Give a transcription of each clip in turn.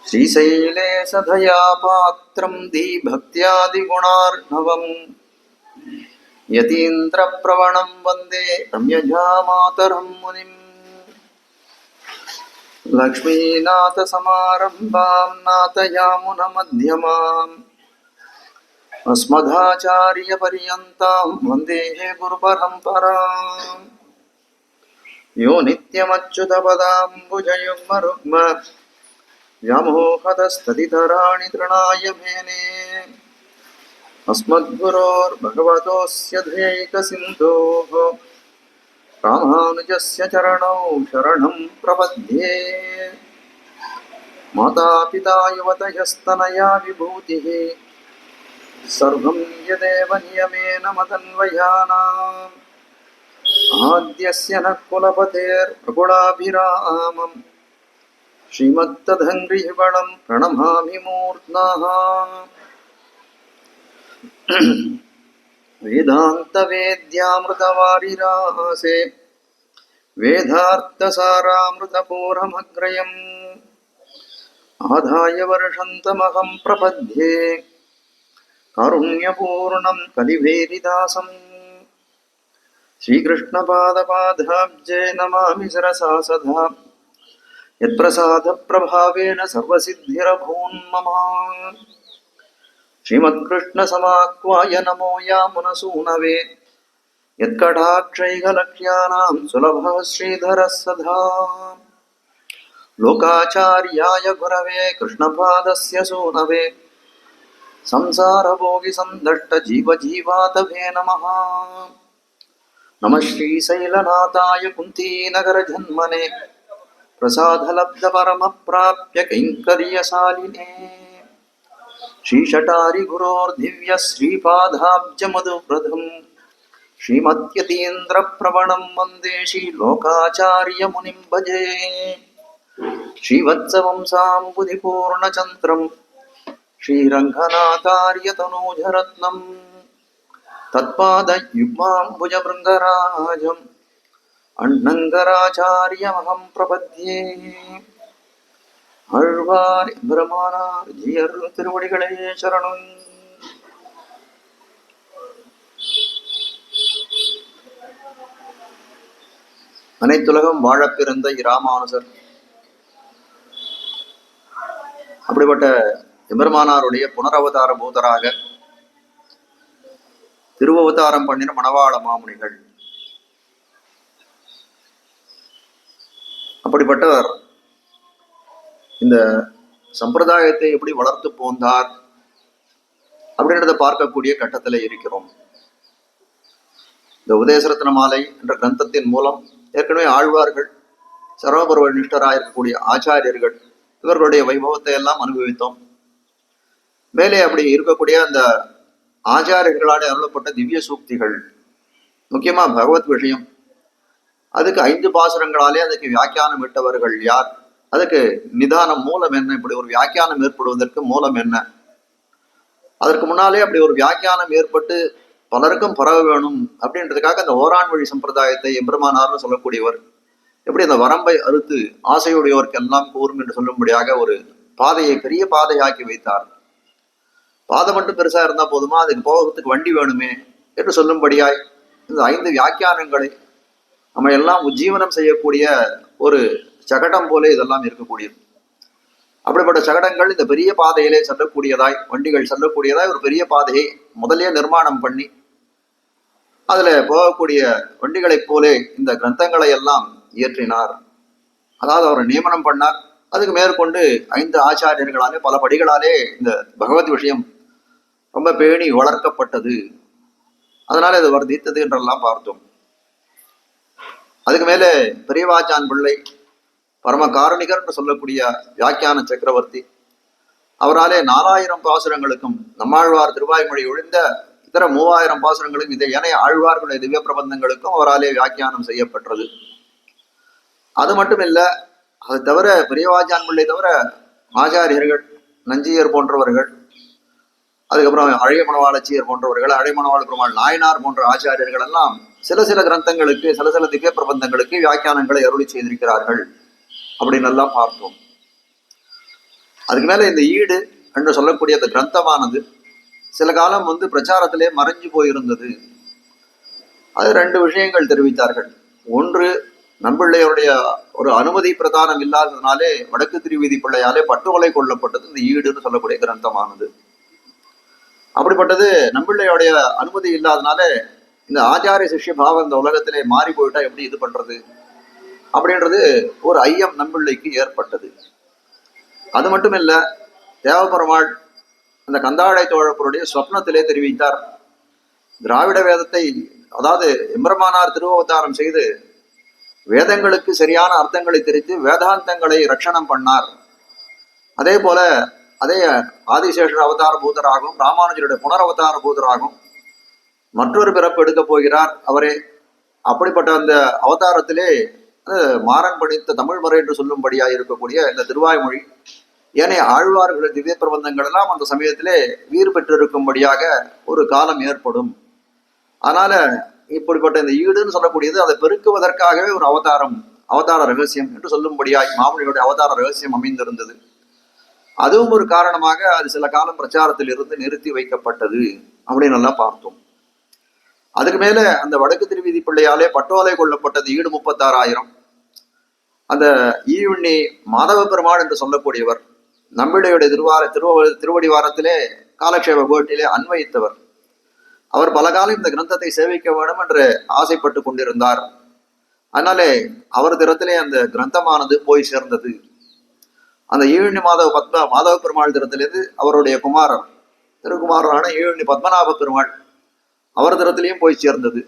श्रीशैलेशधया पात्रं धीभक्त्यादिगुणार्णवम् यतीन्द्रप्रवणं वन्दे रम्यजामातरं मुनिम् लक्ष्मीनाथसमारम्भां नाथयामुनमध्यमाम् अस्मदाचार्यपर्यन्तां वन्दे गुरुपरम्पराम् यो नित्यमच्युतपदाम्बुजयुग्मरुग्म व्यामोहतस्तदितराणि तृणाय मेने अस्मद्गुरोर्भगवतोऽस्य ध्यैकसिन्धोः रामानुजस्य चरणौ शरणं प्रपद्ये। मातापिता युवतयस्तनया विभूतिः सर्वं यदेव नियमेन मदन्वयानाम् आद्यस्य नः कुलपतेर्प्रकुलाभिरामम् श्रीमत्तदङ्घ्रियुगलं प्रणमामि मूर्ध्नः। वेदान्तवेद्यामृतवारिरासे वेदार्थसारामृतपूरमग्रयम् आधाय वर्षन्तमहं प्रपद्ये कारुण्यपूर्णं कलिवेरिदासम् श्रीकृष्णपादपादाब्जे नमामि शिरसा सदा यत्प्रसादप्रभावेन सर्वसिद्धिरभून्मम। श्रीमत्कृष्णसमाह्वाय नमो यामुनसूनवे यत्कटाक्षैकलक्ष्याणां सुलभः श्रीधरः सदा। लोकाचार्याय गुरवे कृष्णपादस्य सूनवे संसारभोगिसन्दष्टजीवजीवातवे नमः। नमः श्रीशैलनाथाय कुन्तीनगरजन्मने प्रसादलब्धपरमप्राप्य कैङ्कर्यशालिने श्रीशटारिगुरोर्दिव्यश्रीपादाब्जमधुव्रतम् श्रीमद्यतीन्द्रप्रवणं वन्दे श्रीलोकाचार्यमुनिं भजे। श्रीवत्सवंसाम्बुधिपूर्णचन्द्रं श्रीरङ्गनाथार्यतनूजरत्नम् तत्पादयुग्माम्बुजभृङ्गराजम् अण्णङ्गराचार्यमहं प्रपद्ये। ஆழ்வார் எம்பெருமானார் ஜீயர் திருவடிகளே சரணம். அனைத்துலகம் வாழப் பிறந்த இராமானுசர் அப்படிப்பட்ட எம்பெருமானாருடைய புனரவதார பூதராக திருவவதாரம் பண்ணின மணவாள மாமுனிகள். அப்படிப்பட்டவர் இந்த சம்பிரதாயத்தை எப்படி வளர்த்து போந்தார் அப்படின்றத பார்க்கக்கூடிய கட்டத்தில் இருக்கிறோம். இந்த உதயசரத்ன மாலை என்ற கிரந்தத்தின் மூலம் ஏற்கனவே ஆழ்வார்கள், சர்வபர்வ நிஷ்டராக இருக்கக்கூடிய ஆச்சாரியர்கள் இவர்களுடைய வைபவத்தை எல்லாம் அனுபவித்தோம். மேலே அப்படி இருக்கக்கூடிய அந்த ஆச்சாரியர்களால் அருளப்பட்ட திவ்ய சூக்திகள், முக்கியமா பகவத் விஷயம், அதுக்கு 5 பாசுரங்களாலே அதுக்கு வியாக்கியானம் இட்டவர்கள் யார், அதுக்கு நிதானம் மூலம் என்ன, இப்படி ஒரு வியாக்கியானம் ஏற்படுவதற்கு மூலம் என்ன, அதற்கு முன்னாலே அப்படி ஒரு வியாக்கியானம் ஏற்பட்டு பலருக்கும் பரவ வேணும் அப்படின்றதுக்காக அந்த ஓரான் வழி சம்பிரதாயத்தை எம்பெருமானார்னு சொல்லக்கூடியவர் எப்படி அந்த வரம்பை அறுத்து ஆசையுடையோருக்கு எல்லாம் கூறும் என்று சொல்லும்படியாக ஒரு பாதையை பெரிய பாதையாக்கி வைத்தார். பாதை மட்டும் பெருசா இருந்தா போதுமா, அதுக்கு போகிறதுக்கு வண்டி வேணுமே என்று சொல்லும்படியாய் இந்த 5 வியாக்கியானங்களை நம்ம எல்லாம் உஜ்ஜீவனம் செய்யக்கூடிய ஒரு சகடம் போல இதெல்லாம் இருக்கக்கூடியது. அப்படிப்பட்ட சகடங்கள் இந்த பெரிய பாதையிலே செல்லக்கூடியதாய், வண்டிகள் செல்லக்கூடியதாய் ஒரு பெரிய பாதையை முதலே நிர்மாணம் பண்ணி அதுல போகக்கூடிய வண்டிகளைப் போலே இந்த கிரந்தங்களை எல்லாம் இயற்றினார். அதாவது அவர் நியமனம் பண்ணார். அதுக்கு மேற்கொண்டு 5 ஆச்சாரியர்களாலே பல படிகளாலே இந்த பகவத் விஷயம் ரொம்ப பேணி வளர்க்கப்பட்டது. அதனால இது வர்த்தித்தது என்றெல்லாம் பார்த்தோம். அதுக்கு மேலே பெரியவாச்சான் பிள்ளை பரம காரணிகர் என்று சொல்லக்கூடிய வியாக்கியான சக்கரவர்த்தி, அவராலே 4000 பாசுரங்களுக்கும் நம்மாழ்வார் திருவாய்மொழி ஒழிந்த இதர 3000 பாசுரங்களுக்கும் இதை ஏனைய ஆழ்வார்களுடைய திவ்ய பிரபந்தங்களுக்கும் அவராலே வியாக்கியானம் செய்யப்பட்டது. அது மட்டும் இல்லை, அது தவிர பெரியவாச்சான் பிள்ளை தவிர ஆச்சாரியர்கள் நஞ்சியர் போன்றவர்கள், அதுக்கப்புறம் அழகிய மணவாளச்சியர் போன்றவர்கள், அழகிய மணவாள பெருமாள் நாயனார் போன்ற ஆச்சாரியர்கள் எல்லாம் சில கிரந்தங்களுக்கு சில திவ்ய பிரபந்தங்களுக்கு வியாக்கியானங்களை அருளி செய்திருக்கிறார்கள். அப்படின்னு எல்லாம் பார்த்தோம். அதுக்கு மேல இந்த ஈடு என்று சொல்லக்கூடிய அந்த கிரந்தமானது சில காலம் பிரச்சாரத்திலே மறைஞ்சு போயிருந்தது. அது ரெண்டு விஷயங்கள் தெரிவித்தார்கள். ஒன்று, நம்பிள்ளையருடைய ஒரு அனுமதி பிரதானம் இல்லாததுனாலே வடக்கு திருவீதி பிள்ளையாலே பட்டுக்கொலை கொள்ளப்பட்டது இந்த ஈடுன்னு சொல்லக்கூடிய கிரந்தமானது. அப்படிப்பட்டது நம்பிள்ளையுடைய அனுமதி இல்லாதனால இந்த ஆச்சாரிய சிஷ்ய பாவம் இந்த உலகத்திலே மாறி போயிட்டா எப்படி இது பண்றது அப்படின்றது ஒரு ஐயம் நம்பிள்ளைக்கு ஏற்பட்டது. அது மட்டும் இல்ல, தேவபெருமாள் அந்த கந்தாழை தோழப்பருடைய சொப்னத்திலே தெரிவித்தார். திராவிட வேதத்தை, அதாவது எம்பெருமானார் திருவவதாரம் செய்து வேதங்களுக்கு சரியான அர்த்தங்களை தெரிவித்து வேதாந்தங்களை ரட்சணம் பண்ணார். அதே போல அதே ஆதிசேஷர் அவதார பூதராகவும் ராமானுஜருடைய புனரவதார பூதராகவும் மற்றொரு பிறப்பு எடுக்க போகிறார் அவரே. அப்படிப்பட்ட அந்த அவதாரத்திலே மாறன் படித்த தமிழ் முறை என்று சொல்லும்படியா இருக்கக்கூடிய இந்த திருவாய்மொழி ஏனைய ஆழ்வார்கள் திவ்ய பிரபந்தங்கள் எல்லாம் அந்த சமயத்திலே வீறு பெற்றிருக்கும்படியாக ஒரு காலம் ஏற்படும். அதனால இப்படிப்பட்ட இந்த ஈடுன்னு சொல்லக்கூடியது அதை பெருக்குவதற்காகவே ஒரு அவதார ரகசியம் என்று சொல்லும்படியாய் மாமுனிகளுடைய அவதார ரகசியம் அமைந்திருந்தது. அதுவும் ஒரு காரணமாக அது சில காலம் பிரச்சாரத்தில் இருந்து நிறுத்தி வைக்கப்பட்டது அப்படின்னு எல்லாம் பார்த்தோம். அதுக்கு மேல அந்த வடக்கு திருவீதி பிள்ளையாலே பட்டோலை கொள்ளப்பட்டது ஈடு 36,000. அந்த ஈயுண்ணி மாதவ பெருமாள் என்று சொல்லக்கூடியவர் நம்பிடையுடைய திருவடிவாரத்திலே காலக்ஷேப கோட்டிலே அன்வயித்தவர். அவர் பல காலம் இந்த கிரந்தத்தை சேவிக்க வேண்டும் என்று ஆசைப்பட்டு கொண்டிருந்தார். அதனாலே அவர் திறத்திலே அந்த கிரந்தமானது போய் சேர்ந்தது. அந்த ஈழி மாதவ பெருமாள் திறத்திலிருந்து அவருடைய குமாரர் திருக்குமாரரான ஈழி பத்மநாப பெருமாள் அவர் திறத்திலையும் போய் சேர்ந்தது.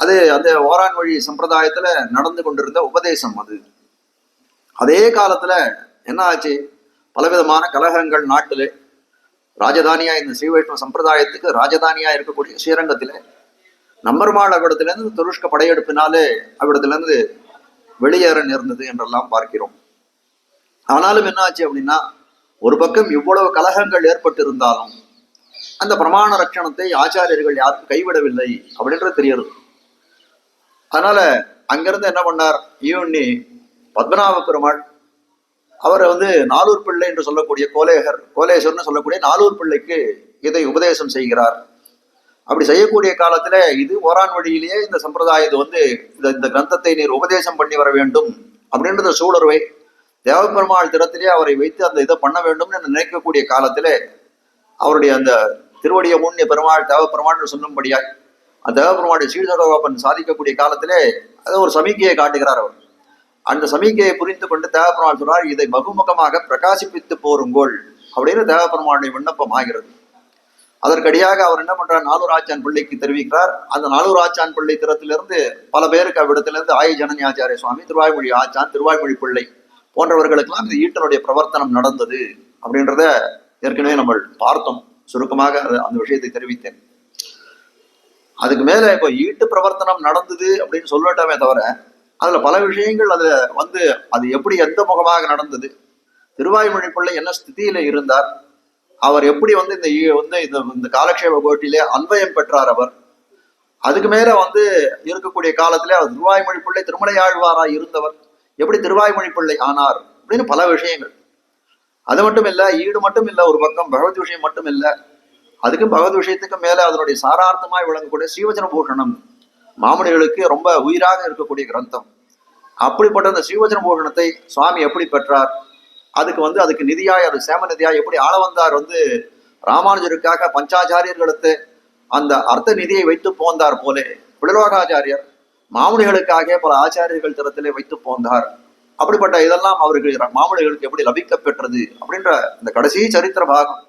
அது அந்த ஓரான்மொழி சம்பிரதாயத்துல நடந்து கொண்டிருந்த உபதேசம். அது அதே காலத்துல என்ன ஆச்சு, பலவிதமான கலகங்கள் நாட்டிலே ராஜதானியா, இந்த ஸ்ரீ வைஷ்ணவ சம்பிரதாயத்துக்கு ராஜதானியா இருக்கக்கூடிய ஸ்ரீரங்கத்திலே நம்பர்மாள் அவ்விடத்திலிருந்து துருஷ்க படையெடுப்பினாலே அவ்விடத்திலிருந்து வெளியேற நேர்ந்தது என்றெல்லாம் பார்க்கிறோம். ஆனாலும் என்ன ஆச்சு அப்படின்னா, ஒரு பக்கம் இவ்வளவு கலகங்கள் ஏற்பட்டு இருந்தாலும் அந்த பிரமாண ரட்சணத்தை ஆச்சாரியர்கள் யாரும் கைவிடவில்லை அப்படின்றது தெரியுது. அதனால அங்கிருந்து என்ன பண்ணார், ஈவண்ணி பத்மநாப பெருமாள் அவர் நாலூர் பிள்ளை என்று சொல்லக்கூடிய கோலேஸ்வர்னு சொல்லக்கூடிய நாலூர் பிள்ளைக்கு இதை உபதேசம் செய்கிறார். அப்படி செய்யக்கூடிய காலத்துல இது ஓரான் வழியிலேயே இந்த சம்பிரதாயத்தை இந்த கிரந்தத்தை நீர் உபதேசம் பண்ணி வர வேண்டும் அப்படின்றத சூழர்வை தேவபெருமாள் திறத்திலே அவரை வைத்து அந்த இதை பண்ண வேண்டும் என்று நினைக்கக்கூடிய காலத்திலே அவருடைய அந்த திருவடிய முன்னிய பெருமாள் தேவபெருமாள் சொல்லும்படியாய் அந்த தேவபெருமாளுடைய ஸ்ரீதரோபன் சாதிக்கக்கூடிய காலத்திலே அதை ஒரு சமிக்கையை காட்டுகிறார். அவர் அந்த சமிக்கையை புரிந்து கொண்டு தேவபெருமாள் சொல்றார், இதை பகுமுகமாக பிரகாசிப்பித்து போருங்கோள் அப்படின்னு தேவபெருமாளுடைய விண்ணப்பம் ஆகிறது. அதற்கடியாக அவர் என்ன பண்றார், நாலூர் ஆச்சான் பிள்ளைக்கு தெரிவிக்கிறார். அந்த நாலூர் ஆச்சான் பிள்ளை திறத்திலிருந்து பல பேருக்கு அவ்விடத்திலிருந்து ஆய ஜனனி ஆச்சாரிய சுவாமி, திருவாய்மொழி ஆச்சான், திருவாய்மொழி பிள்ளை போன்றவர்களுக்கெல்லாம் இந்த ஈட்டனுடைய பிரவர்த்தனம் நடந்தது அப்படின்றத ஏற்கனவே நம்ம பார்த்தோம். சுருக்கமாக அந்த விஷயத்தை தெரிவித்தேன். அதுக்கு மேல இப்போ ஈட்டு பிரவர்த்தனம் நடந்தது அப்படின்னு சொல்லட்டமே தவிர அதுல பல விஷயங்கள் அதுல அது எப்படி எந்த முகமாக நடந்தது, திருவாய்மொழி பிள்ளை என்ன ஸ்திதியில இருந்தார், அவர் எப்படி இந்த காலக்ஷேப கோட்டிலே அன்வயம் பெற்றார், அவர் அதுக்கு மேல இருக்கக்கூடிய காலத்திலே அவர் திருவாய்மொழி பிள்ளை திருமலையாழ்வாராய் இருந்தவர் எப்படி திருவாய்மொழி பிள்ளை ஆனார் அப்படின்னு பல விஷயங்கள். அது மட்டும் இல்ல, ஈடு மட்டும் இல்ல, ஒரு பக்கம் பகவத் விஷயம் மட்டும் இல்ல, அதுக்கும் பகவத் விஷயத்துக்கு மேல அதனுடைய சாரார்த்தமாய் விளங்கக்கூடிய ஸ்ரீவச்சன பூஷணம் மாமுனிகளுக்கு ரொம்ப உயிராக இருக்கக்கூடிய கிரந்தம். அப்படிப்பட்ட அந்த ஸ்ரீவச்சன பூஷணத்தை சுவாமி எப்படி பெற்றார், அதுக்கு நிதியாய், அது சேம நிதியாய் எப்படி ஆள வந்தார், ராமானுஜருக்காக பஞ்சாச்சாரியர்களுக்கு அந்த அர்த்த நிதியை வைத்து போந்தார் போலே பிளலோகாச்சாரியர் மாமுனிகளுக்காக பல ஆச்சாரியர்கள் தரத்திலே வைத்து போந்தார். அப்படிப்பட்ட இதெல்லாம் அவர்கள் மாமுனிகளுக்கு எப்படி லபிக்க பெற்றது அப்படின்ற இந்த கடைசி சரித்திர பாகம்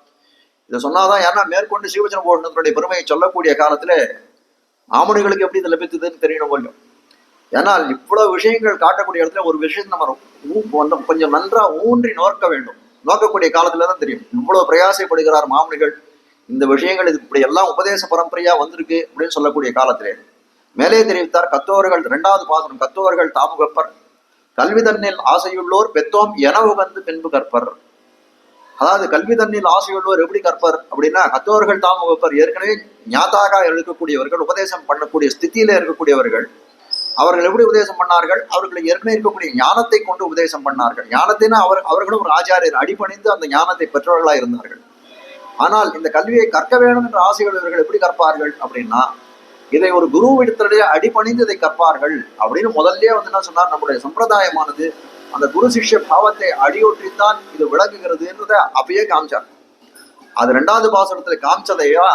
இதை சொன்னாதான். ஏன்னா மேற்கொண்டு ஸ்ரீவச்சன பூஷணத்தினுடைய பெருமையை சொல்லக்கூடிய காலத்துல மாமுனிகளுக்கு எப்படி இது லபித்ததுன்னு தெரியணும் கொஞ்சம். ஏன்னா இவ்வளவு விஷயங்கள் காட்டக்கூடிய இடத்துல ஒரு விஷயத்தை நம்ம கொஞ்சம் நன்றா ஊன்றி நோக்க வேண்டும். நோக்கக்கூடிய காலத்துலதான் தெரியும் இவ்வளவு பிரயாசப்படுகிறார் மாமுனிகள், இந்த விஷயங்கள் இது இப்படி எல்லாம் உபதேச பரம்பரையா வந்திருக்கு அப்படின்னு சொல்லக்கூடிய காலத்திலே மேலே தெரிவித்தார். கத்தோர்கள் 2வது பாசனம், கத்தோர்கள் தாமுகப்பர் கல்வி தன்னில் ஆசையுள்ளோர் பெத்தோம் என உகந்து பின்பு கற்பர். அதாவது கல்வி தன்னில் ஆசையுள்ளோர் எப்படி கற்பர் அப்படின்னா, கத்தோர்கள் தாமுகப்பர் ஏற்கனவே ஞாதாக இருக்கக்கூடியவர்கள், உபதேசம் பண்ணக்கூடிய ஸ்திதியில இருக்கக்கூடியவர்கள், அவர்கள் எப்படி உபதேசம் பண்ணார்கள்? அவர்கள் ஏற்கனவே இருக்கக்கூடிய ஞானத்தை கொண்டு உபதேசம் பண்ணார்கள். ஞானத்தினா அவர்களும் ஒரு ஆச்சாரியர் அடிபணிந்து அந்த ஞானத்தை பெற்றவர்களா இருந்தார்கள். ஆனால் இந்த கல்வியை கற்க வேண்டும் என்ற ஆசைகள் இவர்கள் எப்படி கற்பார்கள் அப்படின்னா, இதை ஒரு குருவிடத்திலேயே அடிபணிந்து இதை கற்பார்கள் அப்படின்னு முதல்ல வந்து என்ன சொன்னார், நம்முடைய சம்பிரதாயமானது அந்த குரு சிஷ்ய பாவத்தை அடியொற்றித்தான் இது விளங்குகிறதுன்றத அப்பயே காமிச்சார். அது 2வது பாசனத்துல காமிச்சதையா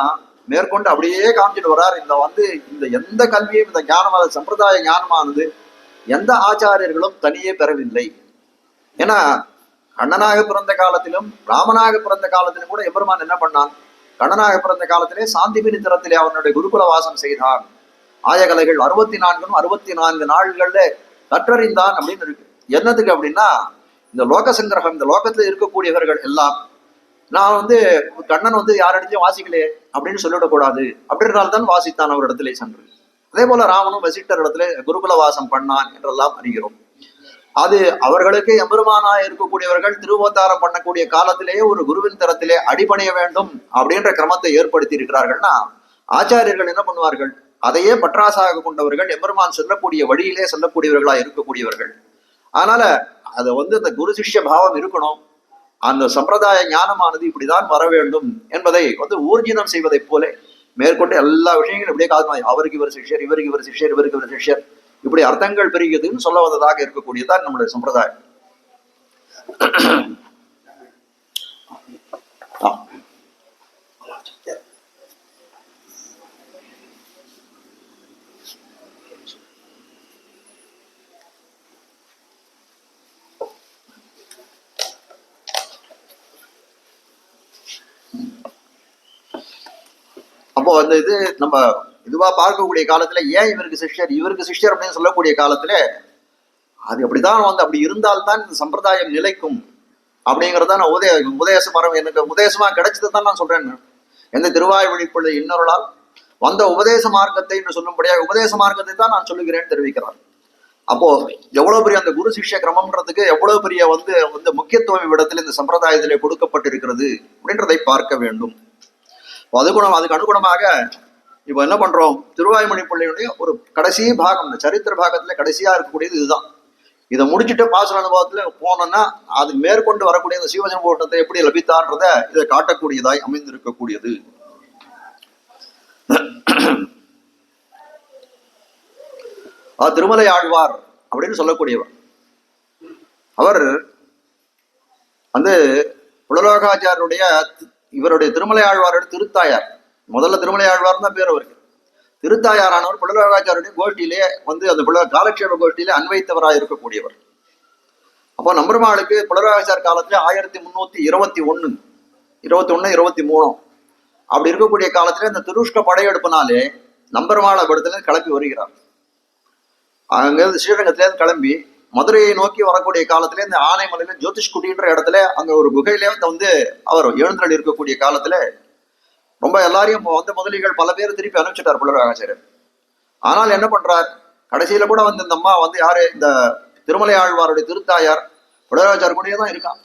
மேற்கொண்டு அப்படியே காமிச்சிட்டு வர்றார். இந்த எந்த கல்வியும் இந்த ஞானமான சம்பிரதாய ஞானமானது எந்த ஆச்சாரியர்களும் தனியே பெறவில்லை. ஏன்னா கண்ணனாக பிறந்த காலத்திலும் ராமனாக பிறந்த காலத்திலும் கூட எம்பெருமான் என்ன பண்ணான்? கண்ணனாக பிறந்த காலத்திலே சாந்திபினி திறத்திலே அவனுடைய குருகுல வாசம் செய்தான். ஆயகலைகள் 64 64 நாள்கள்ல கற்றறிந்தான் அப்படின்னு இருக்கு. என்னதுக்கு அப்படின்னா, இந்த லோக சங்கிரகம், இந்த லோகத்துல இருக்கக்கூடியவர்கள் எல்லாம் நான் கண்ணன் யாரிடத்தையும் வாசிக்கலையே அப்படின்னு சொல்லிவிடக்கூடாது அப்படின்றதால்தான் வாசித்தான் அவர் இடத்திலே சென்று. அதே போல ராமனும் வசிஷ்டர் இடத்துல குருகுல வாசம் பண்ணான் என்றெல்லாம் அறிகிறோம். அது அவர்களுக்கு எம்பெருமானாய் இருக்கக்கூடியவர்கள் திருவந்தாரம் பண்ணக்கூடிய காலத்திலேயே ஒரு குருவின் தரத்திலே அடிபணிய வேண்டும் அப்படின்ற கிரமத்தை ஏற்படுத்தி இருக்கிறார்கள்னா, ஆச்சாரியர்கள் என்ன பண்ணுவார்கள்? அதையே பற்றாசாக கொண்டவர்கள், எம்பெருமான் சொல்லக்கூடிய வழியிலே சொல்லக்கூடியவர்களா இருக்கக்கூடியவர்கள். அதனால அதை இந்த குரு சிஷ்ய பாவம் இருக்கணும். அந்த சம்பிரதாய ஞானமானது இப்படிதான் வர வேண்டும் என்பதை ஊர்ஜிதம் செய்வதை போல மேற்கொண்டு எல்லா விஷயங்களும் இப்படியே காரணம், அவருக்கு இவர் சிஷ்யர், இவருக்கு இவர் சிஷ்யர், இவருக்கு இவர் சிஷ்யர், இப்படி அர்த்தங்கள் பெருகுதுன்னு சொல்ல வந்ததாக இருக்கக்கூடியதான் நம்முடைய சம்பிரதாயம். அப்போ இது நம்ம இதுவா பார்க்கக்கூடிய காலத்துல ஏன் இவருக்கு சிஷ்யர் அப்படின்னு சொல்லக்கூடிய காலத்துல அது அப்படிதான் அப்படி இருந்தால்தான் இந்த சம்பிரதாயம் நிலைக்கும் அப்படிங்கறத நான் உபதேச மரம் எனக்கு உபதேசமா கிடைச்சதுதான் நான் சொல்றேன். எந்த திருவாய்மொழிக்குள்ள இன்னொருளால் வந்த உபதேச மார்க்கத்தை சொல்லும்படியாக உபதேச மார்க்கத்தை தான் நான் சொல்லுகிறேன்னு தெரிவிக்கிறார். அப்போ எவ்வளவு பெரிய அந்த குரு சிஷ்ய கிரமம்ன்றதுக்கு எவ்வளவு பெரிய முக்கியத்துவம் இவ்விடத்தில் இந்த சம்பிரதாயத்திலே கொடுக்கப்பட்டிருக்கிறது அப்படின்றதை பார்க்க வேண்டும். அதுக்கு அனுகுணமாக இப்ப என்ன பண்றோம், திருவாய்மொழி பிள்ளையுடைய ஒரு கடைசி பாகம், இந்த சரித்திர பாகத்துல கடைசியா இருக்கக்கூடியது இதுதான். இதை முடிச்சுட்டு பாசன அனுபவத்துல போனோம்னா அது மேற்கொண்டு வரக்கூடிய இந்த சிவஜன ஓட்டத்தை எப்படி லபித்தான்றத இதை காட்டக்கூடியதாய் அமைந்திருக்கக்கூடியது. திருமலை ஆழ்வார் அப்படின்னு சொல்லக்கூடியவர். அவர் புலலோகாச்சாரியருடைய இவருடைய திருமலை ஆழ்வாரோட திருத்தாயார். முதல்ல திருமலை ஆழ்வார் தான் பேர் அவருக்கு. திருத்தாயாரானவர் புலலோகாச்சாரியருடைய கோஷ்டியிலே அந்த காலக்ஷேப கோஷ்டியிலே அன்வைத்தவராக இருக்கக்கூடியவர். அப்போ நம்பெருமாளுக்கு புலலோகாச்சார் காலத்துல 1321 23 அப்படி இருக்கக்கூடிய காலத்துல இந்த திருஷ்க படையெடுப்பினாலே நம்பெருமாள் இடத்துல கிளம்பி வருகிறார். அங்கிருந்து ஸ்ரீரங்கத்திலேருந்து கிளம்பி மதுரையை நோக்கி வரக்கூடிய காலத்துல இந்த ஆனைமலையில ஜோதிஷ்குடின்ற இடத்துல அங்க ஒரு குகையிலே அவர் எழுந்தருள் இருக்கக்கூடிய காலத்துல ரொம்ப எல்லாரையும் முதலிகள் பல பேர் திருப்பி அனுப்பிச்சிட்டார் புலலோகாச்சாரியர். ஆனால் என்ன பண்றார், கடைசியில கூட இந்த அம்மா யாரு, இந்த திருமலை ஆழ்வாருடைய திருத்தாயார் புலலோகாச்சாரியர் கூடயே தான் இருக்கான்.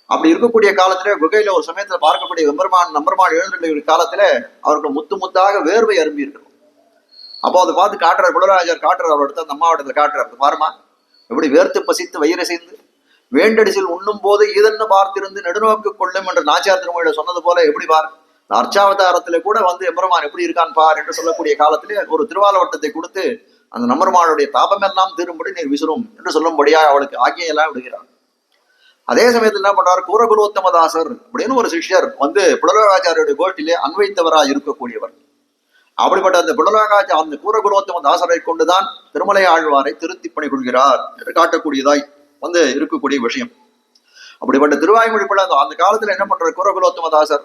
அப்படி இருக்கக்கூடிய காலத்துல குகையில ஒரு சமயத்துல பார்க்கக்கூடிய நம்பெருமாள் எழுந்தருள் காலத்துல அவருக்கு முத்து முத்தாக வேர்வை அரும்பி இருக்கணும். அப்போ அதை பார்த்து காட்டுறார் புலலோகாச்சாரியர், காட்டுறார் அவர் எடுத்து அந்த அம்மாவிடத்துல காட்டுறாரு, பாருமா எப்படி வேர்த்து பசித்து வயிறு செய்து வேண்டடிசில் உண்ணும் போது இதன்னு பார்த்திருந்து நெடுநோக்கு கொள்ளும் என்று நாச்சியார் திருமொழியில சொன்னது போல எப்படி பார், அர்ச்சாவதாரத்துல கூட எம்பெருமான் எப்படி இருக்கான் பார் என்று சொல்லக்கூடிய காலத்திலே ஒரு திருவாலவட்டத்தை கொடுத்து அந்த நம்பெருமானுடைய தாபம் எல்லாம் தீரும்படி நீர் விசுரும் என்று சொல்லும்படியா அவளுக்கு ஆக்கியெல்லாம் விடுகிறார். அதே சமயத்தில் என்ன பண்றார், கூரகுலோத்தமதாசர் அப்படின்னு ஒரு சிஷ்யர் புலலோகாச்சாரியுடைய கோஷ்டிலே அன்வைத்தவராக இருக்கக்கூடியவர். அப்படிப்பட்ட அந்த அந்த கூரகுலோத்தம தாசரை கொண்டுதான் திருமலை ஆழ்வாரை திருத்தி பணி கொள்கிறார் என்று காட்டக்கூடியதாய் இருக்கக்கூடிய விஷயம். அப்படிப்பட்ட திருவாய்மொழி பிள்ளை அந்த காலத்துல என்ன பண்றார் கூரகுலோத்தம தாசர்,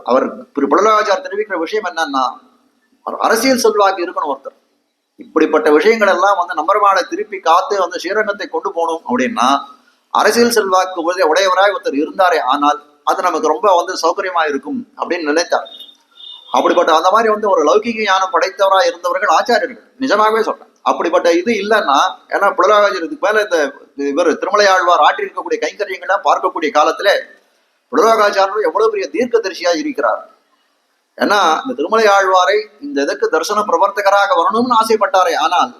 அவர் புலலோகாச்சார் தெரிவிக்கிற விஷயம் என்னன்னா, அரசியல் செல்வாக்கு இருக்கணும் ஒருத்தர். இப்படிப்பட்ட விஷயங்கள் எல்லாம் நம்பெருமாளை திருப்பி காத்து ஸ்ரீரங்கத்தை கொண்டு போகணும் அப்படின்னா அரசியல் செல்வாக்கு உடையவராய் ஒருத்தர் இருந்தாரே ஆனால் அது நமக்கு ரொம்ப சௌகரியமா இருக்கும் அப்படின்னு நினைத்தார். அப்படிப்பட்ட அந்த மாதிரி ஒரு லௌகிக ஞானம் படைத்தவரா இருந்தவர்கள் ஆச்சாரியர்கள், நிஜமாகவே சொல்றேன். அப்படிப்பட்ட இது இல்லைன்னா, ஏன்னா புலலோகாச்சாரியத்துக்கு மேல இவர் திருமலை ஆழ்வார் ஆற்றி இருக்கக்கூடிய கைங்கரியங்களை பார்க்கக்கூடிய காலத்துல புலலோகாச்சாரியர் எவ்வளவு பெரிய தீர்க்க தரிசியா இருக்கிறார். ஏன்னா இந்த திருமலை ஆழ்வாரை இந்த இதுக்கு தரிசன பிரவர்த்தகராக வரணும்னு ஆசைப்பட்டாரே, ஆனால்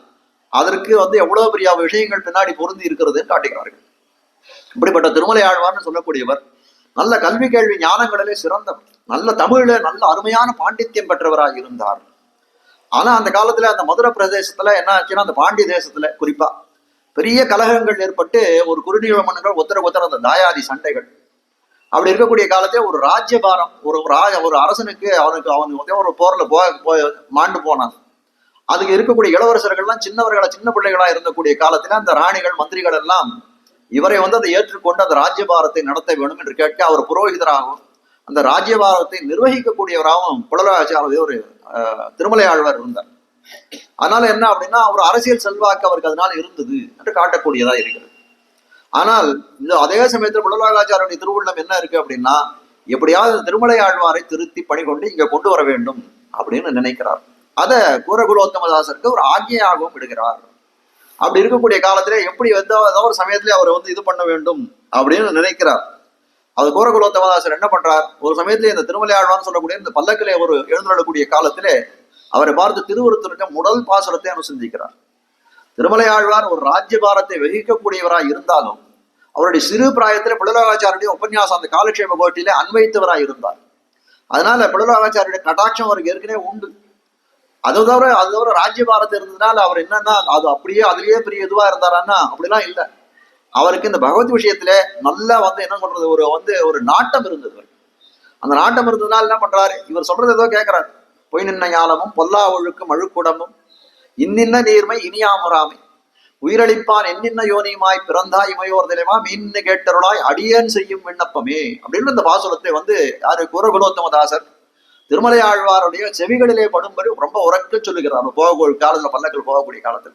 அதற்கு வந்து எவ்வளவு பெரிய விஷயங்கள் பின்னாடி பொருந்தி இருக்கிறதுன்னு காட்டுகிறார்கள். இப்படிப்பட்ட திருமலை ஆழ்வார்னு சொல்லக்கூடியவர் நல்ல கல்வி கேள்வி ஞானங்களிலே சிறந்தவர், நல்ல தமிழ்ல நல்ல அருமையான பாண்டித்யம் பெற்றவராக இருந்தார். ஆனா அந்த காலத்துல அந்த மதுரை பிரதேசத்துல என்ன ஆச்சுன்னா, அந்த பாண்டிய தேசத்துல குறிப்பா பெரிய கலகங்கள் ஏற்பட்டு ஒரு குறுநில மன்னர்கள் ஒருத்தர் அந்த தாயாதி சண்டைகள். அப்படி இருக்கக்கூடிய காலத்துல ஒரு ராஜ்யபாரம், ஒரு அரசனுக்கு அவனுக்கு ஒரு போர்ல மாண்டு போனான். அதுக்கு இருக்கக்கூடிய இளவரசர்கள்லாம் சின்ன பிள்ளைகளா இருந்தக்கூடிய காலத்துல அந்த ராணிகள் மந்திரிகள் எல்லாம் இவரை வந்து அதை ஏற்றுக்கொண்டு அந்த ராஜ்யபாரத்தை நடத்த வேண்டும் என்று கேட்க அவர் புரோகிதராகவும் அந்த ராஜ்யபாரத்தை நிர்வகிக்கக்கூடியவராகவும் புலராஜாவது ஒரு திருமலை ஆழ்வார் இருந்தார். அதனால என்ன அப்படின்னா, ஒரு அரசியல் செல்வாக்கு அவருக்கு அதனால இருந்தது என்று காட்டக்கூடியதா இருக்கிறது. ஆனால் இந்த அதே சமயத்தில் புலராஜாருடைய திருவுள்ளம் என்ன இருக்கு அப்படின்னா, எப்படியாவது திருமலை ஆழ்வாரை திருத்தி பணி கொண்டு இங்க கொண்டு வர வேண்டும் அப்படின்னு நினைக்கிறார். அதை கூரகுலோத்தமதாசருக்கு ஒரு ஆக்ஞையாகவும் விடுகிறார். அப்படி இருக்கக்கூடிய காலத்திலே எப்படி ஏதோ ஒரு சமயத்திலே அவர் வந்து இது பண்ண வேண்டும் அப்படின்னு நினைக்கிறார். அது கூரகுலோத்தமதாசர் என்ன பண்றார், ஒரு சமயத்திலே இந்த திருமலை ஆழ்வார்னு சொல்லக்கூடிய இந்த பல்லக்கிலே ஒரு எழுந்துள்ளக்கூடிய காலத்திலே அவரை பார்த்து திருவுருத்திருக்க முதல் பாசுரத்தை அனுசந்திக்கிறார். திருமலை ஆழ்வார் ஒரு ராஜ்யபாரத்தை வகிக்கக்கூடியவராய் இருந்தாலும் அவருடைய சிறு பிராயத்திலே புலலோகாச்சாரிய உபன்யாசம் அந்த காலக்ஷேம கோட்டிலே அன்வைத்தவராய் இருந்தார். அதனால புலலோகாச்சாரிய கட்டாட்சம் அவருக்கு ஏற்கனவே உண்டு. அது தவிர ராஜ்யபாரத்தை இருந்ததுனால அவர் என்னன்னா அது அப்படியே அதுலயே பெரிய இதுவா இருந்தாரான்னா அப்படிலாம் இல்லை. அவருக்கு இந்த பகவத் விஷயத்துல நல்லா வந்து என்ன சொல்றது ஒரு நாட்டம் இருந்தது. அந்த நாட்டம் இருந்ததுனால என்ன பண்றாரு, இவர் சொல்றது ஏதோ கேட்கிறாரு. பொய் நின்ன ஞானமும் பொல்லா ஒழுக்கும் அழுக்குடமும் இன்னின்ன நீர்மை இனியாமுறாமை உயிரளிப்பான் என்னின்ன யோனியுமாய் பிறந்தாய் இமையோர் தலைமா மீன்னு கேட்டருளாய் அடியேன் செய்யும் விண்ணப்பமே அப்படின்னு இந்த பாசுரத்தை வந்து யாரு கூரகுலோத்தமதாசர் திருமலை ஆழ்வாருடைய செவிகளிலே படும்படி ரொம்ப உறக்க சொல்லுகிறார். போகக்கூடிய காலத்துல பல்லக்கள் போகக்கூடிய காலத்துல.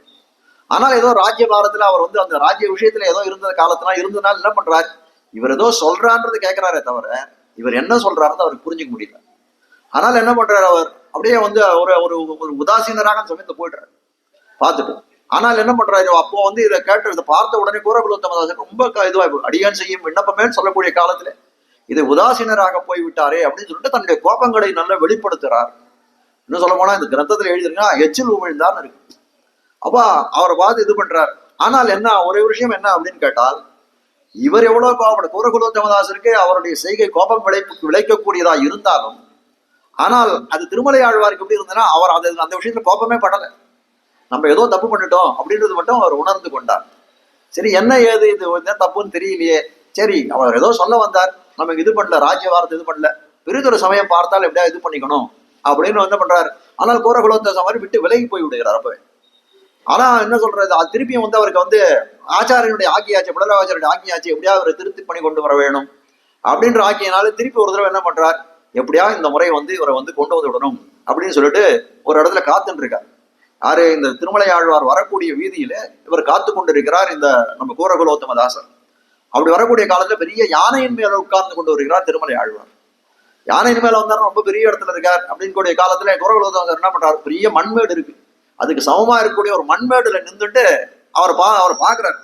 ஆனால் ஏதோ ராஜ்யபாரத்துல அவர் வந்து அந்த ராஜ்ய விஷயத்துல ஏதோ இருந்த காலத்துல இருந்ததுனால என்ன பண்றாரு, இவர் ஏதோ சொல்றான்றது கேட்கிறாரே தவிர இவர் என்ன சொல்றாருன்னு அவருக்கு புரிஞ்சுக்க முடியல. ஆனால் என்ன பண்றாரு, அவர் அப்படியே வந்து ஒரு உதாசீனராக சமயத்தை போயிடுறாரு பார்த்துட்டு. ஆனால் என்ன பண்றாரு, அப்போ வந்து இதை கேட்டு இதை பார்த்த உடனே கூரகுலோத்தமதாசன் ரொம்ப இதுவா அடியான் செய்யும் விண்ணப்பமேன்னு சொல்லக்கூடிய காலத்துல இதை உதாசீனராக போய்விட்டாரே அப்படின்னு சொல்லிட்டு தன்னுடைய கோபங்களை நல்லா வெளிப்படுத்துறார். இன்னும் சொல்ல போனா இந்த கிரந்தத்துல எழுதிருக்கா எச்சில் உமிழ்ந்தான் இருக்கு. அப்பா அவரை பார்த்து இது பண்றார். ஆனால் என்ன ஒரே விஷயம் என்ன அப்படின்னு கேட்டால், இவர் எவ்வளவு கோபப்பட கூரகுலோத்தமதாசருக்கு அவருடைய செய்கை கோபம் விளைக்கக்கூடியதா இருந்தாலும், ஆனால் அது திருமலை ஆழ்வாருக்கு எப்படி இருந்ததுன்னா அவர் அந்த விஷயத்துல கோபமே படலை. நம்ம ஏதோ தப்பு பண்ணிட்டோம் அப்படின்றது மட்டும் அவர் உணர்ந்து கொண்டார். சரி என்ன ஏது இது தப்புன்னு தெரியலையே, சரி அவர் ஏதோ சொல்ல வந்தார், நமக்கு இது பண்ணல, ராஜ்யவாரத்தை இது பண்ணல, பெரிதொரு சமயம் பார்த்தால் எப்படியா இது பண்ணிக்கணும் அப்படின்னு என்ன பண்றாரு. ஆனால் கூரகுலோத்த மாதிரி விட்டு விலகி போய் விடுகிறார். அப்பவே ஆனா என்ன சொல்றது, அது திருப்பியும் வந்து அவருக்கு வந்து ஆச்சாரியனுடைய ஆக்கியாச்சு, புலராச்சாரியனுடைய ஆக்கியாச்சு, எப்படியா அவரை திருத்தி பண்ணி கொண்டு வர வேணும் அப்படின்ற ஆக்கியனால திருப்பி ஒரு தடவை என்ன பண்றார், எப்படியா இந்த முறை வந்து இவரை வந்து கொண்டு வந்து விடணும் அப்படின்னு சொல்லிட்டு ஒரு இடத்துல காத்துட்டு இருக்கார். யாரு, இந்த திருமலை ஆழ்வார் வரக்கூடிய வீதியில இவர் காத்து கொண்டு இருக்கிறார் இந்த நம்ம கூரகுலோத்தமதாசர். அப்படி வரக்கூடிய காலத்துல பெரிய யானையின் மேல உட்கார்ந்து கொண்டு வருகிறார் திருமலை ஆழ்வார். யானையின் மேல வந்தாரு, ரொம்ப பெரிய இடத்துல இருக்கார் அப்படின்னு கூடிய காலத்துல கூரகுலோத்தமதாசர் என்ன பண்றாரு, பெரிய மண்மேடு இருக்கு, அதுக்கு சமமா இருக்கக்கூடிய ஒரு மண்மேடுல நின்றுட்டு அவர் பாக்குறாரு.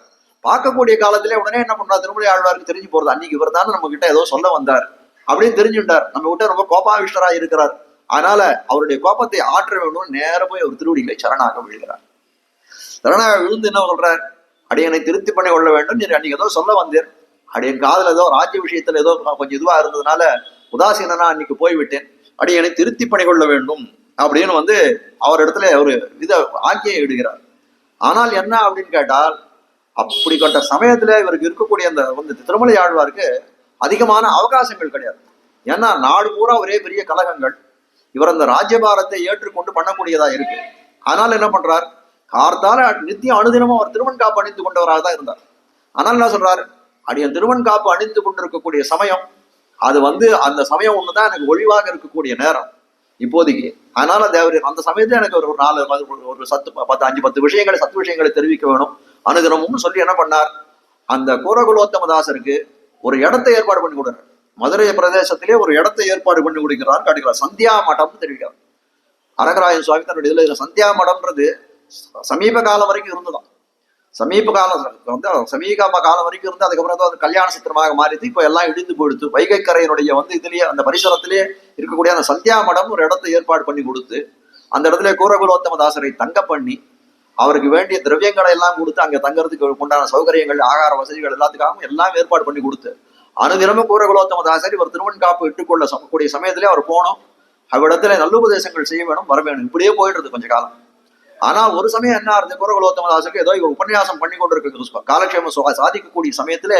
பார்க்கக்கூடிய காலத்திலே உடனே என்ன பண்றாரு, திருமலை ஆழ்வாருக்கு தெரிஞ்சு போறது, அன்னைக்கு இவர் தான் நம்ம கிட்ட ஏதோ சொல்ல வந்தார் அப்படின்னு தெரிஞ்சுட்டார். நம்ம கிட்ட ரொம்ப கோபாவிஷ்டரா இருக்கிறார். அதனால அவருடைய கோபத்தை ஆற்ற வேண்டும், நேர போய் அவர் திருவடிகளை சரணாக விழுகிறார். சரணாக விழுந்து என்ன சொல்றார், அடியனை திருத்தி பண்ணி கொள்ள வேண்டும், அன்னைக்கு ஏதோ சொல்ல வந்தேன், அடியன் காதல் ஏதோ ராஜ்ய விஷயத்துல ஏதோ கொஞ்சம் இதுவா இருந்ததுனால உதாசீனா அன்னைக்கு போய்விட்டேன், அடியனை திருத்தி பண்ணி கொள்ள வேண்டும் அப்படின்னு வந்து அவர் இடத்துல ஒரு ஆக்கியை இடுகிறார். ஆனால் என்ன அப்படின்னு கேட்டால், அப்படிப்பட்ட சமயத்துல இவருக்கு இருக்கக்கூடிய அந்த வந்து திருமலை ஆழ்வாருக்கு அதிகமான அவகாசங்கள் கிடையாது. ஏன்னா நாடு பூரா ஒரே பெரிய கலகங்கள், இவர் அந்த ராஜ்யபாரத்தை ஏற்றுக்கொண்டு பண்ணக்கூடியதா இருக்கு. அதனால என்ன பண்றார், கார்த்தால நித்தியம் அனுதினமும் அவர் திருவன் காப்பு அணிந்து கொண்டவராக தான் இருந்தார். ஆனால் என்ன சொல்றாரு, அடியன் திருவன் காப்பு அணிந்து கொண்டிருக்கக்கூடிய சமயம் அது வந்து அந்த சமயம் ஒண்ணுதான் எனக்கு ஒழிவாக இருக்கக்கூடிய நேரம் இப்போதைக்கு. அதனால தேவர் அந்த சமயத்துல எனக்கு ஒரு 5-10 விஷயங்களை சத்து விஷயங்களை தெரிவிக்க வேணும் அனுதினமும் சொல்லி என்ன பண்ணார், அந்த கூரகுலோத்தமதாசருக்கு ஒரு இடத்தை ஏற்பாடு பண்ணி கொடுறார். மதுரை பிரதேசத்திலே ஒரு இடத்தை ஏற்பாடு பண்ணி கொடுக்கிறார் காட்டுகிறார். சந்தியா மடம்னு தெரிவிக்கிறார் அரங்கராயன் சுவாமி தன்னுடைய இதுல. சந்தியா மடம்ன்றது சமீப காலம் வரைக்கும் இருந்துதான், சமீப காலம் வரைக்கும் இருந்து அதுக்கப்புறம் அது கல்யாண சத்திரமாக மாறிட்டு இப்போ எல்லாம் இடிந்து போயிடுத்து. வைகை கரையினுடைய வந்து இதுலயே அந்த பரிசரத்திலேயே இருக்கக்கூடிய அந்த சந்தியா மடம் ஒரு இடத்தை ஏற்பாடு பண்ணி கொடுத்து அந்த இடத்துல கூரகுலோத்தமதாசரை தங்க பண்ணி அவருக்கு வேண்டிய திரவியங்களை எல்லாம் கொடுத்து அங்க தங்கறதுக்கு உண்டான சௌகரியங்கள், ஆகார வசதிகள் எல்லாத்துக்காகவும் எல்லாம் ஏற்பாடு பண்ணி கொடுத்து அனுதினமும் கூறகுலோத்தமதாசர் இவர் திருவன்காப்பு இட்டுக்கொள்ள கூடிய சமயத்திலே அவர் போனோம். அவ்விடத்துல நல்லுபதேசங்கள் செய்ய வேணும், வர வேணும். இப்படியே போயிடுறது கொஞ்ச காலம். ஆனா ஒரு சமயம் என்ன ஆறுது, கூறகுலோத்தமதாசருக்கு ஏதோ இவர் உபன்யாசம் பண்ணி கொண்டிருக்க காலக்ஷேமம் சாதிக்கக்கூடிய சமயத்துல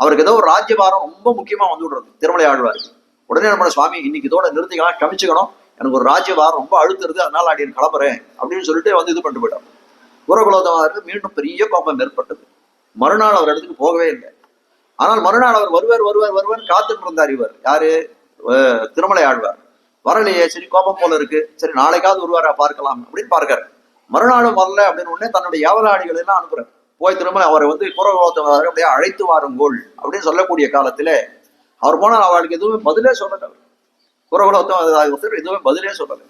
அவருக்கு ஏதோ ஒரு ராஜ்யபாரம் ரொம்ப முக்கியமா வந்து விடுறது திருமலை ஆழ்வார். உடனே நம்ம சுவாமி இன்னைக்கு இதோட நிறுத்திக்கலாம், கமிச்சுக்கணும், எனக்கு ஒரு ராஜ்யபாரம் ரொம்ப அழுத்துறது, அதனால அடியன் கிளம்புறேன் அப்படின்னு சொல்லிட்டு வந்து இது பண்ணிட்டு போயிட்டார். கூறகுலோத்தமதாசருக்கு மீண்டும் பெரிய கோபம் ஏற்பட்டது. மறுநாள் அவர் இடத்துக்கு போகவே இல்லை. ஆனால் மறுநாள் அவர் வருவார் காத்துட்டு இருந்தார். இவர் யாரு, திருமலை ஆழ்வார். வரலையே, சரி கோபம் போல இருக்கு, சரி நாளைக்காவது வருவாரா பார்க்கலாம் அப்படின்னு பார்க்கிறார். மறுநாளும் வரல அப்படின்னு உடனே தன்னுடைய ஏவலாளிகள் எல்லாம் அனுப்புறார். போய் திரும்ப அவரை வந்து கூறகுலோத்தமதாசர் அப்படியே அழைத்து வாருங்கோள் அப்படின்னு சொல்லக்கூடிய காலத்துல அவர் போனால் அவளுக்கு எதுவுமே பதிலே சொல்லல. கூறகுலோத்தமதாசர் எதுவுமே பதிலே சொல்லல.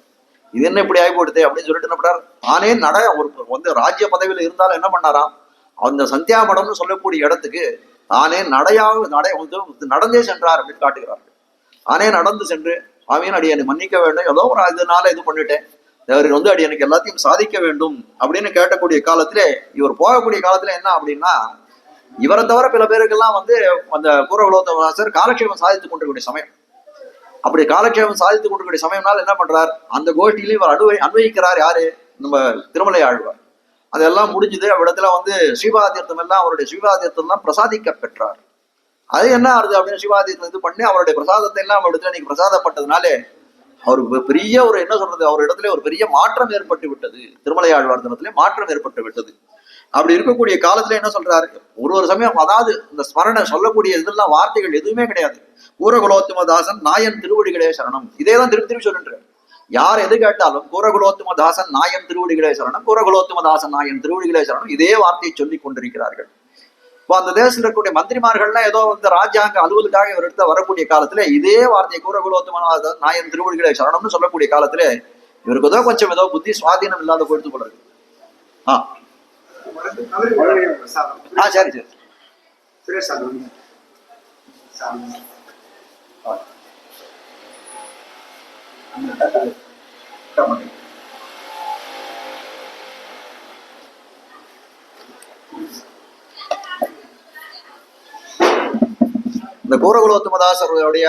இது என்ன இப்படி ஆகி போடுது அப்படின்னு சொல்லிட்டு என்ன பண்ணார், தானே ஒரு வந்து ராஜ்ய பதவியில இருந்தாலும் என்ன பண்ணாராம், அந்த சந்தியாமடம்னு சொல்லக்கூடிய இடத்துக்கு தானே நடந்தே சென்றார் அப்படின்னு காட்டுகிறார்கள். தானே நடந்து சென்று, சுவாமியின் அடியனை மன்னிக்க வேண்டும், ஏதோ ஒரு இதனால இது பண்ணிட்டேன், அவர் வந்து அடியனுக்கு எல்லாத்தையும் சாதிக்க வேண்டும் அப்படின்னு கேட்டக்கூடிய காலத்திலே இவர் போகக்கூடிய காலத்துல என்ன அப்படின்னா, இவரை தவிர பிற பேருக்கெல்லாம் வந்து அந்த கூறகுலோத்தமதாசர் காலக்ஷேபம் சாதித்துக் கொண்டிருக்கூடிய சமயம். அப்படி காலக்ஷேபம் சாதித்துக் கொண்டிருக்கூடிய சமயம்னால என்ன பண்றார், அந்த கோஷ்டியிலும் இவர் அன்வயிக்கிறார். யாரு, நம்ம திருமலை ஆழ்வார். அதெல்லாம் முடிஞ்சது. அவ்விடத்துல வந்து ஸ்ரீபாதீர்த்தம் எல்லாம், அவருடைய ஸ்ரீபாதீர்த்தம் எல்லாம் பிரசாதிக்க பெற்றார். அது என்ன ஆறுது அப்படின்னு ஸ்ரீபாதீர்த்தம் இது பண்ணி அவருடைய பிரசாதத்தை எல்லாம் இடத்துல நீங்க பிரசாதப்பட்டதுனாலே அவருக்கு பெரிய ஒரு என்ன சொல்றது, அவர் இடத்துல ஒரு பெரிய மாற்றம் ஏற்பட்டு விட்டது. திருமலை ஆழ்வார் தினத்திலே மாற்றம் ஏற்பட்டு விட்டது. அப்படி இருக்கக்கூடிய காலத்துல என்ன சொல்றாரு, ஒரு சமயம் அதாவது இந்த ஸ்மரணை சொல்லக்கூடிய இதெல்லாம் வார்த்தைகள் எதுவுமே கிடையாது. கூறகுலோத்தமதாசன் நாயன் திருவடிகளே சரணம், இதேதான் திருப்பி திருப்பி சொல்லுன்ற. யார் எது கேட்டாலும் கூறகுலோத்தமதாசன் நாயன் திருவடிகளே சரணம், கூறகுலோத்தமதாசன் நாயன் திருவடிகளே சரணம், இதே வார்த்தையை சொல்லிக் கொண்டிருக்கிறார்கள். இப்போ அந்த தேசத்தில் இருக்கக்கூடிய மந்திரிமார்கள்லாம் ஏதோ வந்து ராஜாங்க அலுவலுக்காக இவர் எடுத்த வரக்கூடிய காலத்துல இதே வார்த்தையை கூறகுலோத்தமதாசன் நாயன் திருவடிகளே சரணம்னு சொல்லக்கூடிய காலத்துல இவருக்கு ஏதோ கொஞ்சம் ஏதோ புத்தி சுவாதீனம் இல்லாத போயிட்டு போல இருக்கு. சரி இந்த கூறகுலோத்தமதாசருடைய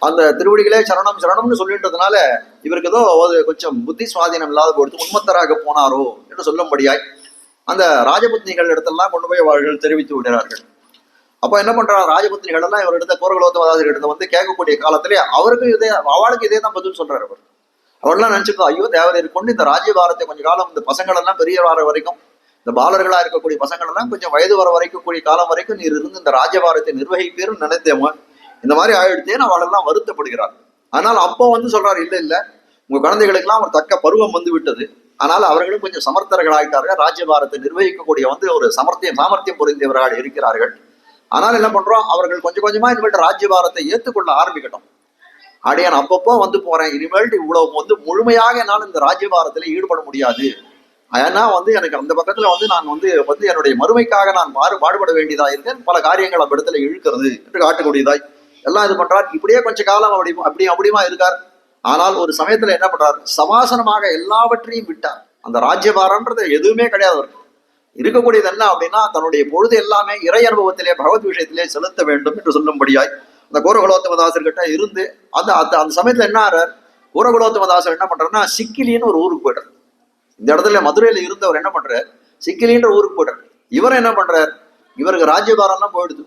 அந்த திருவடிகளே சரணம் சரணம்னு சொல்லின்றதுனால இவருக்கு ஏதோ கொஞ்சம் புத்தி சுவாதீனம் இல்லாத பொழுது உண்மத்தராக போனாரோ என்று சொல்லும்படியாய் அந்த ராஜபத்னிகள் இடத்தெல்லாம் கொண்டு போய் அவர்கள் தெரிவித்து விடுகிறார்கள். அப்ப என்ன பண்றாங்க, ராஜபத்னிகள் எல்லாம் இவர் இடத்த கூறகுலோத்தமதாசர் இடத்த வந்து கேட்கக்கூடிய காலத்திலே அவருக்கு அவளுக்கு இதே தான் பதில் சொல்றாரு. அவர்லாம் நினைச்சுக்கோ, ஐயோ தேவரையர் கொண்டு இந்த ராஜ்யபாரத்தை கொஞ்ச காலம் இந்த பசங்கள் எல்லாம் பெரிய வர வரைக்கும், இந்த பாலர்களா இருக்கக்கூடிய பசங்கள் எல்லாம் கொஞ்சம் வயது வர வரைக்கும் கூடிய காலம் வரைக்கும் நீர் இருந்து இந்த ராஜ்யபாரத்தை நிர்வகிப்பீர்னு நினைத்தேமோ, இந்த மாதிரி ஆயிடுத்தேன்னு அவளெல்லாம் வருத்தப்படுகிறார். ஆனால் அப்போ வந்து சொல்றாரு, இல்ல இல்ல உங்க குழந்தைகளுக்கெல்லாம் ஒரு தக்க பருவம் வந்து விட்டது, ஆனால் அவர்களும் கொஞ்சம் சமர்த்தர்கள் ஆகிட்டார்கள், ராஜ்யபாரத்தை நிர்வகிக்கக்கூடிய வந்து ஒரு சாமர்த்தியம் புரிந்தவர்கள் இருக்கிறார்கள். ஆனால் என்ன பண்றோம், அவர்கள் கொஞ்சம் கொஞ்சமா இனிமேல் ராஜ்யபாரத்தை ஏற்றுக்கொள்ள ஆரம்பிக்கட்டும். அடியான் அப்பப்போ வந்து போறேன், இனிமேல் இவ்வளவு வந்து முழுமையாக என்னால் இந்த ராஜ்யபாரத்துல ஈடுபட முடியாது. ஏன்னா வந்து எனக்கு அந்த பக்கத்துல வந்து நான் வந்து என்னுடைய மறுமைக்காக நான் பாடுபட வேண்டியதா இருக்கேன், பல காரியங்கள் அந்த இடத்துல இழுக்கிறது என்று காட்டக்கூடியதாய் எல்லாம் இது பண்றார். இப்படியே கொஞ்ச காலம் அப்படியுமா இருக்கார். ஆனால் ஒரு சமயத்துல என்ன பண்றார், சமாசனமாக எல்லாவற்றையும் விட்டார். அந்த ராஜ்யபாரம்ன்றது எதுவுமே கிடையாது. அவருக்கு இருக்கக்கூடியது என்ன அப்படின்னா, தன்னுடைய பொழுது எல்லாமே இறை அனுபவத்திலே பகவத் விஷயத்திலே செலுத்த வேண்டும் என்று சொல்லும்படியாய் அந்த கூறகுலோத்தமதாசர் கிட்ட இருந்து அந்த சமயத்துல என்ன ஆறார், கூறகுலோத்தமதாசர் என்ன பண்றாருன்னா சிக்கிலின்னு ஒரு ஊருக்கு போய்ட்டார். இந்த இடத்துல மதுரையில இருந்தவர் என்ன பண்றார், சிக்கிலின்ற ஊருக்கு போய்ட்டார். இவர் என்ன பண்றார், இவருக்கு ராஜ்யபாரம் எல்லாம் போயிடுது.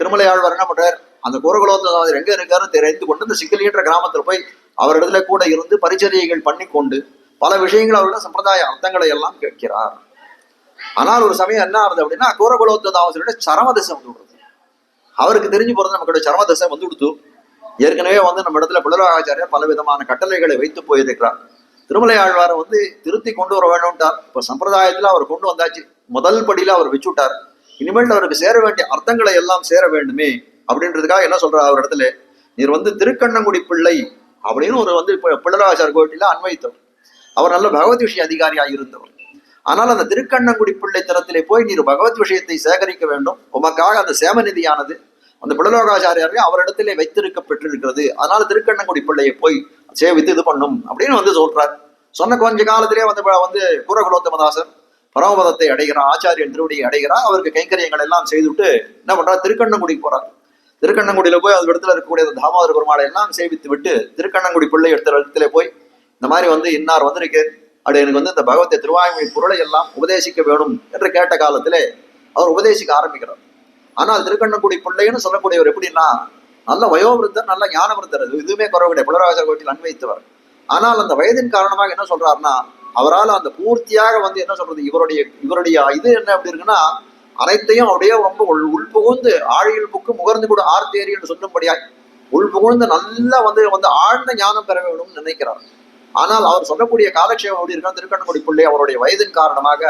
திருமலை ஆழ்வார் என்ன பண்றார், அந்த கூறகுலோத்தமதாசர் எங்க இருக்காருன்னு தெரிந்து கொண்டு இந்த சிக்கிலின்ற கிராமத்துல போய் அவரிடத்துல கூட இருந்து பரிச்சரியைகள் பண்ணி கொண்டு பல விஷயங்கள் அவரோட சம்பிரதாய அர்த்தங்களை எல்லாம் கேட்கிறார். ஆனால் ஒரு சமயம் என்ன ஆகுது அப்படின்னா, கூறகுலோத்தமதாசருடைய சரமதசை வந்து விடுறது. அவருக்கு தெரிஞ்சு போறது நமக்கு சரமதசை வந்து கொடுத்து ஏற்கனவே வந்து நம்ம இடத்துல புலராச்சாரியார் பல விதமான கட்டளைகளை வைத்து போயிருக்கிறார். திருமலை ஆழ்வாரை வந்து திருத்தி கொண்டு வர வேண்டும்ட்டார். இப்ப சம்பிரதாயத்துல அவர் கொண்டு வந்தாச்சு, முதல் படியில அவர் வச்சுட்டார். இனிமேல் அவருக்கு சேர வேண்டிய அர்த்தங்களை எல்லாம் சேர வேண்டுமே அப்படின்றதுக்காக என்ன சொல்றார், அவர் இடத்துல நீர் வந்து திருக்கண்ணங்குடி பிள்ளை அப்படின்னு ஒரு வந்து பிள்ளராச்சார் கோட்டில அன்வைத்தவர். அவர் நல்ல பகவத் விஷய அதிகாரியாக இருந்தவர். ஆனால் அந்த திருக்கண்ணங்குடி பிள்ளை தரத்திலே போய் நீர் பகவத் விஷயத்தை சேகரிக்க வேண்டும், உமக்காக அந்த சேமநிதியானது அந்த பிள்ளலோகாச்சாரியாரே அவரிடத்திலே வைத்திருக்க பெற்றிருக்கிறது, அதனால திருக்கண்ணங்குடி பிள்ளையை போய் சேவித்து இது பண்ணும் அப்படின்னு வந்து சொல்றார். சொன்ன கொஞ்ச காலத்திலே வந்து குரகுலோத்தமதாசர் பரமபதத்தை அடைகிறார், ஆச்சாரியன் திருவடியை அடைகிறார். அவருக்கு கைங்கரியங்கள் எல்லாம் செய்துட்டு என்ன பண்றார், திருக்கண்ணங்குடிக்கு போறார். திருக்கண்ணங்குடியில போய் அந்த இடத்துல இருக்கக்கூடிய அந்த தாமோதர பெருமாளை எல்லாம் சேவித்து விட்டு திருக்கண்ணங்குடி பிள்ளை எடுத்த இடத்துல போய் இந்த மாதிரி வந்து இன்னார் வந்திருக்கேன், அப்படி எனக்கு வந்து இந்த பகவத்தை திருவாய்மொழி பொருளை எல்லாம் உபதேசிக்க வேணும் என்று கேட்ட காலத்திலே அவர் உபதேசிக்க ஆரம்பிக்கிறார். ஆனால் திருக்கண்ணங்குடி பிள்ளைன்னு சொல்லக்கூடியவர் எப்படின்னா நல்ல வயோவிருத்தர், நல்ல ஞானவிருத்தர், இதுவுமே குறவு கிடையாது, புலராஜர் கோட்டில் அன்வைத்தவர். ஆனால் அந்த வயதின் காரணமாக என்ன சொல்றாருன்னா அவரால் அந்த பூர்த்தியாக வந்து என்ன சொல்றது, இவருடைய இது என்ன அப்படி இருக்குன்னா அனைத்தையும் அப்படியே ரொம்ப உள்புகுந்து ஆழியில் புக்கு முகர்ந்து கூட ஆர்த்தேரி என்று சொல்லும்படியா உள்புகுந்து நல்லா வந்து ஆழ்ந்த ஞானம் பெற வேணும்னு நினைக்கிறார். ஆனால் அவர் சொல்லக்கூடிய காலக்ஷேபம் எப்படி இருக்கா, திருக்கண்ணங்குடி பிள்ளை அவருடைய வயதின் காரணமாக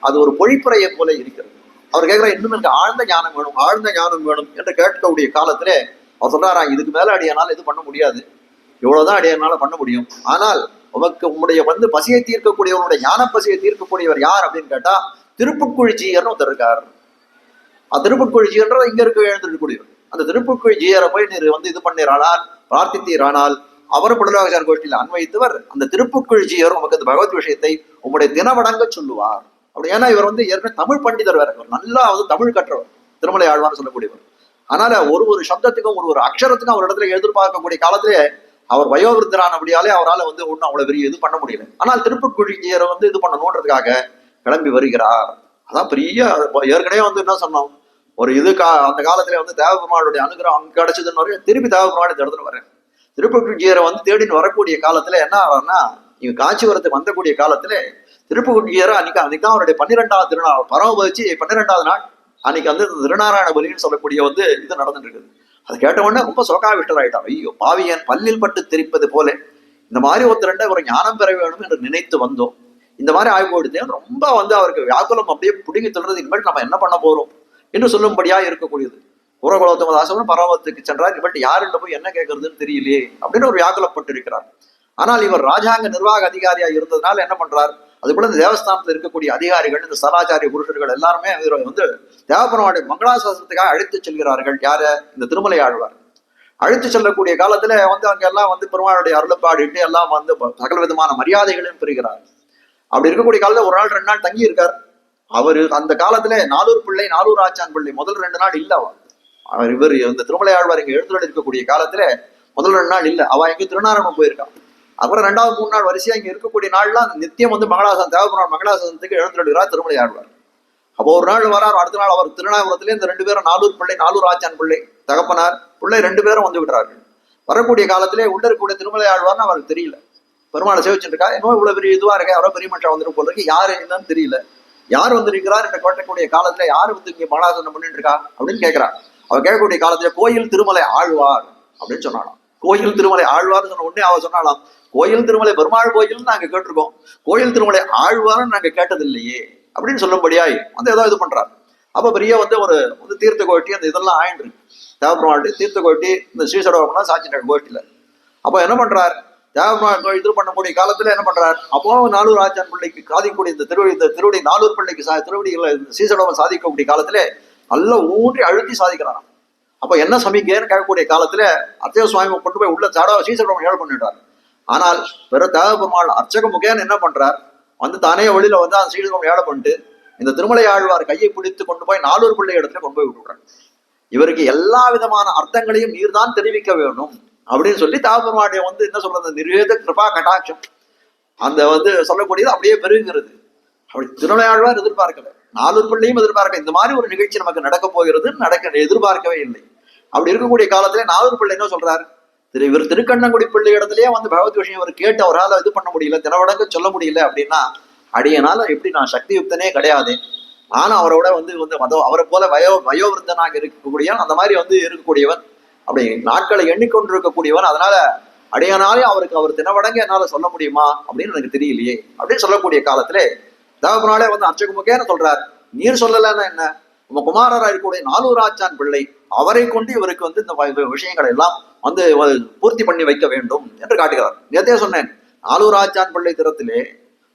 அது ஒரு பொழிப்புரையை போல இருக்கிறது. அவர் கேட்கிற இன்னும் எனக்கு ஆழ்ந்த ஞானம் வேணும், ஆழ்ந்த ஞானம் வேணும் என்று கேட்கக்கூடிய காலத்திலே அவர் சொல்றாரா, இதுக்கு மேல அடியானால் எது பண்ண முடியாது, இவ்வளவுதான் அடியானால பண்ண முடியும். ஆனால் உமக்கு உங்களுடைய வந்து பசியை தீர்க்கக்கூடியவருடைய ஞான பசியை தீர்க்கக்கூடியவர் யார் அப்படின்னு கேட்டா திருப்புட்குழிச்சியர்னு ஒருத்தர் இருக்கார். திருப்புட்குழிச்சியர்ன்ற இங்க இருக்க எழுந்திருக்கக்கூடியவர். அந்த திருப்புட்குழிச்சியரை போய் நீர் வந்து இது பண்ணிறானால் பிரார்த்தித்தீரானால் அவர் புலராஜார் கோஷ்டியில் அன்வைத்தவர். அந்த திருப்புட்குழிச்சியர் உமக்கு அந்த பகவத் விஷயத்தை உங்களுடைய தினவடங்க சொல்லுவார். அப்படி ஏன்னா இவர் வந்து ஏற்கனவே தமிழ் பண்டிதர் வேற, நல்லா வந்து தமிழ் கற்றவர், திருமலை ஆழ்வார்னு சொல்லக்கூடியவர். அதனால ஒரு சப்தத்துக்கும் ஒரு அக்ஷரத்துக்கும் அவர் இடத்துல எதிர்பார்க்கக்கூடிய காலத்திலே அவர் வயோவிருத்தரான அப்படியாலே அவரால் வந்து ஒன்றும் அவ்வளவு பெரிய இது பண்ண முடியல. ஆனால் திருப்புட்குழிச்சியரை வந்து இது பண்ணணுன்றதுக்காக கிளம்பி வருகிறார். அதான் பெரிய ஏற்கனவே வந்து என்ன சொன்னோம், ஒரு அந்த காலத்துல வந்து தேவபெருமாளுடைய அனுகிரகம் அங்க கிடைச்சதுன்னு வரையும் திருப்பி தேவபெருமாள் இந்த இடத்துல வரேன். திருப்புட்குழிச்சியரை வந்து தேடின்னு வரக்கூடிய காலத்துல என்ன ஆகும்னா இவங்க காட்சி வரத்துக்கு வந்தக்கூடிய காலத்துல திருப்புட்குழிச்சியரை அன்னைக்கு அவருடைய 12வது திருநாள் பரமபதிச்சு 12வது நாள் அன்னைக்கு வந்து திருநாராயண பலின்னு சொல்லக்கூடிய வந்து இது நடந்துட்டு இருக்குது. அது கேட்ட உடனே ரொம்ப சோகாவிஷ்டர் ஆயிட்டார். ஐயோ பாவியன் பல்லில் பட்டு தெரிப்பது போல இந்த மாதிரி ஒருத்தருண்ட ஒரு ஞானம் பெற வேணும் என்று நினைத்து வந்தோம், இந்த மாதிரி ஆய்வு ரொம்ப வந்து அவருக்கு வியாக்குலம் அப்படியே பிடுங்கி சொல்றது, இனிமேல் நம்ம என்ன பண்ண போறோம் என்று சொல்லும்படியா இருக்கக்கூடியது. குரகுலோத்தமதாசவன் பரமத்துக்கு சென்றார், இவர்கிட்ட யாருன்ற போய் என்ன கேட்கறதுன்னு தெரியலையே அப்படின்னு ஒரு வியாக்குலப்பட்டு இருக்கிறார். ஆனால் இவர் ராஜாங்க நிர்வாக அதிகாரியா இருந்ததுனால என்ன பண்றார், அது போல இந்த தேவஸ்தானத்தில் இருக்கக்கூடிய அதிகாரிகள், இந்த சராச்சாரிய புருஷர்கள் எல்லாருமே வந்து தேவபெருமானுடைய மங்களாசாசனத்துக்காக அழைத்து செல்கிறார்கள். யார, இந்த திருமலை ஆழ்வார் அழைத்து செல்லக்கூடிய காலத்துல வந்து அங்க எல்லாம் வந்து பெருமாளுடைய அருளப்பாடிட்டு எல்லாம் வந்து சகல விதமான மரியாதைகளையும் பெறுகிறார். அப்படி இருக்கக்கூடிய காலத்துல ஒரு நாள் 2 நாள் தங்கி இருக்கார். அவரு அந்த காலத்துல நாலூர் பிள்ளை, நாலூர் ஆச்சான் பிள்ளை முதல் 2 நாள் இல்ல. இவர் இந்த திருமலை ஆழ்வார் இங்க எழுந்துள்ள இருக்கக்கூடிய காலத்துல முதல் 2 நாள் இல்ல, அவ இங்க திருநாராயணம் போயிருக்கான். அப்புறம் 2வது 3 நாள் வரிசையா இங்க இருக்கக்கூடிய நாள்லாம் நித்தியம் வந்து மங்களாசனம் தேவபெருமான் மங்களாசனத்துக்கு எழுந்துள்ளார் திருமலை ஆழ்வார். அப்போ ஒரு நாள் வரார், அடுத்த நாள் அவர் திருநாபுரத்திலே இந்த 2 பேரும் நாலூர் பிள்ளை, நாலூர் ஆச்சான் பிள்ளை தகப்பனார் பிள்ளை 2 பேரும் வந்து விடுறார்கள். வரக்கூடிய காலத்திலே உள்ள இருக்கக்கூடிய திருமலை ஆழ்வார்னு அவருக்கு தெரியல. பெருமாளை சேவிச்சுட்டு இருக்கா, என்னவோ இவ்வளவு பெரிய இதுவா இருக்கா, அவரோ பெரிய மனுஷன் வந்துட்டு போல இருக்கு, யாரு என்னன்னு தெரியல, யார் வந்திருக்கிறார் என்று கேட்கக்கூடிய காலத்துல யாரு வந்து இங்க மங்களாசனம் பண்ணிட்டு இருக்கா அப்படின்னு கேட்கிறா. அவர் கேட்கக்கூடிய காலத்துல கோயில் திருமலை ஆழ்வார் அப்படின்னு சொன்னாலாம். கோயில் திருமலை ஆழ்வார்னு சொன்ன உடனே அவர் சொன்னாலாம், கோயில் திருமலை பெருமாள் கோயில் நாங்க கேட்டிருக்கோம், கோயில் திருமலை ஆழ்வார்னு நாங்க கேட்டது இல்லையே அப்படின்னு சொல்லும்படியாய் வந்து ஏதோ இது பண்றாரு. அப்ப பெரிய வந்து ஒரு தீர்த்த கோஷ்டி அந்த இதெல்லாம் ஆயின்று தேவபெருமாள் தீர்த்த கோஷ்டி இந்த ஸ்ரீசடோகம்னா சாட்சி கோஷ்டியில. அப்ப என்ன பண்றாரு, தேவபெருமாள் இது பண்ணக்கூடிய காலத்துல என்ன பண்றாரு, அப்போ நாலூர் ஆச்சான் பிள்ளைக்கு சாதிக்கக்கூடிய இந்த திருவடி நாலூர் பிள்ளைக்கு திருவடிகளை ஸ்ரீசடோகம் சாதிக்கக்கூடிய காலத்துல நல்லா ஊன்றி அழுத்தி சாதிக்கிறாராம். அப்ப என்ன சமிக்கைன்னு கேட்கக்கூடிய காலத்துல அத்தேவ சுவாமி கொண்டு போய் உள்ள ஸ்ரீசடோகம் ஏழு பண்ணிடுறாரு. ஆனால் பிற தேவபெருமாள் அர்ச்சக முகேன்னு என்ன பண்றார், வந்து தானே வழியில வந்து அந்த ஸ்ரீசடோகம் ஏழை பண்ணிட்டு இந்த திருமலை ஆழ்வார் கையை பிடித்து கொண்டு போய் நாலூர் பிள்ளை இடத்துல கொண்டு போய் விட்டுடுறாங்க. இவருக்கு எல்லா விதமான அர்த்தங்களையும் நீர் தான் தெரிவிக்க வேணும் அப்படின்னு சொல்லி தேவபெருமானுடைய வந்து என்ன சொல்றது, நிர்வேத கிருபா கட்டாட்சம் அந்த வந்து சொல்லக்கூடியது அப்படியே பெருகிறது. அப்படி திருமலை ஆழ்வார் எதிர்பார்க்கல, நாலூர் பிள்ளையும் எதிர்பார்க்க இந்த மாதிரி ஒரு நிகழ்ச்சி நமக்கு நடக்க போகிறது எதிர்பார்க்கவே இல்லை. அப்படி இருக்கக்கூடிய காலத்திலே நாலூர் பிள்ளை என்ன சொல்றாரு, இவர் திருக்கண்ணங்குடி பிள்ளை இடத்துலயே வந்து பகவத் விஷயம் அவர் கேட்டு அவரால் இது பண்ண முடியல, தினவடங்க சொல்ல முடியல அப்படின்னா அடியனால எப்படி நான் சக்தி யுக்தனே கிடையாது, நானும் அவரோட வந்து அவரை போல வயோவிருத்தனாக இருக்கக்கூடிய அந்த மாதிரி வந்து இருக்கக்கூடியவன், அப்படி நாட்களை எண்ணிக்கொண்டிருக்கக்கூடியவன், அதனால அடியனாலே அவர் தினவடங்க என்னால சொல்ல முடியுமா அப்படின்னு எனக்கு தெரியலையே அப்படின்னு சொல்லக்கூடிய காலத்திலே தேவபெருமாளே வந்து அர்ச்சகமுகேன்னு சொல்றார், நீர் சொல்லலன்னா என்ன, உங்க குமாரரா இருக்கக்கூடிய நாலூர் ஆச்சான் பிள்ளை அவரை கொண்டு இவருக்கு வந்து இந்த விஷயங்களை எல்லாம் வந்து பூர்த்தி பண்ணி வைக்க வேண்டும் என்று காட்டுகிறார். நேற்றே சொன்னேன், நாலூர் ஆச்சான் பிள்ளை திறத்திலே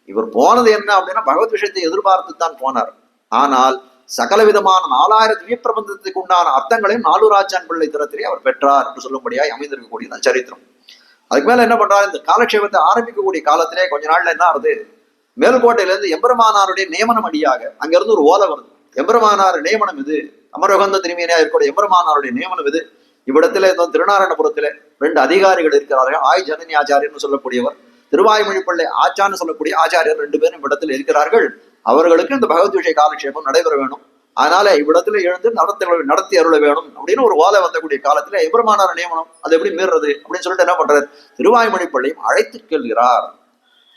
இவர் போனது என்ன அப்படின்னா பகவத் விஷயத்தை எதிர்பார்த்து தான் போனார். ஆனால் சகல விதமான 4000 திவ்ய பிரபந்தத்துக்கு உண்டான அர்த்தங்களையும் நாலூர் ஆச்சான் பிள்ளை திறத்திலே அவர் பெற்றார் என்று சொல்லும்படியாய் அமைந்திருக்கக்கூடிய சரித்திரம். அதுக்கு மேல என்ன பண்றாரு, இந்த காலக்ஷேபத்தை ஆரம்பிக்கக்கூடிய காலத்திலே கொஞ்ச நாள்ல என்ன ஆகுது, மேல்கோட்டையில இருந்து எம்பெருமானாருடைய நியமனம் அடியாக அங்க இருந்து ஒரு ஓலை வருது. எம்பெருமானார் நியமனம் இது, அமரகந்த திருமேனியா இருக்கக்கூடிய எம்பெருமானாருடைய நியமனம் இது. இவ்விடத்துல திருநாராயணபுரத்துல 2 அதிகாரிகள் இருக்கிறார்கள். ஆய் ஜனனி ஆச்சாரியர்னு சொல்லக்கூடியவர், திருவாய்மொழிப்பள்ளி ஆச்சான்னு சொல்லக்கூடிய ஆச்சாரியர் 2 பேரும் இவ்விடத்தில் இருக்கிறார்கள். அவர்களுக்கு இந்த பகவத் விஷய காலக்ஷேபம் நடைபெற வேணும், அதனால இவ்விடத்துல எழுந்து நடத்தி அருள வேணும் அப்படின்னு ஒரு ஓலை வந்தக்கூடிய காலத்துல எம்பெருமானார் நியமனம் அது எப்படி மீறுறது அப்படின்னு சொல்லிட்டு என்ன பண்றாரு, திருவாய்மொழிப்பள்ளியும் அழைத்து செல்கிறார்.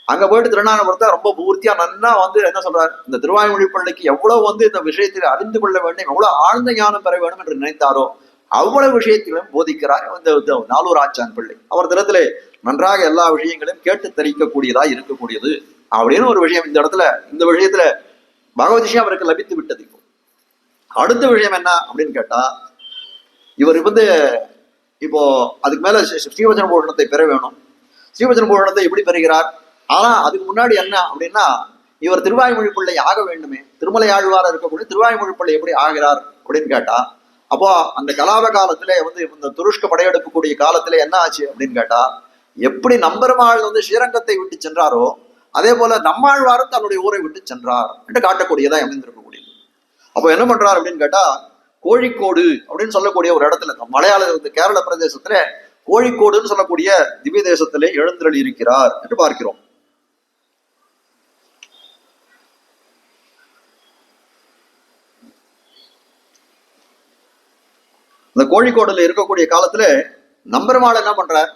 அங்க போயிட்டு திருநாராயணபுரத்தை ரொம்ப பூர்த்தியா நன்னா என்ன சொல்றாரு, இந்த திருவாய்மொழிப்பள்ளிக்கு எவ்வளவு இந்த விஷயத்தில் அறிந்து கொள்ள வேண்டும், எவ்வளவு ஆழ்ந்த ஞானம் பெற வேண்டும் என்று நினைத்தாரோ அவ்வளவு விஷயத்திலும் போதிக்கிறார் இந்த நாலூர் ஆச்சான் பிள்ளை. அவர் தினத்திலே நன்றாக எல்லா விஷயங்களையும் கேட்டு தெரிவிக்கக்கூடியதா இருக்கக்கூடியது அப்படின்னு ஒரு விஷயம். இந்த விஷயத்துல பகவத் விஷயம் அவருக்கு லபித்து விட்டது. அடுத்த விஷயம் என்ன அப்படின்னு கேட்டா, இவர் இப்போ அதுக்கு மேல ஸ்ரீவச்சன பூஷணத்தை பெற வேணும். ஸ்ரீவச்சன பூஷணத்தை எப்படி பெறுகிறார்? ஆனா அதுக்கு முன்னாடி என்ன அப்படின்னா, இவர் திருவாய்மொழி பிள்ளை ஆக வேண்டுமே. திருமலை ஆழ்வார இருக்கக்கூடிய திருவாய்மொழி பிள்ளை எப்படி ஆகிறார் அப்படின்னு கேட்டா, அப்போ அந்த கலாப காலத்துல இந்த துருஷ்க படையெடுக்கக்கூடிய காலத்துல என்ன ஆச்சு அப்படின்னு கேட்டா, எப்படி நம்பெருமாள் ஸ்ரீரங்கத்தை விட்டு சென்றாரோ அதே போல நம்மாழ்வாரும் தன்னுடைய ஊரை விட்டு சென்றார் என்று காட்டக்கூடியதா அமைந்திருக்கக்கூடியது. அப்போ என்ன பண்றார் அப்படின்னு கேட்டா, கோழிக்கோடு அப்படின்னு சொல்லக்கூடிய ஒரு இடத்துல, மலையாள கேரள பிரதேசத்துல கோழிக்கோடுன்னு சொல்லக்கூடிய திவ்ய தேசத்திலே எழுந்தருளி இருக்கிறார் என்று பார்க்கிறோம். இந்த கோழிக்கோடுல இருக்கக்கூடிய காலத்துல நம்பெருமாள் என்ன பண்றார்,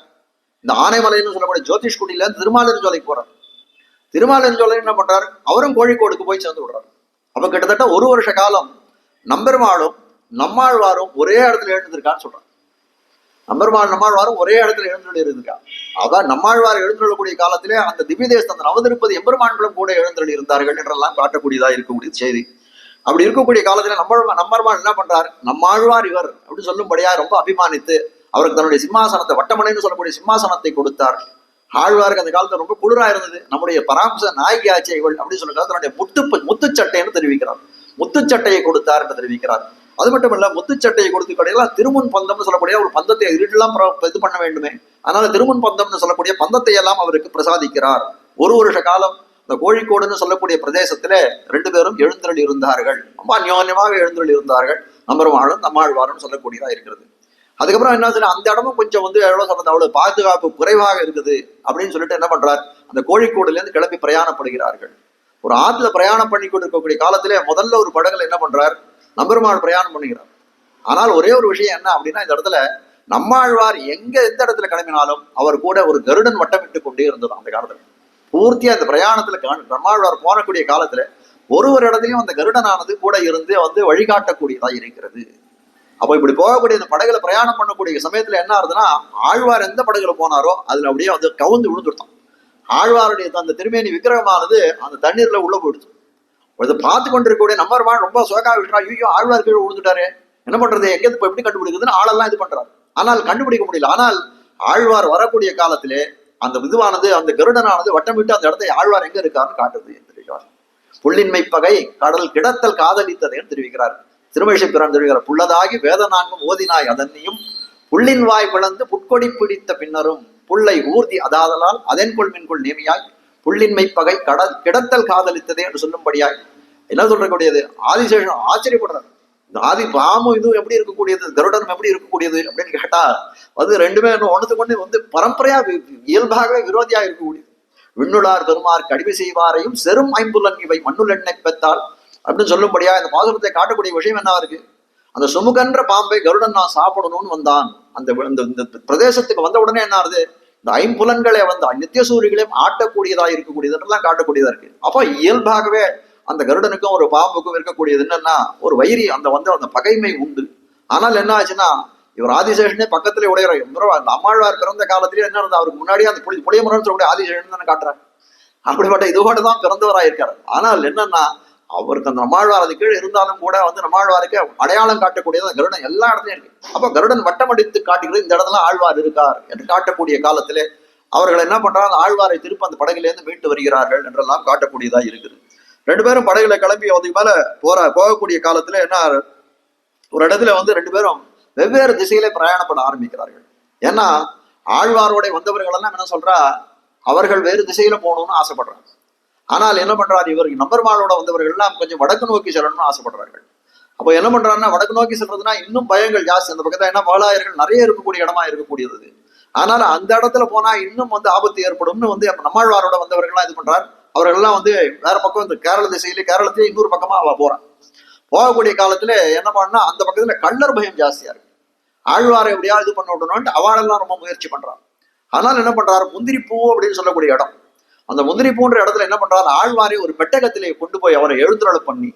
இந்த ஆனைமலைன்னு சொல்லக்கூடிய ஜோதிஷ்குடியில திருமாலிருஞ்சோலைக்கு போறார். திருமாலிருஞ்சோலை என்ன பண்றார், அவரும் கோழிக்கோடுக்கு போய் சேர்ந்து விடுறார். அப்ப கிட்டத்தட்ட 1 வருஷ காலம் நம்பெருமாளும் நம்மாழ்வாரும் ஒரே இடத்துல எழுந்திருக்கான்னு சொல்றாங்க. நம்மாழ்வாரும் ஒரே இடத்துல எழுந்தருளி இருந்திருக்கா. அதான் நம்மாழ்வார் எழுந்தருளக்கூடிய காலத்திலே அந்த திவ்ய தேசம் அந்த நவதிருப்பதி எம்பெருமான்களும் கூட எழுந்தருளி இருந்தார்கள் என்றெல்லாம் காட்டக்கூடியதா இருக்கக்கூடிய செய்தி. அப்படி இருக்கக்கூடிய காலத்துல நம்மாழ்வார் என்ன பண்றார், நம்மாழ்வார் இவர் அப்படின்னு சொல்லும்படியா ரொம்ப அபிமானித்து அவருக்கு தன்னுடைய சிம்மாசனத்தை, வட்டமனைன்னு சொல்லக்கூடிய சிம்மாசனத்தை கொடுத்தார். ஆழ்வாருக்கு அந்த காலத்துல ரொம்ப குளிரா இருந்தது. நம்முடைய பராமச நாயகி ஆட்சி இவள் அப்படின்னு சொல்லுறாரு. தன்னுடைய முத்துச்சட்டைன்னு தெரிவிக்கிறார். முத்துச்சட்டையை கொடுத்தார் என்று தெரிவிக்கிறார். அது மட்டும் இல்ல, முத்துச்சட்டையை கொடுத்து கடையில திருமுன் பந்தம்னு சொல்லக்கூடிய ஒரு பந்தத்தை இருட்டெல்லாம் இது பண்ண வேண்டுமே, அதனால திருமுன் பந்தம்னு சொல்லக்கூடிய பந்தத்தை எல்லாம் அவருக்கு பிரசாதிக்கிறார். 1 வருஷ காலம் இந்த கோழிக்கோடுன்னு சொல்லக்கூடிய பிரதேசத்துல 2 பேரும் எழுந்தருளி இருந்தார்கள். ரொம்ப அந்யோன்யமாக எழுந்தருளி இருந்தார்கள். நம்மாழ்வாரும் சொல்லக்கூடியதா இருக்கிறது. அதுக்கப்புறம் என்ன சொல்ல, அந்த இடமும் கொஞ்சம் எவ்வளவு சொல்றது, அவ்வளவு பாதுகாப்பு குறைவாக இருக்குது அப்படின்னு சொல்லிட்டு என்ன பண்றார், அந்த கோழிக்கோடுல இருந்து கிளம்பி பிரயாணப்படுகிறார்கள். ஒரு ஆத்துல பிரயாணம் பண்ணி கொண்டிருக்கக்கூடிய காலத்திலே முதல்ல ஒரு படகுல என்ன பண்றார், நம்பெருமாள் பிரயாணம் பண்ணுகிறார். ஆனால் ஒரே ஒரு விஷயம் என்ன அப்படின்னா, இந்த இடத்துல நம்மாழ்வார் எந்த இடத்துல கிளம்பினாலும் அவர் கூட ஒரு கருடன் வட்டமிட்டு கொண்டே இருந்தது. அந்த காலத்துல பூர்த்தியா இந்த பிரயாணத்துல நம்மாழ்வார் போனக்கூடிய காலத்துல ஒரு இடத்துலயும் அந்த கருடனானது கூட இருந்து வழிகாட்டக்கூடியதா இருக்கிறது. அப்போ இப்படி போகக்கூடிய இந்த படகுல பிரயாணம் பண்ணக்கூடிய சமயத்துல என்ன ஆகுதுன்னா, ஆழ்வார் எந்த படகுல போனாரோ அதுல அப்படியே கவுந்து விழுந்துட்டான். ஆழ்வாருடைய அந்த திருமேனி விக்கிரகமானது அந்த தண்ணீர்ல உள்ள போயிடுச்சு. இதை பார்த்து கொண்டிருக்கக்கூடிய நம்மாழ்வார் ரொம்ப சோகா விட்டுறா, ஐயோ ஆழ்வார் கீழே விழுந்துட்டாரு, என்ன பண்றது, எங்க இப்ப எப்படி கண்டுபிடிக்குதுன்னு ஆளெல்லாம் இது பண்றாரு. ஆனால் கண்டுபிடிக்க முடியல. ஆனால் ஆழ்வார் வரக்கூடிய காலத்திலே அந்த இதுவானது, அந்த கருடனானது வட்டமிட்டு அந்த இடத்தை ஆழ்வார் எங்க இருக்காருன்னு காட்டுது தெரிவிக்கிறார். புள்ளின்மை பகை கடல் கிடத்தல் காதலித்ததைன்னு தெரிவிக்கிறார். திருமழிசை பிரான் தெரிவிக்கிறார். புள்ளதாகி வேதனாங்கும் ஓதினாய் அதன்னியும் புள்ளின் வாய் பிளந்து புட்கொடி பிடித்த பின்னரும் புள்ளை ஊர்தி அதாதலால் அதன் கொள்மின்கொள் நேமியாய் புள்ளின்மை பகை கடல் கிடத்தல் காதலித்ததே என்று சொல்லும்படியாய் என்ன சொல்லக்கூடியது. ஆதிசேஷன் ஆச்சரியப்படுறார். இந்த ஆதி பாமும் இதுவும் எப்படி இருக்கக்கூடியது, கருடனும் எப்படி இருக்கக்கூடியது அப்படின்னு கேட்டா, 2மே ஒண்ணுத்துக்கு ஒண்ணு பரம்பரையா இயல்பாகவே விரோதியா இருக்கக்கூடியது. விண்ணுளார் பெருமார் கடிமை செய்வாரையும் செரும் ஐம்புலன் இவை மண்ணுள் எண்ணெய் பெற்றால் அப்படின்னு சொல்லும்படியா இந்த பாசுரத்தை காட்டக்கூடிய விஷயம் என்ன இருக்கு. அந்த சுமுகன்ற பாம்பை கருடன் நான் சாப்பிடணும்னு வந்தான். அந்த பிரதேசத்துக்கு வந்த உடனே என்ன ஆகுது, இந்த ஐம்புலன்களை நித்திய சூரியங்களையும் ஆட்டக்கூடியதா இருக்கக்கூடியதுலாம் காட்டக்கூடியதா இருக்கு. அப்போ இயல்பாகவே அந்த கருடனுக்கும் ஒரு பாம்புக்கும் இருக்கக்கூடியது என்னன்னா ஒரு வைரி, அந்த பகைமை உண்டு. ஆனால் என்ன ஆச்சுன்னா, இவர் ஆதிசேஷனே பக்கத்திலே உடையிற அம்மாழ்வார் பிறந்த காலத்திலேயே என்ன இருந்தது, அவருக்கு முன்னாடியே அந்த புளியமரம்னு சொல்லக்கூடிய ஆதிசேஷன் தானே காட்டுறாரு. அப்படிப்பட்ட இதோட தான் பிறந்தவராக இருக்காரு. ஆனால் என்னன்னா, அவருக்கு அந்த நம்மாழ்வார் அது கீழே இருந்தாலும் கூட நம்மாழ்வாருக்கு அடையாளம் காட்டக்கூடியது கருடன் எல்லா இடத்துலயும் இருக்கு. அப்ப கருடன் வட்டமடித்து காட்டுகிறது, இந்த இடத்துல ஆழ்வார் இருக்கார் என்று காட்டக்கூடிய காலத்திலே அவர்கள் என்ன பண்றாங்க, ஆழ்வாரை திருப்பி அந்த படகுலேருந்து மீட்டு வருகிறார்கள் என்றெல்லாம் காட்டக்கூடியதா இருக்குது. 2 பேரும் படகுல கிளம்பி அதுக்கு மேல போகக்கூடிய காலத்துல என்ன, ஒரு இடத்துல 2 பேரும் வெவ்வேறு திசையிலே பிரயாணப்பட ஆரம்பிக்கிறார்கள். ஏன்னா ஆழ்வாரோட வந்தவர்கள் எல்லாம் என்ன சொல்றா, அவர்கள் வேறு திசையில போகணும்னு ஆசைப்படுறாங்க. ஆனால் என்ன பண்றாரு, இவர் நம்பர்மாளோட வந்தவர்கள் எல்லாம் கொஞ்சம் வடக்கு நோக்கி செல்லணும்னு ஆசைப்படுறார்கள். அப்போ என்ன பண்றாருன்னா, வடக்கு நோக்கி செல்றதுன்னா இன்னும் பயங்கள் ஜாஸ்தி. அந்த பக்கத்துல என்ன மகளாயர்கள் நிறைய இருக்கக்கூடிய இடமா இருக்கக்கூடியது. ஆனால் அந்த இடத்துல போனா இன்னும் ஆபத்து ஏற்படும்னு நம்மாழ்வாரோட வந்தவர்கள்லாம் இது பண்றாரு. அவர்கள் எல்லாம் வேற பக்கம் இந்த கேரள திசையில, கேரளத்திலே இன்னொரு பக்கமா அவ போறான். போகக்கூடிய காலத்துல என்ன பண்ணா, அந்த பக்கத்துல கள்ளர் பயம் ஜாஸ்தியா இருக்கு. ஆழ்வாரை எப்படியா இது பண்ண விடணும்னு அவளெல்லாம் ரொம்ப முயற்சி பண்றான். ஆனால் என்ன பண்றாரு, முந்திரி பூ அப்படின்னு சொல்லக்கூடிய இடம், அந்த முந்திரி பூன்ற இடத்துல என்ன பண்றாரு, ஆழ்வாரை ஒரு பெட்டகத்திலே கொண்டு போய் அவரை எழுந்துருள பண்ணி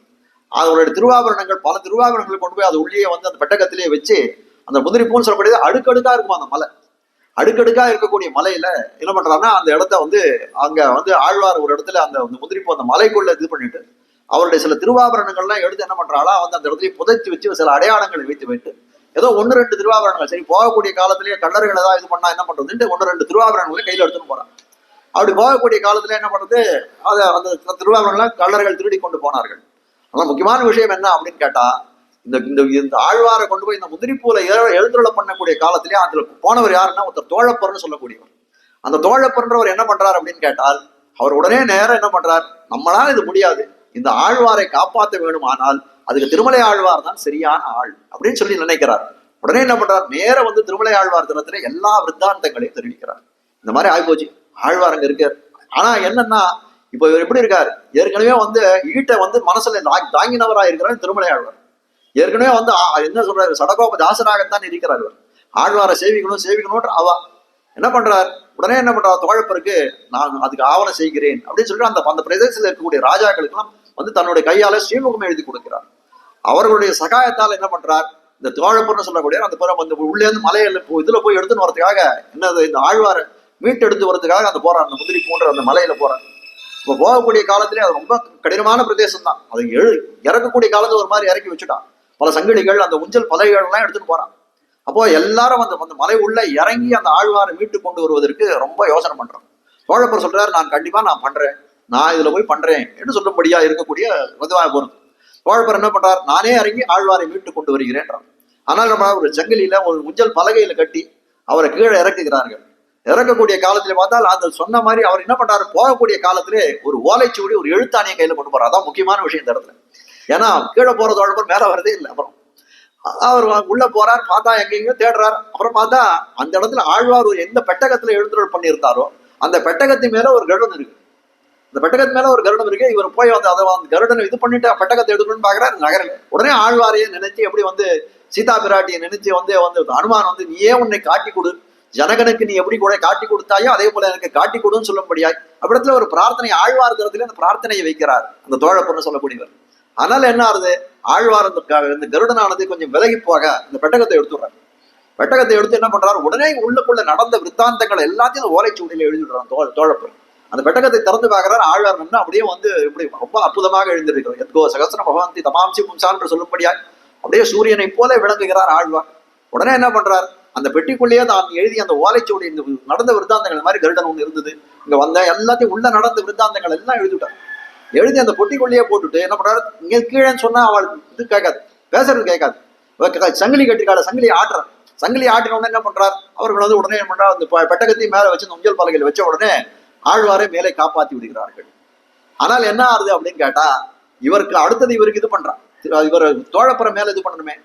அவருடைய திருவாபரணங்கள், பல திருவாபரணங்களை கொண்டு போய் அது உள்ளே அந்த பெட்டகத்திலேயே வச்சு, அந்த முந்திரி பூன்னு சொல்லக்கூடியது அடுக்கடுக்கா இருக்குமா அந்த மலை, அடுக்கடுக்கா இருக்கக்கூடிய மலையில என்ன பண்றாருன்னா, அந்த இடத்த அங்க ஆழ்வார் ஒரு இடத்துல அந்த முந்திரி பூ அந்த மலைக்குள்ள இது பண்ணிட்டு அவருடைய சில திருவாபரணங்கள்லாம் எடுத்து என்ன பண்றாளா, அந்த இடத்துல புதைச்சி வச்சு சில அடையாளங்களை வைத்து ஏதோ 1-2 திருவாபரணங்கள், சரி போகக்கூடிய காலத்திலேயே கள்ளர்கள் ஏதாவது இது பண்ணா என்ன பண்றதுன்ட்டு 1-2 திருவாபரணங்களை கையில எடுத்துன்னு போறான். அப்படி போகக்கூடிய காலத்துல என்ன பண்றது, அதை அந்த திருவாபரணங்களை கள்ளர்கள் திருடி கொண்டு போனார்கள். ஆனா முக்கியமான விஷயம் என்ன அப்படின்னு கேட்டா, இந்த ஆழ்வாரை கொண்டு போய் இந்த முந்திரிப்பூல எழுந்துள்ள பண்ணக்கூடிய காலத்திலேயே அதுல போனவர் யாருன்னா ஒருத்தர் தோழப்பர்னு சொல்லக்கூடியவர். அந்த தோழப்பர்ன்றவர் என்ன பண்றாரு அப்படின்னு கேட்டால், அவர் உடனே நேரம் என்ன பண்றார், நம்மளால இது முடியாது, இந்த ஆழ்வாரை காப்பாற்ற வேணுமானால் அதுக்கு திருமலை ஆழ்வார் தான் சரியான ஆள் அப்படின்னு சொல்லி நினைக்கிறார். உடனே என்ன பண்றார், நேர திருமலை ஆழ்வார் தினத்துல எல்லா விருத்தாந்தங்களையும் தெரிவிக்கிறார். இந்த மாதிரி ஆய்போச்சு, ஆழ்வார் அங்க இருக்கார். ஆனா என்னன்னா, இப்ப இவர் எப்படி இருக்காரு, ஏற்கனவே ஈட்டை மனசுல தாங்கினவரா இருக்கிறார் திருமலை ஆழ்வார். ஏற்கனவே என்ன சொல்றாரு, சடகோப தாசராகத்தான் இருக்கிறார். இவர் ஆழ்வாரை சேவிக்கணும்ன்ற அவா என்ன பண்றார், உடனே என்ன பண்றார், தோழப்பருக்கு நான் அதுக்கு ஆவணம் செய்கிறேன் அப்படின்னு சொல்லிட்டு அந்த பிரதேசத்தில் இருக்கக்கூடிய ராஜாக்களுக்கு எல்லாம் தன்னுடைய கையால ஸ்ரீமுகம் எழுதி கொடுக்கிறார். அவர்களுடைய சகாயத்தால் என்ன பண்றார், இந்த தோழப்பர்னு சொல்லக்கூடிய அந்த புறம் உள்ளே இருந்து மலையில இதுல போய் எடுத்துன்னு வரதுக்காக, என்னது இந்த ஆழ்வாரை மீட்டு எடுத்து வரதுக்காக அந்த போறார், அந்த முந்திரி போன்ற அந்த மலையில போறார். இப்ப போகக்கூடிய காலத்திலே அது ரொம்ப கடினமான பிரதேசம் தான். அது இறக்கக்கூடிய காலத்துல ஒரு மாதிரி இறக்கி வச்சுட்டான். பல சங்கிலிகள், அந்த ஊஞ்சல் பலகைகள் எல்லாம் எடுத்துட்டு போறான். அப்போ எல்லாரும் அந்த மலை உள்ள இறங்கி அந்த ஆழ்வாரை மீட்டு கொண்டு வருவதற்கு ரொம்ப யோசனை பண்றான். தோழப்பர் சொல்றாரு, நான் கண்டிப்பா நான் பண்றேன், நான் இதுல போய் பண்றேன் என்று சொல்லும்படியா இருக்கக்கூடிய மதுவாக போறது. தோழப்பர் என்ன பண்றார், நானே இறங்கி ஆழ்வாரை மீட்டு கொண்டு வருகிறேன்றான். ஆனால் நம்ம ஒரு சங்கிலியில ஒரு ஊஞ்சல் பலகையில கட்டி அவரை கீழே இறக்குகிறார்கள். இறக்கக்கூடிய காலத்துல பார்த்தால் அந்த சொன்ன மாதிரி அவர் என்ன பண்றாரு, போகக்கூடிய காலத்திலே ஒரு ஓலைச்சுவடி, ஒரு எழுத்தாணியை கையில கொண்டு போறார். அதான் முக்கியமான விஷயம் இந்த இடத்துல. ஏன்னா கீழே போற தோழப்பர் மேல வரதே இல்லை. அப்புறம் அவர் உள்ள போறார், பார்த்தா எங்கெங்கயோ தேடுறார். அப்புறம் பார்த்தா அந்த இடத்துல ஆழ்வார் ஒரு எந்த பெட்டகத்துல எழுந்துருள் பண்ணியிருந்தாரோ அந்த பெட்டகத்தின் மேல ஒரு கருடன் இருக்கு. இந்த பெட்டகத்து மேல ஒரு கருடம் இருக்கு. இவர் போய் அதை அந்த கருடனை இது பண்ணிட்டு பெட்டகத்தை எடுக்கணும்னு பாக்குறாரு, நகரல. உடனே ஆழ்வாரையே நினைச்சு எப்படி சீதா பிராட்டியை நினைச்சு அனுமான் நீயே உன்னை காட்டி கொடு, ஜனகனுக்கு நீ எப்படி கூட காட்டி கொடுத்தாயோ அதே போல எனக்கு காட்டி கொடுன்னு சொல்லும்படியாய் அப்படித்துல ஒரு பிரார்த்தனை ஆழ்வார் தரத்துல அந்த பிரார்த்தனையை வைக்கிறார் அந்த தோழப்பர்னு சொல்லக்கூடியவர். அதனால என்ன ஆகுது, ஆழ்வார் இந்த கருடனானது கொஞ்சம் விலகி போக இந்த பெட்டகத்தை எடுத்துடுறாரு. பெட்டகத்தை எடுத்து என்ன பண்றாரு, உடனே உள்ளுக்குள்ள நடந்த விற்த்தாந்தங்கள் எல்லாத்தையும் ஓலைச்சுவடியில எழுதிடுறான் தோழப்பர். அந்த பெட்டகத்தை திறந்து பார்க்கிறார். ஆழ்வார் அப்படியே இப்படி ரொம்ப அற்புதமாக எழுந்திருக்கிறார். எத்கோ சகஸ்ர பகவந்தி தமாம்சி பும்சான்னு சொல்லும்படியாய் அப்படியே சூரியனை போல விளங்குகிறார் ஆழ்வார். உடனே என்ன பண்றார், அந்த பெட்டிக்குள்ளேயே தான் எழுதி அந்த ஓலைச்சுவடி நடந்த விருத்தாந்தங்கள் மாதிரி கருடன் ஒன்று இருந்தது, இங்க எல்லாத்தையும் உள்ள நடந்த விருத்தாந்தங்கள் எல்லாம் எழுதிவிட்டார். எழுதி அந்த பொட்டிக்குள்ளேயே போட்டுட்டு என்ன பண்றாரு, இங்க கீழேன்னு சொன்னா அவள் இது கேட்காது, பேசுறது கேட்காது. சங்கிலி கட்டிக்கால சங்கிலி ஆட்டுறார். சங்கிலி ஆட்டின என்ன பண்றார், அவர்கள் உடனே என்ன பண்றார், அந்த பெட்டகத்தையும் மேல வச்சு அந்த உஞ்சல் பலகையில் வச்ச உடனே ஆழ்வாரை மேலே காப்பாற்றி விடுகிறார்கள். ஆனால் என்ன ஆறுது அப்படின்னு கேட்டா, இவருக்கு அடுத்தது இவருக்கு இது பண்றான், இவர் தோழப்பரை மேல இது பண்ணணுமே.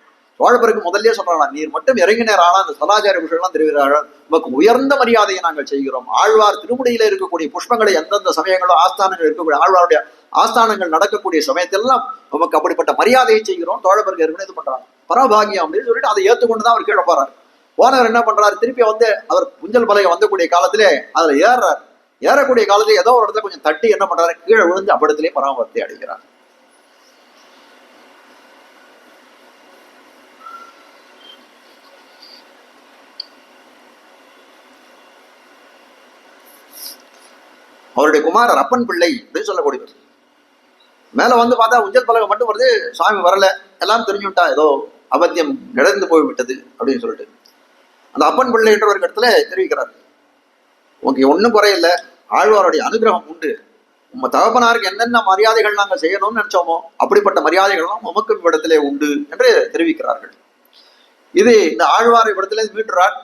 தோழப்பருக்கு முதல்ல சொல்றாங்க, நீர் மட்டும் இறங்கினர் ஆனா அந்த சதாச்சார விஷயம்லாம் தெரிவிக்கிறார்கள், நமக்கு உயர்ந்த மரியாதையை நாங்கள் செய்கிறோம். ஆழ்வார் திருமுடியில இருக்கக்கூடிய புஷ்பங்களை எந்தெந்த சமயங்களோ ஆஸ்தானங்கள் இருக்கக்கூடிய ஆழ்வாருடைய ஆஸ்தானங்கள் நடக்கக்கூடிய சமயத்தெல்லாம் நமக்கு அப்படிப்பட்ட மரியாதையை செய்கிறோம். தோழப்பருக்கு ஏற்கனவே இது பண்றாங்க, பரபாகியம் அப்படின்னு சொல்லிட்டு அதை ஏற்றுக்கொண்டுதான் அவர் கீழே போறாரு. போனவர் என்ன பண்றாரு, திருப்பி அவர் புஞ்சல் பலகை வந்தக்கூடிய காலத்திலே அதுல ஏறுறாரு. ஏறக்கூடிய காலத்துல ஏதோ ஒரு இடத்துல கொஞ்சம் தட்டி என்ன பண்றாரு, கீழே விழுந்து அப்படத்திலே பராமரத்தை அடைகிறார். அவருடைய குமாரர் அப்பன் பிள்ளை அப்படின்னு சொல்லக்கூடியவர். மேல பார்த்தா உஞ்சல் பலகை மட்டும் வருது, சுவாமி வரல, எல்லாம் தெரிஞ்சுட்டா ஏதோ அபத்தியம் நடந்து போய்விட்டது அப்படின்னு சொல்லிட்டு அந்த அப்பன் பிள்ளை என்ற ஒரு இடத்துல தெரிவிக்கிறார், உனக்கு ஒன்றும் குறையில்ல, ஆழ்வாருடைய அனுகிரகம் உண்டு, உங்க தகப்பனாருக்கு என்னென்ன மரியாதைகள் நாங்கள் செய்யணும்னு நினைச்சோமோ அப்படிப்பட்ட மரியாதைகள்லாம் உமக்கும் இடத்திலே உண்டு என்று தெரிவிக்கிறார்கள். இது இந்த ஆழ்வார் இடத்துல மீட்டுறார்.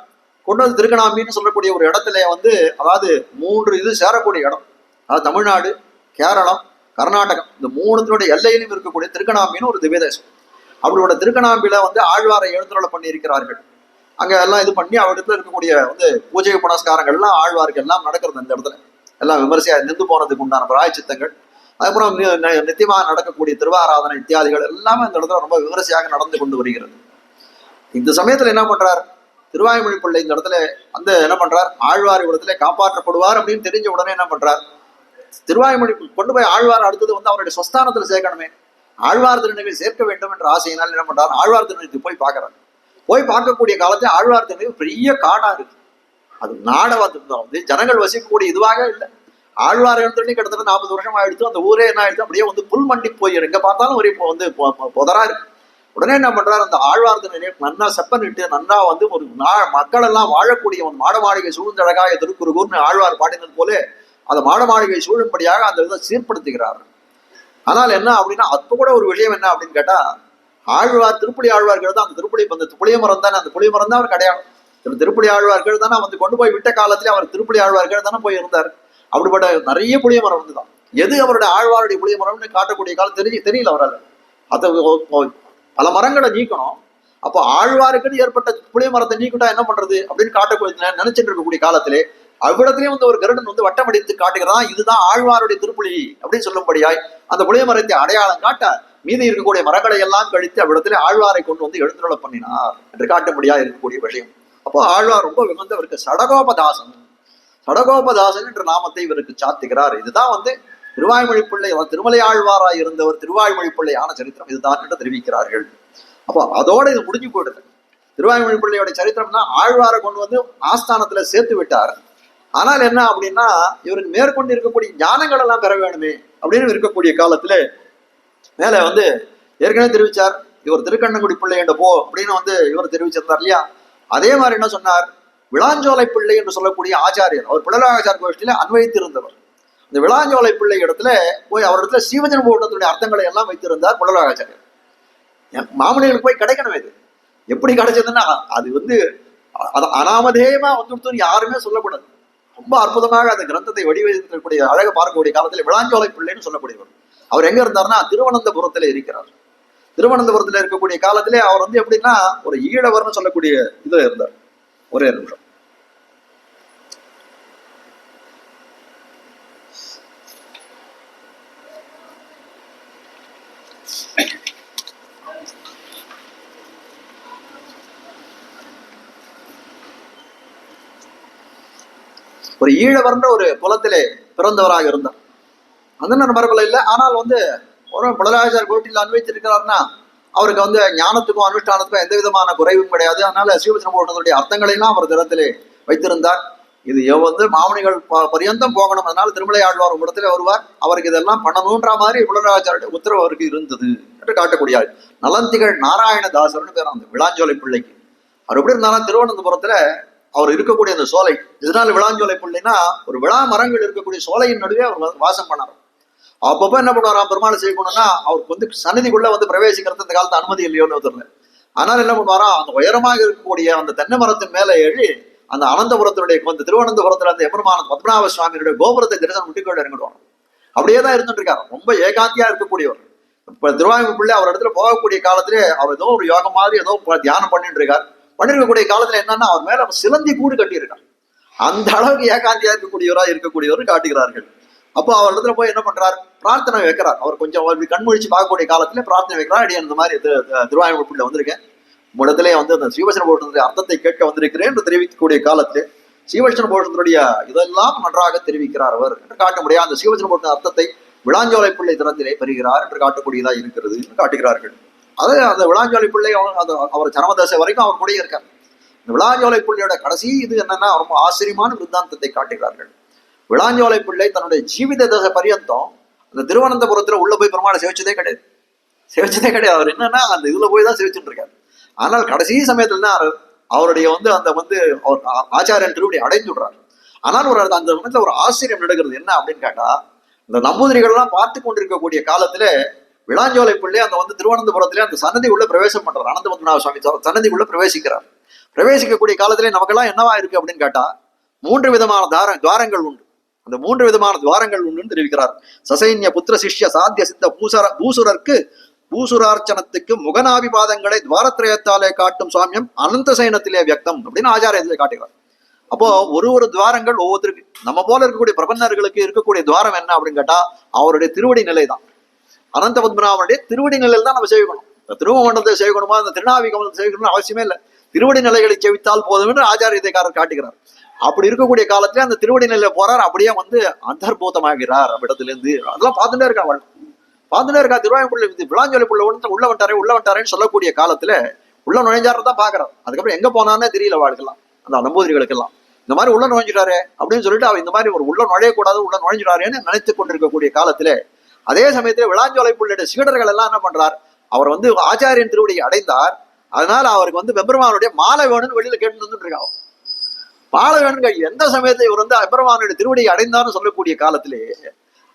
கொண்டு வந்து திருக்கணாம்பின்னு சொல்லக்கூடிய ஒரு இடத்துல வந்து, அதாவது 3 இது சேரக்கூடிய இடம், அதாவது தமிழ்நாடு, கேரளம், கர்நாடகம், இந்த 3த்தினுடைய எல்லையிலும் இருக்கக்கூடிய திருக்கணாம்பின்னு ஒரு திவ்யதேசம். அவங்களோட திருக்கணாம்பில வந்து ஆழ்வாரை எழுந்துருளை பண்ணி இருக்கிறார்கள். அங்க எல்லாம் இது பண்ணி அவரிடத்துல இருக்கக்கூடிய வந்து பூஜை புனஸ்காரங்கள்லாம் ஆழ்வாருக்கு எல்லாம் நடக்கிறது அந்த இடத்துல. எல்லாம் விமர்சையா நின்று போனதுக்கு உண்டான பிராயச்சித்தங்கள், அதுக்கப்புறம் நித்தியமாக நடக்கக்கூடிய திருவாராதனை இத்தியாதிகள் எல்லாமே அந்த இடத்துல ரொம்ப விமர்சையாக நடந்து கொண்டு வருகிறது. இந்த சமயத்துல என்ன பண்றார் திருவாய்மொழி பிள்ளை, இந்த இடத்துல அந்த என்ன பண்றார், ஆழ்வார் இடத்துல காப்பாற்றப்படுவார் அப்படின்னு தெரிஞ்ச உடனே என்ன பண்றார், திருவாய்மொழி கொண்டு போய் ஆழ்வார் அடுத்தது வந்து அவருடைய சொஸ்தானத்துல சேர்க்கணுமே, ஆழ்வார் திருநகரில் சேர்க்க வேண்டும் என்ற ஆசையினால் என்ன பண்றார், ஆழ்வார் திருநகருக்கு போய் பார்க்கிறார். போய் பார்க்கக்கூடிய காலத்தில் ஆழ்வார் திருநகர் பெரிய காடா இருக்கு. அது நாட வந்து ஜனங்கள் வசிக்கக்கூடிய இதுவாக இல்லை. ஆழ்வார் எழுந்தோடனே கிட்டத்தட்ட 40 வருஷம் ஆயிடுச்சு. அந்த ஊரே என்ன ஆயிடுச்சு, அப்படியே வந்து புல் மண்டி போயிடும். எங்க பார்த்தாலும் ஒரு வந்து புதரா இருக்கு. உடனே என்ன பண்றாரு, அந்த ஆழ்வார் திருநகரை நன்னா செப்பனிட்டு நன்னா வந்து ஒரு மக்கள் எல்லாம் வாழக்கூடிய ஒரு மாட மாளிகை சூழ்ந்தழகாய திருக்குறுகூர்னு ஆழ்வார் பாடினது போல அந்த மாட மாளிகை சூழும்படியாக அந்த இதை சீர்படுத்துகிறார். ஆனால் என்ன அப்படின்னா, அப்ப கூட ஒரு விஷயம் என்ன அப்படின்னு கேட்டா, ஆழ்வார் திருப்புளி ஆழ்வார்கள் தான் அந்த திருப்புளி அந்த புளிய மரம் தானே, அந்த புளிய மரம் தான் அவர் கிடையாது. திருப்புளி ஆழ்வார்கள் தானே வந்து கொண்டு போய் விட்ட காலத்துல அவர் திருப்புளி ஆழ்வார்கள் தானே போய் இருந்தார். அப்படிப்பட்ட நிறைய புளிய மரம் வந்துதான். எது அவருடைய ஆழ்வாருடைய புளிய மரம்னு காட்டக்கூடிய காலம் தெரியல அவரால். அதை பல மரங்களை நீக்கணும். அப்போ ஆழ்வாருக்குன்னு ஏற்பட்ட புளிய மரத்தை நீக்கிட்டா என்ன பண்றது அப்படின்னு காட்டக்கூடிய நினைச்சிட்டு இருக்கக்கூடிய காலத்திலே அவ்விடத்திலேயே வந்து ஒரு கருடன் வந்து வட்டமடித்து காட்டுகிறான், இதுதான் ஆழ்வாருடைய திருப்புளி அப்படின்னு சொல்லும்படியாய் அந்த புளிய மரத்தை அடையாளம் காட்ட மீதி இருக்கக்கூடிய மரங்களை எல்லாம் கழித்து அவ்விடத்திலே ஆழ்வாரை கொண்டு வந்து எழுந்துருள பண்ணினார் என்று காட்டும்படியா இருக்கக்கூடிய விஷயம். அப்போ ஆழ்வார் ரொம்ப விமந்தவருக்கு சடகோபதாசன், சடகோபதாசன் என்ற நாமத்தை இவருக்கு சாத்துகிறார். இதுதான் வந்து திருவாய்மொழி பிள்ளை, திருமலை ஆழ்வாராய் இருந்தவர் திருவாய்மொழி பிள்ளையான சரித்திரம் இதுதான் என்று தெரிவிக்கிறார்கள். அப்போ அதோட இது முடிஞ்சு போயிடுது. திருவாய்மொழி பிள்ளையோட சரித்திரம்னா ஆழ்வாரை கொண்டு வந்து ஆஸ்தானத்துல சேர்த்து விட்டார். ஆனால் என்ன அப்படின்னா, இவருக்கு மேற்கொண்டு இருக்கக்கூடிய ஞானங்கள் எல்லாம் பெற வேணுமே அப்படின்னு இருக்கக்கூடிய காலத்துல மேல வந்து ஏற்கனவே தெரிவிச்சார், இவர் திருக்கண்ணங்குடி பிள்ளை என்ற போ அப்படின்னு வந்து இவர் தெரிவிச்சிருந்தார் இல்லையா. அதே மாதிரி என்ன சொன்னார், விளாஞ்சோலை பிள்ளை என்று சொல்லக்கூடிய ஆச்சாரியர், அவர் பிள்ளலாச்சார் கோஷ்டியில அன்வைத்திருந்தவர். இந்த விளாஞ்சோலை பிள்ளை இடத்துல போய் அவரிடத்துல சீவஜன போட்டத்துடைய அர்த்தங்களை எல்லாம் வைத்திருந்தார் பிள்ளலாச்சாரியர். மாமனிகளுக்கு போய் கிடைக்கணும். இது எப்படி கிடைச்சதுன்னா, அது வந்து அனாமதேயமா வந்துடுத்துன்னு யாருமே சொல்லக்கூடாது. ரொம்ப அற்புதமாக அந்த கிரந்தத்தை வடிவமைக்கக்கூடிய அழக பார்க்கக்கூடிய காலத்துல விளாஞ்சோலை பிள்ளைன்னு சொல்லக்கூடியவர். அவர் எங்க இருந்தாருன்னா திருவனந்தபுரத்துல இருக்கிறார். திருவனந்தபுரத்துல இருக்கக்கூடிய காலத்திலே அவர் வந்து எப்படின்னா ஒரு ஈழவர்னு சொல்லக்கூடிய இதுல இருந்தார். ஒரே நிமிஷம். ஒரு ஈழவர்ன்ற ஒரு குலத்திலே பிறந்தவராக இருந்தார். அந்த மரபுல இல்லை. ஆனால் வந்து ஒரு பிள்ளலாச்சார் கோட்டில் அன்வைத்திருக்கிறார்னா அவருக்கு வந்து ஞானத்துக்கும் அனுஷ்டானத்துக்கும் எந்த விதமான குறைவும் கிடையாது. அதனால சீவஜன போட்டத்துடைய அர்த்தங்களையெல்லாம் அவர் திறத்திலே வைத்திருந்தார். இது வந்து மாமனிகள் பரியந்தம் போகணும். அதனால திருமலை ஆழ்வார் ஒரு இடத்துல வருவார், அவருக்கு இதெல்லாம் பண்ணணுன்ற மாதிரி பிள்ளலாச்சாருடைய உத்தரவு அவருக்கு இருந்தது என்று காட்டக்கூடிய நலந்திகள் நாராயணதாசர்னு பேர் அந்த விளாஞ்சோலை பிள்ளைக்கு. அவர் எப்படி இருந்தாலும் திருவனந்தபுரத்துல அவர் இருக்கக்கூடிய அந்த சோலை, இதனால விளாஞ்சோலை பிள்ளைன்னா ஒரு விழா மரங்கள் இருக்கக்கூடிய சோலையின் நடுவே அவர் வாசம் பண்ணார். அப்பப்போ என்ன பண்ணுவாராம், பெருமாளை செய்யணும்னா அவருக்கு வந்து சன்னதிக்குள்ள வந்து பிரவேசிக்கிறது இந்த காலத்து அனுமதி இல்லையோன்னு தெரியல. ஆனால் என்ன பண்ணுவாராம், அந்த உயரமாக இருக்கக்கூடிய அந்த தென்னை மரத்தின் மேலே ஏறி அந்த அனந்தபுரத்தினுடைய அந்த திருவனந்தபுரத்துல அந்த எம்பெருமான பத்மநாப சுவாமியுடைய கோபுரத்தை தரிசனம் முட்டிக்கொண்டு இறங்கிடுவாங்க. அப்படியே தான் இருந்துட்டு இருக்காரு. ரொம்ப ஏகாந்தியா இருக்கக்கூடியவர். இப்ப திருவாயூர் பிள்ளை அவர் இடத்துல போகக்கூடிய காலத்திலே அவர் ஏதோ ஒரு யோகம் மாதிரி ஏதோ தியானம் பண்ணிட்டு இருக்கார். பண்ணிருக்கக்கூடிய காலத்துல என்னன்னா அவர் மேல சிலந்தி கூடு கட்டியிருக்கார். அந்த அளவுக்கு ஏகாந்தியா இருக்கக்கூடியவர் காட்டுகிறார்கள். அப்போ அவர் இடத்துல போய் என்ன பண்றார், பிரார்த்தனை வைக்கிறார். அவர் கொஞ்சம் கண்மொழிச்சு பார்க்கக்கூடிய காலத்துல பிரார்த்தனை வைக்கிறார். அடி அந்த மாதிரி திருவாயூர் பிள்ளை வந்திருக்கேன், இடத்துல வந்து அந்த சீவசன போஷனுடைய அர்த்தத்தை கேட்க வந்திருக்கிறேன் என்று தெரிவிக்கக்கூடிய காலத்துல சீவசன போஷனுடைய இதெல்லாம் நன்றாக தெரிவிக்கிறார் அவர் என்று காட்ட முடியாது. அந்த சீவசன போஷன அர்த்தத்தை விளாஞ்சோலை பிள்ளை திறத்திலே பெறுகிறார் என்று காட்டக்கூடியதா இருக்கிறது என்று காட்டுகிறார்கள். அது அந்த விளாஞ்சோலை பிள்ளை அவர் சரமதசை வரைக்கும் அவர் கூட இருக்கார். இந்த விளாஞ்சோலை பிள்ளையோட கடைசி இது என்னன்னா ரொம்ப ஆச்சரியமான விருத்தாந்தத்தை காட்டுகிறார்கள். விளாஞ்சோலை பிள்ளை தன்னுடைய ஜீவித தசை பரியந்தம் அந்த திருவனந்தபுரத்துல உள்ள போய் பெருமாளை சேவிச்சதே கிடையாது. அவர் என்னன்னா அந்த இதுல போய் தான் சேவிச்சுட்டு இருக்காரு. ஆனால் கடைசி சமயத்துல அவருடைய வந்து அந்த வந்து அவர் ஆச்சாரியன் திருவடி அடைந்து விடுறாரு. ஆனால் ஒரு அந்த இடத்துல ஒரு ஆச்சரியம் நடக்கிறது. என்ன அப்படின்னு கேட்டா, இந்த நம்பூதிரிகள் எல்லாம் பார்த்து கொண்டிருக்கக்கூடிய காலத்துல விளாஞ்சோலை பிள்ளை அந்த வந்து திருவனந்தபுரத்திலே அந்த சன்னதி உள்ள பிரவேசம் பண்றார். அனந்த பத்மநாப சுவாமி சன்னதி உள்ள பிரவேசிக்கிறார். பிரவேசிக்கக்கூடிய காலத்திலே நமக்கெல்லாம் என்னவா இருக்கு அப்படின்னு கேட்டா 3 விதமான துவாரங்கள் உண்டு. அந்த 3 விதமான துவாரங்கள் உண்டுன்னு தெரிவிக்கிறார். சசைன்ய புத்திர சிஷ்ய சாத்திய சித்த பூசுரர்க்கு பூசுரார்ச்சனத்துக்கு முகநாபிபாதங்களை துவாரத்திரயத்தாலே காட்டும் சாமியம் அனந்த சயனத்திலே வியக்தம் அப்படின்னு ஆச்சாரியத்திலே காட்டுகிறார். அப்போ ஒரு துவாரங்கள் ஒவ்வொருத்தருக்கு, நம்ம போல இருக்கக்கூடிய பிரபன்னர்களுக்கு இருக்கக்கூடிய துவாரம் என்ன அப்படின்னு கேட்டா அவருடைய திருவடி நிலை தான். அனந்த பத்மநாபனுடைய திருவடி நிலையில் தான் நம்ம சேவிக்கணும். திருவமண்டலத்தை சேவிக்கணுமா, அந்த திருநாவி கமலத்தை சேவிக்கணும்னு அவசியமே இல்லை. திருவடி நிலைகளை செவித்தால் போதும் என்று ஆச்சாரியத்தைக்காரர் காட்டுகிறார். அப்படி இருக்கக்கூடிய காலத்துல அந்த திருவடி நிலையில போறார், அப்படியே வந்து அந்தர்பூதமாகிறார் இடத்துல அதெல்லாம் பார்த்துட்டே இருக்கா, அவள் பார்த்துட்டே இருக்கா. திருவாயூர்புள்ள விளாஞ்சொலிப்புள்ள உள்ள வந்துட்டாரேன்னு சொல்லக்கூடிய காலத்துல உள்ள நுழைஞ்சாரதான் பாக்குறாரு. அதுக்கப்புறம் எங்க போனான்னே தெரியல வாழ்க்கெல்லாம், அந்த நம்பூதிரிகளுக்கெல்லாம். இந்த மாதிரி உள்ள நுழைஞ்சிட்டாரு அப்படின்னு சொல்லிட்டு அவர் இந்த மாதிரி ஒரு உள்ள நுழையக்கூடாது, உள்ள நுழைஞ்சிட்டாரேன்னு நினைத்து கொண்டிருக்கக்கூடிய காலத்துல அதே சமயத்துல விளாஞ்சோலைப்புள்ள சீடர்கள் எல்லாம் என்ன பண்றார், அவர் வந்து ஆச்சாரியன் திருவடியை அடைந்தார், அதனால அவருக்கு வந்து பெருமானுடைய மாலை வேணும்னு வெளியில கேட்டு வந்துட்டு இருக்காங்க. மாலை வேணுங்க. எந்த சமயத்துல இவர் வந்து பெருமானுடைய திருவடியை அடைந்தார்னு சொல்லக்கூடிய காலத்திலே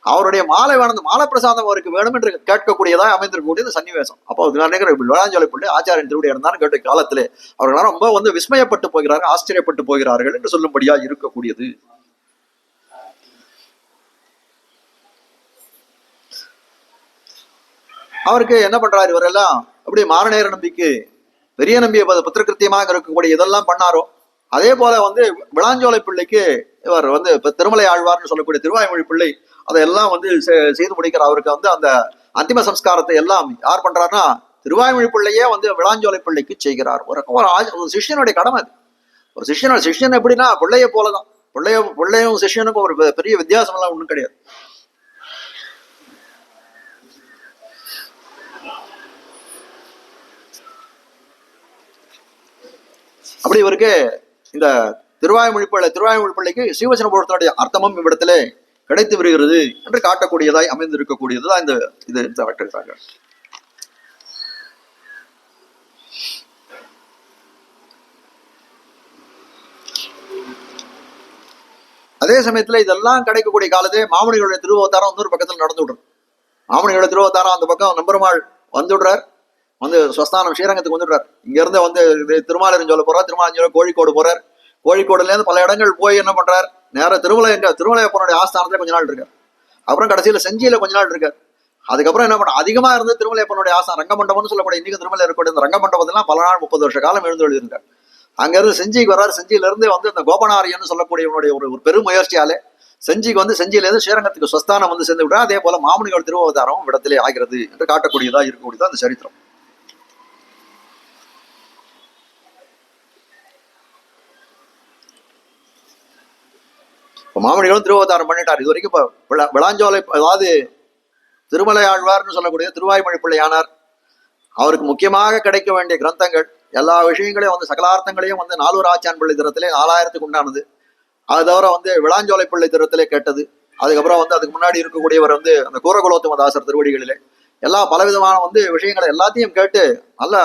அவருடைய மாலை வேணும், மாலை பிரசாதம் அவருக்கு வேணும் என்று கேட்கக்கூடியதா அமைந்திருக்கக்கூடிய இந்த சன்னிவேசம். அப்போ விளாஞ்சோலைப்புள்ளி ஆச்சாரியன் திருவடி அடைந்தான்னு கேட்ட காலத்திலே அவர்கள் ரொம்ப வந்து விஸ்மயப்பட்டு போகிறார்கள், ஆச்சரியப்பட்டு போகிறார்கள் என்று சொல்லும்படியா இருக்கக்கூடியது. அவருக்கு என்ன பண்றாரு, இவரெல்லாம் அப்படி மாரணேர நம்பிக்கு பெரிய நம்பிய புத்திரகிருத்தியமாக இருக்கக்கூடிய இதெல்லாம் பண்ணாரோ அதே போல வந்து விளாஞ்சோலை பிள்ளைக்கு இவர் வந்து இப்ப திருமலை ஆழ்வார்னு சொல்லக்கூடிய திருவாய்மொழி பிள்ளை அதையெல்லாம் வந்து செய்து முடிக்கிறார். அவருக்கு வந்து அந்த அந்திம சம்ஸ்காரத்தை எல்லாம் யார் பண்றாருன்னா திருவாய்மொழி பிள்ளையே வந்து விளாஞ்சோலை பிள்ளைக்கு செய்கிறார். ஒரு சிஷ்யனுடைய கடமை அது. ஒரு சிஷ்யன் எப்படின்னா பிள்ளைய போலதான். பிள்ளையும் சிஷ்யனுக்கும் ஒரு பெரிய வித்தியாசம் எல்லாம் ஒண்ணும் கிடையாது. அப்படி இவருக்கு இந்த திருவாய்மொழி பிள்ளைக்கு சீவச்சன புராணத்தினுடைய அர்த்தமும் இவ்விடத்திலே கிடைத்து வருகிறது என்று காட்டக்கூடியதாய் அமைந்திருக்கக்கூடியதுதான் இந்த இது. அதே சமயத்துல இதெல்லாம் கிடைக்கக்கூடிய காலத்தே மாமணிகளுடைய திருவவதாரம் வந்து ஒரு பக்கத்துல நடந்து விடுறோம். மாமணிகளுடைய திருவவதாரம் அந்த பக்கம் நம்பெருமாள் வந்துடுறார், வந்து ஸ்வஸ்தானம் ஸ்ரீரங்கத்துக்கு வந்துடுறார். இங்க இருந்து வந்து திருமாலிருஞ்சோலை போறார், திருமாலிருஞ்சோலை கோழிக்கோடு போறார். கோழிக்கோடுல இருந்து பல இடங்கள் போய் என்ன பண்றார், நேரம் திருமலையப்பனுடைய ஆஸ்தானத்துல கொஞ்ச நாள் இருக்கார். அப்புறம் கடைசியில செஞ்சியில கொஞ்ச நாள் இருக்கார். அதுக்கப்புறம் என்ன பண்ண அதிகமா இருந்து திருமலையப்பனுடைய ஆஸ்தானம் ரங்கமண்டபம்னு சொல்லக்கூடிய இன்னைக்கு திருமலை இருக்கக்கூடிய இந்த ரங்கமண்டபத்திலாம் பல நாள் 30 வருஷ காலம் எழுந்து இருக்கார். அங்க இருந்து செஞ்சிக்கு வர்றாரு. செஞ்சியில இருந்து வந்து இந்த கோபனாரியன்னு சொல்லக்கூடியவனுடைய ஒரு பெரும் முயற்சியாலே செஞ்சிக்கு வந்து செஞ்சியில இருந்து ஸ்ரீரங்கத்துக்கு ஸ்வஸ்தானம் வந்து சேர்ந்து விடுறார். அதே போல மாமுனிகள் திருவவதாரம் இடத்திலே ஆகிறது என்று காட்டக்கூடியதா இருக்கக்கூடியதா அந்த சரித்திரம். மாமணிகளும் திருவவதாரம் பண்ணிட்டார். இது வரைக்கும் இப்ப விளாஞ்சோலை அதாவது திருமலை ஆழ்வார்னு சொல்லக்கூடிய திருவாய்மொழி பிள்ளையானார். அவருக்கு முக்கியமாக கிடைக்க வேண்டிய கிரந்தங்கள் எல்லா விஷயங்களையும் வந்து சகலார்த்தங்களையும் வந்து 4 ஆச்சான் பிள்ளை திறத்திலே 4000க்கு உண்டானது. அது தவிர வந்து விளாஞ்சோலை பிள்ளை திறத்திலே கேட்டது. அதுக்கப்புறம் வந்து அதுக்கு முன்னாடி இருக்கக்கூடியவர் வந்து அந்த கூரகுலோத்தும தாசர் திருவடிகளிலே எல்லா பலவிதமான வந்து விஷயங்களை எல்லாத்தையும் கேட்டு நல்ல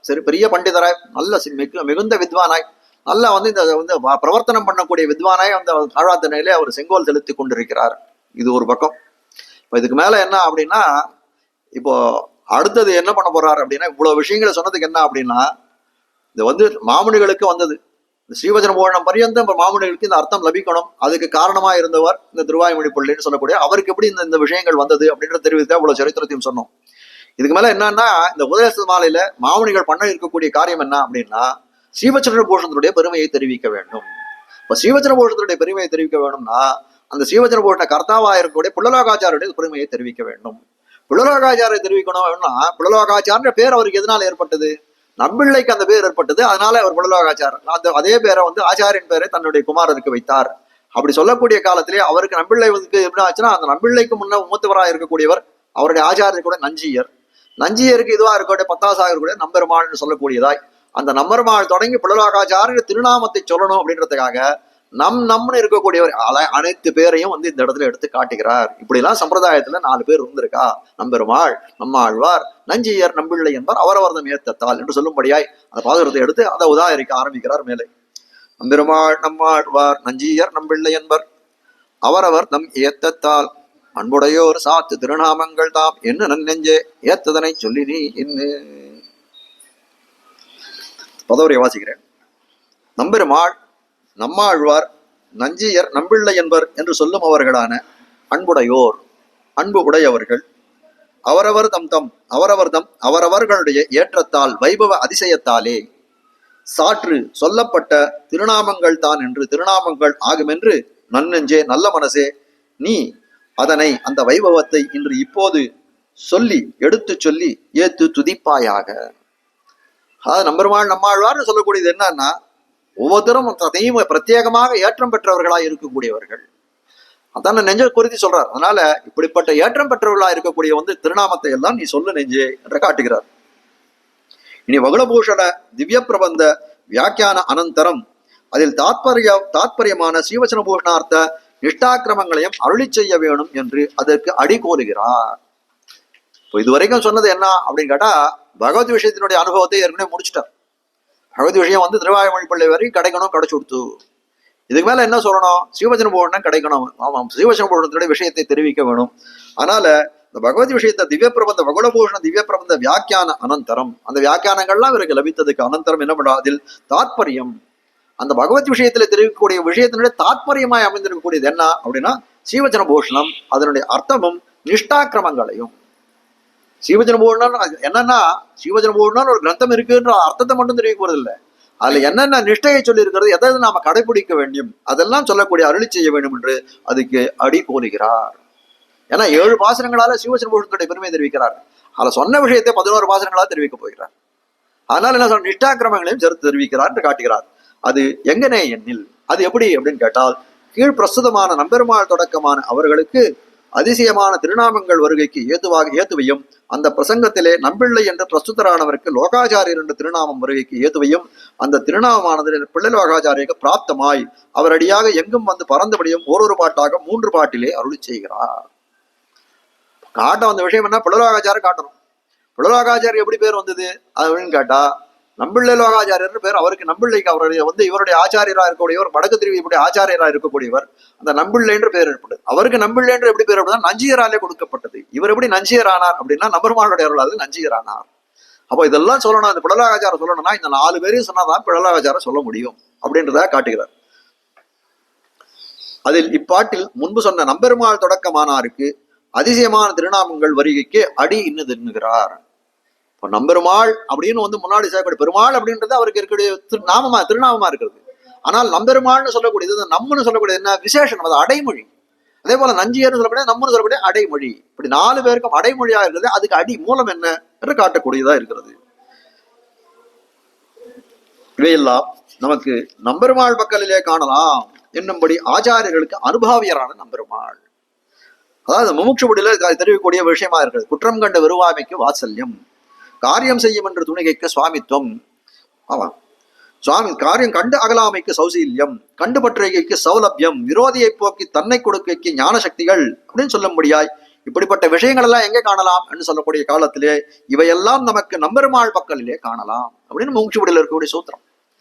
சரி பெரிய பண்டிதராய் நல்ல மிகுந்த வித்வானாய் நல்லா வந்து இந்த வந்து பிரவர்த்தனம் பண்ணக்கூடிய வித்வானாய் அந்த ஆழ்வார்த்தனையிலே அவர் செங்கோல் செலுத்தி கொண்டிருக்கிறார். இது ஒரு பக்கம். இப்போ இதுக்கு மேல என்ன அப்படின்னா, இப்போ அடுத்தது என்ன பண்ண போறாரு அப்படின்னா, இவ்வளவு விஷயங்களை சொன்னதுக்கு என்ன அப்படின்னா, இது வந்து மாமுனிகளுக்கு வந்தது ஸ்ரீவச்சன பூரணம் பரியந்தம் மாமுனிகளுக்கு இந்த அர்த்தம் லபிக்கணும். அதுக்கு காரணமா இருந்தவர் இந்த திருவாய்மொழி பிள்ளைன்னு சொல்லக்கூடிய அவருக்கு எப்படி இந்த விஷயங்கள் வந்தது அப்படின்ற தெரிவித்தா இவ்வளவு சரித்திரத்தையும் சொன்னோம். இதுக்கு மேல என்னன்னா, இந்த உபதேச மாலையில மாமுனிகள் பண்ண இருக்கக்கூடிய காரியம் என்ன அப்படின்னா, ஸ்ரீவச்சன பூஷணத்தினுடைய பெருமையை தெரிவிக்க வேண்டும். இப்ப ஸ்ரீவச்சன பூஷணத்தினுடைய பெருமையை தெரிவிக்க வேணும்னா அந்த ஸ்ரீவச்சன பூஷண கர்த்தாவா இருக்கக்கூடிய புள்ளலோகாச்சாரியுடைய பெருமையை தெரிவிக்க வேண்டும். புள்ளலோகாச்சாரியை தெரிவிக்கணும் அப்படின்னா, புள்ளலோகாச்சார பேர் அவருக்கு எதனால ஏற்பட்டது, நம்பிள்ளைக்கு அந்த பேர் ஏற்பட்டது. அதனால அவர் புள்ளலோகாச்சாரர். அதே பேரை வந்து ஆச்சாரியன் பேரை தன்னுடைய குமாரருக்கு வைத்தார். அப்படி சொல்லக்கூடிய காலத்திலே அவருக்கு நம்பிள்ளை வந்து என்ன ஆச்சுன்னா, அந்த நம்பிள்ளைக்கு முன்ன மூத்தவராக இருக்கக்கூடியவர் அவருடைய ஆச்சாரியர் கூட நஞ்சியருக்கு இதுவா இருக்கக்கூடிய பத்தாசாக இருக்கக்கூடிய நம்பெருமாள்னு சொல்லக்கூடியதாய் அந்த நம்பெருமாள் தொடங்கி புள்ளலோகாச்சாரிய திருநாமத்தை சொல்லணும் அப்படின்றதுக்காக நம்மன்னு இருக்கக்கூடியவர் அனைத்து பேரையும் வந்து இந்த இடத்துல எடுத்து காட்டுகிறார். இப்படி எல்லாம் சம்பிரதாயத்துல 4 பேர் இருந்திருக்கா, நம்பெருமாள், நம்மாழ்வார், நஞ்சியர், நம்பிள்ளை என்பார் அவரவர்தம் ஏத்தத்தால் என்று சொல்லும்படியாய் அந்த பாசுரத்தை எடுத்து அதை உதாரிக்க ஆரம்பிக்கிறார். மேலே நம்பெருமாள், நம்மாழ்வார், நஞ்சியர், நம்பிள்ளை என்பர் அவரவர் தம் ஏத்தத்தால் அன்புடையோர் சாத்து திருநாமங்கள் தாம் என்ன நன்னெஞ்சே ஏத்ததனை சொல்லி நீ என்ன. பதவியை வாசிக்கிறேன். நம்பெருமாள், நம்மாழ்வார், நஞ்சியர், நம்பிள்ளை என்பர் என்று சொல்லும் அவர்களான அன்புடையோர், அன்பு உடையவர்கள், அவரவர் தம் அவரவர்களுடைய ஏற்றத்தால் வைபவ அதிசயத்தாலே சாற்று சொல்லப்பட்ட திருநாமங்கள் தான் என்று திருநாமங்கள் ஆகுமென்று நன்னெஞ்சே, நல்ல மனசே, நீ அதனை அந்த வைபவத்தை இன்று இப்போது சொல்லி எடுத்து சொல்லி ஏத்து துதிப்பாயாக. அதாவது நம்பெருமாள் நம்மாழ்வார்னு சொல்லக்கூடியது என்னன்னா, ஒவ்வொருத்தரும் அதையும் பிரத்யேகமாக ஏற்றம் பெற்றவர்களாய் இருக்கக்கூடியவர்கள். அதான் நெஞ்ச குறித்து சொல்றார். அதனால இப்படிப்பட்ட ஏற்றம் பெற்றவர்களா இருக்கக்கூடிய திருநாமத்தை எல்லாம் நீ சொல்லு நெஞ்சே என்று காட்டுகிறார். இனி வகுளபூஷண திவ்ய பிரபந்த வியாக்கியான அனந்தரம் அதில் தாத்பரியமான ஸ்ரீவச்சன பூஷணார்த்த நிஷ்டாக்கிரமங்களையும் அருளி செய்ய வேணும் என்று அதற்கு அடி கோருகிறார். இப்போ இதுவரைக்கும் சொன்னது என்ன அப்படின்னு கேட்டா, பகவத் விஷயத்தினுடைய அனுபவத்தை ஏற்கனவே முடிச்சுட்டார். பகவத் விஷயம் திருவாய்மொழி பிள்ளை வரைக்கும் கிடைக்கணும், கிடைச்சு கொடுத்து. இதுக்கு மேல என்ன சொல்லணும்? ஸ்ரீவச்சன பூஷணம் கிடைக்கணும். ஆமாம், ஸ்ரீவச்சன பூஷணத்தினுடைய விஷயத்தை தெரிவிக்க வேணும். அதனால இந்த பகவத் விஷயத்தை திவ்ய பிரபந்த வகுளபூஷண திவ்ய பிரபந்த வியாக்கியான அனந்தரம், அந்த வியாக்கியானங்கள்லாம் இவருக்கு லபித்ததுக்கு அனந்தரம் என்ன பண்ணா, அதில் தாத்பரியம், அந்த பகவத் விஷயத்துல தெரிவிக்கக்கூடிய விஷயத்தினுடைய தாத்பரியமாய் அமைந்திருக்கக்கூடியது என்ன அப்படின்னா ஸ்ரீவச்சன பூஷணம், அதனுடைய அர்த்தமும் நிஷ்டாக்கிரமங்களையும். ஸ்ரீவச்சன பூஷணம் என்னன்னா, ஸ்ரீவச்சன பூஷணம் ஒரு கிரந்தம் இருக்குன்ற அர்த்தத்தை மட்டும் தெரிவிக்க போறது இல்லை, அதுல என்னென்ன நிஷ்டையை சொல்லி இருக்கிறது, எதை நாம கடைபிடிக்க வேண்டும், அதெல்லாம் சொல்லக்கூடிய அருளி செய்ய வேண்டும் என்று அதுக்கு அடி கோருகிறார். ஏன்னா 7 பாசனங்களால ஸ்ரீவச்சன பூஷணத்துடைய பெருமையை தெரிவிக்கிறார். அதுல சொன்ன விஷயத்தை 11 பாசனங்களால் தெரிவிக்க போகிறார். அதனால என்ன சொல்ற, நிஷ்டாக்கிரமங்களையும் சேர்த்து தெரிவிக்கிறார் என்று காட்டுகிறார். அது எங்கனே எண்ணில், அது எப்படி அப்படின்னு கேட்டால், கீழ் பிரஸ்துதமான நம்பெருமாள் தொடக்கமான அவர்களுக்கு அதிசயமான திருநாமங்கள் வருகைக்கு ஏத்துவையும், அந்த பிரசங்கத்திலே நம்பிள்ளை என்று பிரஸ்துதரானவருக்கு லோகாச்சாரியர் என்ற திருநாமம் வருகைக்கு ஏத்துவையும், அந்த திருநாமமானது பிள்ளை லோகாச்சாரியருக்கு பிராப்தமாய் அவர் அடியாக எங்கும் பறந்தபடியும் ஓரொரு பாட்டாக 3 பாட்டிலே அருளி செய்கிறார். காட்ட வந்த விஷயம் என்ன, பிள்ளலோகாச்சாரியர் காட்டணும். பிள்ளலோகாச்சாரியர் எப்படி பேர் வந்தது அப்படின்னு கேட்டா, நம்பிள்ளை லோகாச்சாரியர் பேர். அவருக்கு நம்பிள்ளைக்கு அவருடைய இவருடைய ஆச்சாரியராக இருக்கக்கூடியவர், வடக்கு திருவியுடைய ஆச்சாரியராக இருக்கக்கூடியவர், அந்த நம்பிள்ளை என்று பேர் ஏற்பட்டது. அவருக்கு நம்பிள்ளை என்று எப்படி பேர் ஏற்பட்டது, நஞ்சியராலே கொடுக்கப்பட்டது. இவர் எப்படி நஞ்சியர் ஆனார் அப்படின்னா, நம்பெருமாளுடைய அருளால் நஞ்சியர் ஆனார். அப்போ இதெல்லாம் சொல்லணும், இந்த பிள்ளலோகாச்சாரம் சொல்லணும்னா இந்த 4 பேரையும் சொன்னாதான் பிள்ளலோகாச்சாரம் சொல்ல முடியும் அப்படின்றத காட்டுகிறார். அதில் இப்பாட்டில் முன்பு சொன்ன நம்பெருமாள் தொடக்கமானாருக்கு அதிசயமான திருநாமங்கள் வருகைக்கு அடி இன்னது எண்ணுகிறார். இப்போ நம்பெருமாள் அப்படின்னு முன்னாடி செய்யக்கூடிய பெருமாள் அப்படின்றது அவருக்கு இருக்கக்கூடிய திருநாமமா இருக்கிறது. ஆனால் நம்பெருமாள்னு சொல்லக்கூடியது, நம்மன்னு சொல்லக்கூடியது என்ன விசேஷம், அது அடைமொழி. அதே போல நஞ்சியர்னு சொல்லக்கூடிய நம்மன்னு சொல்லக்கூடிய அடைமொழி. இப்படி 4 பேருக்கும் அடைமொழியா இருக்கிறது. அதுக்கு அடி மூலம் என்ன என்று காட்டக்கூடியதா இருக்கிறது. இவையெல்லாம் நமக்கு நம்பெருமாள் பக்கலிலே காணலாம் என்னும்படி ஆச்சாரியர்களுக்கு அனுபவியரான நம்பெருமாள். அதாவது முமுட்சுபடியில தெரிவிக்கக்கூடிய விஷயமா இருக்கிறது. குற்றம் கண்ட வெறுவாமைக்கு வாத்சல்யம், காரியம் செய்யும் என்று துணிகைக்கு சுவாமித்துவம். ஆமா, சுவாமி காரியம் கண்டு அகலாமைக்கு சௌசீல்யம், கண்டு பற்றுகைக்கு சௌலபியம், விரோதியை போக்கி தன்னை கொடுக்கைக்கு ஞான சக்திகள் அப்படின்னு சொல்லும்படியாய் இப்படிப்பட்ட விஷயங்கள் எல்லாம் எங்கே காணலாம் என்று சொல்லக்கூடிய காலத்திலே இவையெல்லாம் நமக்கு நம்பெருமாள் பக்கலிலே காணலாம் அப்படின்னு முமுட்சுபடியில் இருக்கக்கூடிய சூத்திரம்.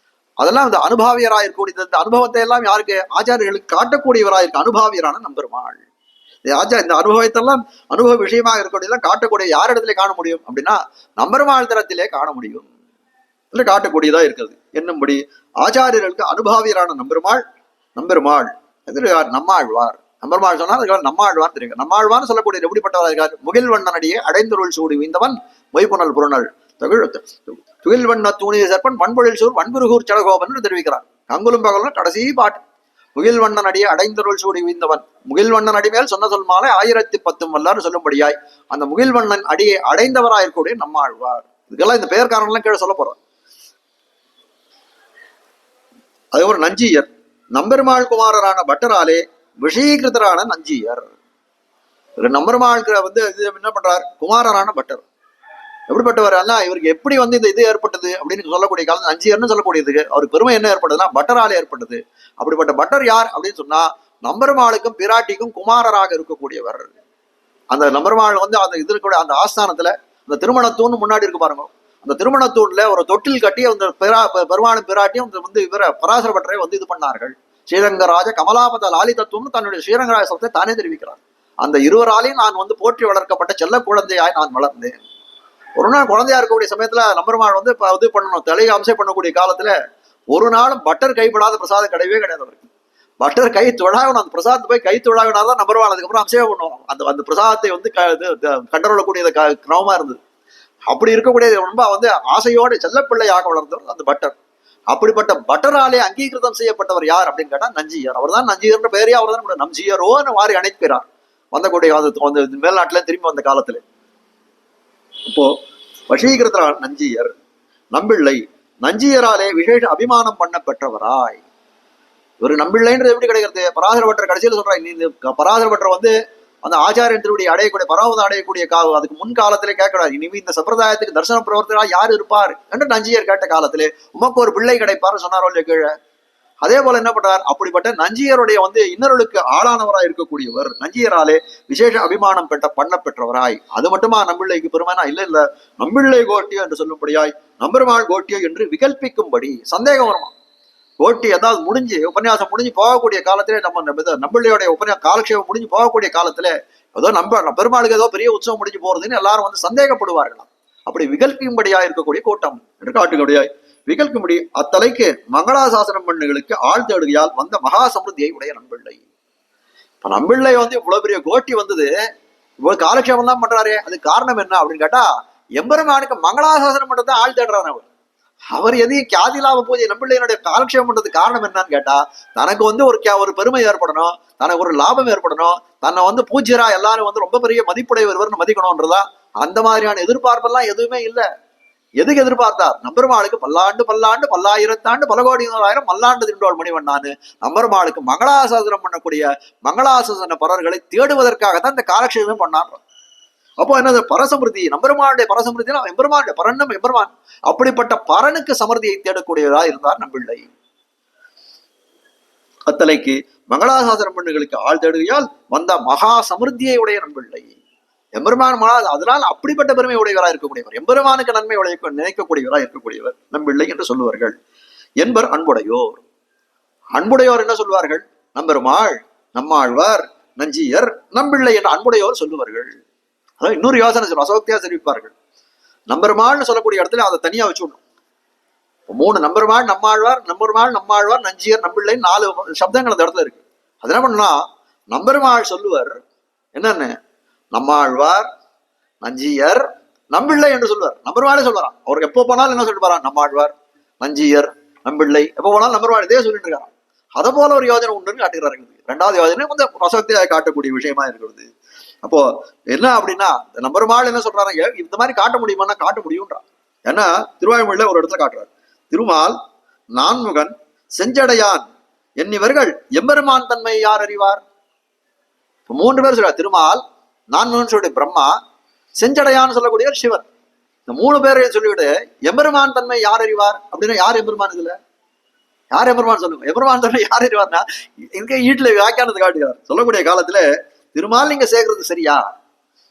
அதெல்லாம் இந்த அனுபவியராக இருக்கக்கூடிய இந்த அனுபவத்தை எல்லாம் யாருக்கு, ஆச்சாரியர்களுக்கு காட்டக்கூடியவராக இருக்க அனுபவியரான நம்பெருமாள். இந்த அனுபவத்தெல்லாம் அனுபவ விஷயமாக இருக்கக்கூடியதெல்லாம் காட்டக்கூடிய யார் இடத்துல காண முடியும் அப்படின்னா நம்பெருமாள் தரத்திலே காண முடியும், இல்லை காட்டக்கூடியதா இருக்கிறது என்னும்படி ஆச்சாரியர்களுக்கு அனுபவியரான நம்பெருமாள் யார், நம்மாழ்வார். நம்பெருமாள் சொன்னால் அதுக்கு நம்மாழ்வார் தெரியும். நம்மாழ்வார்னு சொல்லக்கூடிய எப்படிப்பட்டவராக இருக்கார், முகில் வண்ணனடியே அடைந்தருள் சூடி வீந்தவன் மொய்புணல் புறநல் துகில் வண்ண தூணிய சற்பன் பண்பொழில் சூர் வன்புருகூர் சடகோபன் தெரிவிக்கிறார். கங்குலும் பகலும் கடைசி பாட்டு. முகில் வண்ணன் அடியே அடைந்தருள் சூடி வீழ்ந்தவன், முகில் வண்ணன் அடி மேல் சொன்ன சொல் மாலை 1010 வல்லாறு சொல்லும்படியாய் அந்த முகில் வண்ணன் அடியை அடைந்தவராயிருக்கூடிய நம்மாழ்வார். இதுக்கெல்லாம் இந்த பெயர் காரணம்லாம் கீழே சொல்ல போறோம். அதே ஒரு நஞ்சியர், நம்பெருமாள் குமாரரான பட்டராலே விஷீகிருத்தரான நஞ்சியர். நம்பெருமாள் என்ன பண்றார், குமாரரான பட்டர். எப்படிப்பட்டவர் அல்ல, இவருக்கு எப்படி இந்த இது ஏற்பட்டது அப்படின்னு சொல்லக்கூடிய காலம் நஞ்சியர்னு சொல்லக்கூடியதுக்கு அவருக்கு பெருமை என்ன ஏற்பட்டதுன்னா பட்டராலே ஏற்பட்டது. அப்படிப்பட்ட பட்டர் யார் அப்படின்னு சொன்னா நம்பெருமாளுக்கும் பிராட்டிக்கும் குமாரராக இருக்கக்கூடியவர். அந்த நம்பெருமாள் அந்த இது இருக்கக்கூடிய அந்த ஆஸ்தானத்துல அந்த திருமணத்தூண் முன்னாடி இருக்கு பாருங்க, அந்த திருமணத்தூண்ல ஒரு தொட்டில் கட்டி அந்த பெருமாளும் பிராட்டியும் இவர பராசர பட்டரை இது பண்ணார்கள். ஸ்ரீரங்கராஜ கமலாபத லாலிதத்துவம் தன்னுடைய ஸ்ரீரங்கராஜ சப்தத்தை தானே தெரிவிக்கிறார். அந்த இருவராலையும் நான் போற்றி வளர்க்கப்பட்ட செல்ல குழந்தையாய் நான் வளர்ந்தேன். ஒரு நாள் குழந்தையா இருக்கக்கூடிய சமயத்துல நம்பெருமாள் இது பண்ணணும், தலையை அம்சம் பண்ணக்கூடிய காலத்துல ஒரு நாளும் பட்டர் கைப்படாத பிரசாதம் கிடையவே கிடையாது அவருக்கு. பட்டர் கை தொழாகணும், அந்த பிரசாதத்தை போய் கை தொழாகனாதான் நம்பர் ஒன். அதுக்கப்புறம் அபிஷேகம் பண்ணுவோம். அந்த பிரசாதத்தை வந்து கண்டறொள்ளக்கூடியது கிரமமா இருந்தது. அப்படி இருக்கக்கூடிய ரொம்ப வந்து ஆசையோடு செல்லப்பிள்ளையாக வளர்ந்தவர் அந்த பட்டர். அப்படிப்பட்ட பட்டராலே அங்கீகிருதம் செய்யப்பட்டவர் யார் அப்படின்னு கேட்டா நஞ்சியர். அவர் தான் நஞ்சியர்ன்ற பெயரே அவர் தான் நம்ஜியரோன்னு மாறி அணைக்கிறார் வந்தக்கூடிய மேல்நாட்டுல திரும்பி வந்த காலத்துல. இப்போ வசீகிருத்தரால் நஞ்சியர் நம்பிள்ளை நஞ்சியராலே விசேஷ அபிமானம் பண்ண பெற்றவராய். இவர் நம்பிள்ளைன்றது எப்படி கிடைக்கிறது? பராசர பட்டர் கடைசியில் சொல்றாங்க, பராசர பட்டர் வந்து அந்த ஆச்சாரியன் திருவடி அடையக்கூடிய பரமதம் அடையக்கூடிய அதுக்கு முன் காலத்திலே கேட்கிறார், இனிமே இந்த சம்பிரதாயத்துக்கு தரிசன பிரவர்த்தனா யார் இருப்பார் என்று நஞ்சியர் கேட்ட காலத்திலே உமக்கு ஒரு பிள்ளை கிடைப்பார் சொன்னாரோ இல்லையா கீழே. அதே போல என்ன பண்றார், அப்படிப்பட்ட நஞ்சியருடைய வந்து இன்னொருளுக்கு ஆளானவராய் இருக்கக்கூடியவர் நஞ்சியராலே விசேஷ அபிமானம் பண்ண பெற்றவராய். அது மட்டுமா நம்பிள்ளைக்கு பெருமைனா? இல்ல நம்பிள்ளை கோட்டியோ என்று சொல்லும்படியாய் நம்பெருமாள் கோட்டியோ என்று விகல்பிக்கும்படி சந்தேகம் வருமா. கோட்டி அதாவது முடிஞ்சு உபன்யாசம் முடிஞ்சு போகக்கூடிய காலத்திலே நம்பிள்ளையோடைய காலக்ஷேபம் முடிஞ்சு போகக்கூடிய காலத்துல ஏதோ பெருமாளுக்கு ஏதோ பெரிய உற்சவம் முடிஞ்சு போறதுன்னு எல்லாரும் வந்து சந்தேகப்படுவார்களாம். அப்படி விகல்பிக்கும்படியா இருக்கக்கூடிய கூட்டம் என்று காட்டும்படியாய் விகல்கும்படி அத்தலைக்கு மங்களாசாசனம் பண்ணுகளுக்கு ஆள் தேடுகையால் வந்த மகா சமிருத்தியை உடைய நம்பிள்ளை. இப்ப நம்பிள்ளை வந்து இவ்வளவு பெரிய கோட்டி வந்தது, இவ்வளவு காலக்ஷேபம் தான் பண்றாரு. அது காரணம் என்ன அப்படின்னு கேட்டா, எம்பெருமானுக்கு மங்களாசாசனம் பண்றதை ஆள் தேடுறாரு அவர். அவர் எதையும் கியாதிலாப பூஜை நம்பிள்ளையனுடைய காலக்ஷேபம் பண்றது காரணம் என்னன்னு கேட்டா, தனக்கு வந்து ஒரு பெருமை ஏற்படணும், தனக்கு ஒரு லாபம் ஏற்படணும், தன்னை வந்து பூஜ்யரா எல்லாரும் வந்து ரொம்ப பெரிய மதிப்புடையவர்னு மதிக்கணும்ன்றதா. அந்த மாதிரியான எதிர்பார்ப்பெல்லாம் எதுவுமே இல்லை. எதுக்கு எதிர்பார்த்தார்? நம்பெருமாளுக்கு பல்லாண்டு பல்லாண்டு பல்லாயிரத்தாண்டு பல கோடி ஆயிரம் மல்லாண்டு தின்றோள் மணிவண்ணான்னு நம்பெருமாளுக்கு மங்களாசாசனம் பண்ணக்கூடிய மங்களாசாசன பரர்களை தேடுவதற்காகத்தான் இந்த காலக்ஷேபம் பண்ணார். அப்போ என்னது? பரசமிருதி, நம்பெருமானுடைய பரசமிருத்தினா எம்பெருமானுடைய பரன்னம் எம்பெருமான். அப்படிப்பட்ட பரனுக்கு சமிருதியை தேடக்கூடியதா இருந்தார் நம்பிள்ளை. அத்தலைக்கு மங்களாசாசனம் பண்ணுகளுக்கு ஆள் தேடுகையால் வந்த மகா சமிருத்தியை உடைய நம்பிள்ளை. எம்பெருமான் அதனால் அப்படிப்பட்ட பெருமை உடையவராக இருக்கக்கூடியவர், எம்பெருமானுக்கு நன்மை நினைக்கக்கூடியவராக இருக்கக்கூடியவர் நம்பிள்ளை என்று சொல்லுவார்கள். என்பர் அன்புடையோர். அன்புடையோர் என்ன சொல்வார்கள்? நம்பெருமாள், நம்மாழ்வார், நஞ்சியர், நம்பிள்ளை என்ற அன்புடையோர் சொல்லுவார்கள். அதாவது இன்னொரு யோசனை அசோக்தியா தெரிவிப்பார்கள். நம்பெருமாள்னு சொல்லக்கூடிய இடத்துல அதை தனியா வச்சுடணும். 3 நம்பெருமாள், நம்மாழ்வார், நம்மாழ்வார், நஞ்சியர், நம்பிள்ளை 4 சப்தங்கள் அந்த இடத்துல இருக்கு. அது என்ன பண்ணா, நம்பெருமாள் சொல்லுவர் என்னன்னு, நம்மாழ்வார், நஞ்சியர், நம்பிள்ளை என்று சொல்லுவார். நம்பெருமாளே சொல்லுறான். அவருக்கு எப்போ போனாலும் என்ன சொல்லிட்டு போறான்? நம்மாழ்வார், நஞ்சியர், நம்பிள்ளை. எப்போ போனாலும் நம்பெருமாள் இதே சொல்லிட்டு இருக்காராம். அதை போல ஒரு யோஜனை உண்டுன்னு காட்டுகிறாரு. 2வது யோஜனை வந்து அசோக்தியாக காட்டக்கூடிய விஷயமா இருக்கிறது. அப்போ என்ன அப்படின்னா, நம்பெருமாள் என்ன சொல்றாங்க, இந்த மாதிரி காட்ட முடியுமான்னா காட்ட முடியும்ன்றான். ஏன்னா திருவாய்மொழியில ஒரு இடத்துல காட்டுறாரு, திருமால், நான்முகன், செஞ்சடையான் என்னிவர்கள் எம்பெருமான் தன்மை யார் அறிவார்? 3 பேர் சொல்றார். திருமால், நான்முகன் சொல்லிட்டு பிரம்மா, செஞ்சடையான்னு சொல்லக்கூடிய சிவன். இந்த 3 பேரையும் சொல்லிவிட்டு எம்பெருமான் தன்மை யார் அறிவார் அப்படின்னா, யார் எம்பெருமான்? இதுல யார் எம்பெருமான் சொல்லுங்க. எம்பெருமான் தன்மை யார் அறிவார்னா இங்க வீட்டுல வியாக்கியானத்தை காட்டுகிறார். சொல்லக்கூடிய காலத்துல திருமால் நீங்க சேர்க்கிறது சரியா,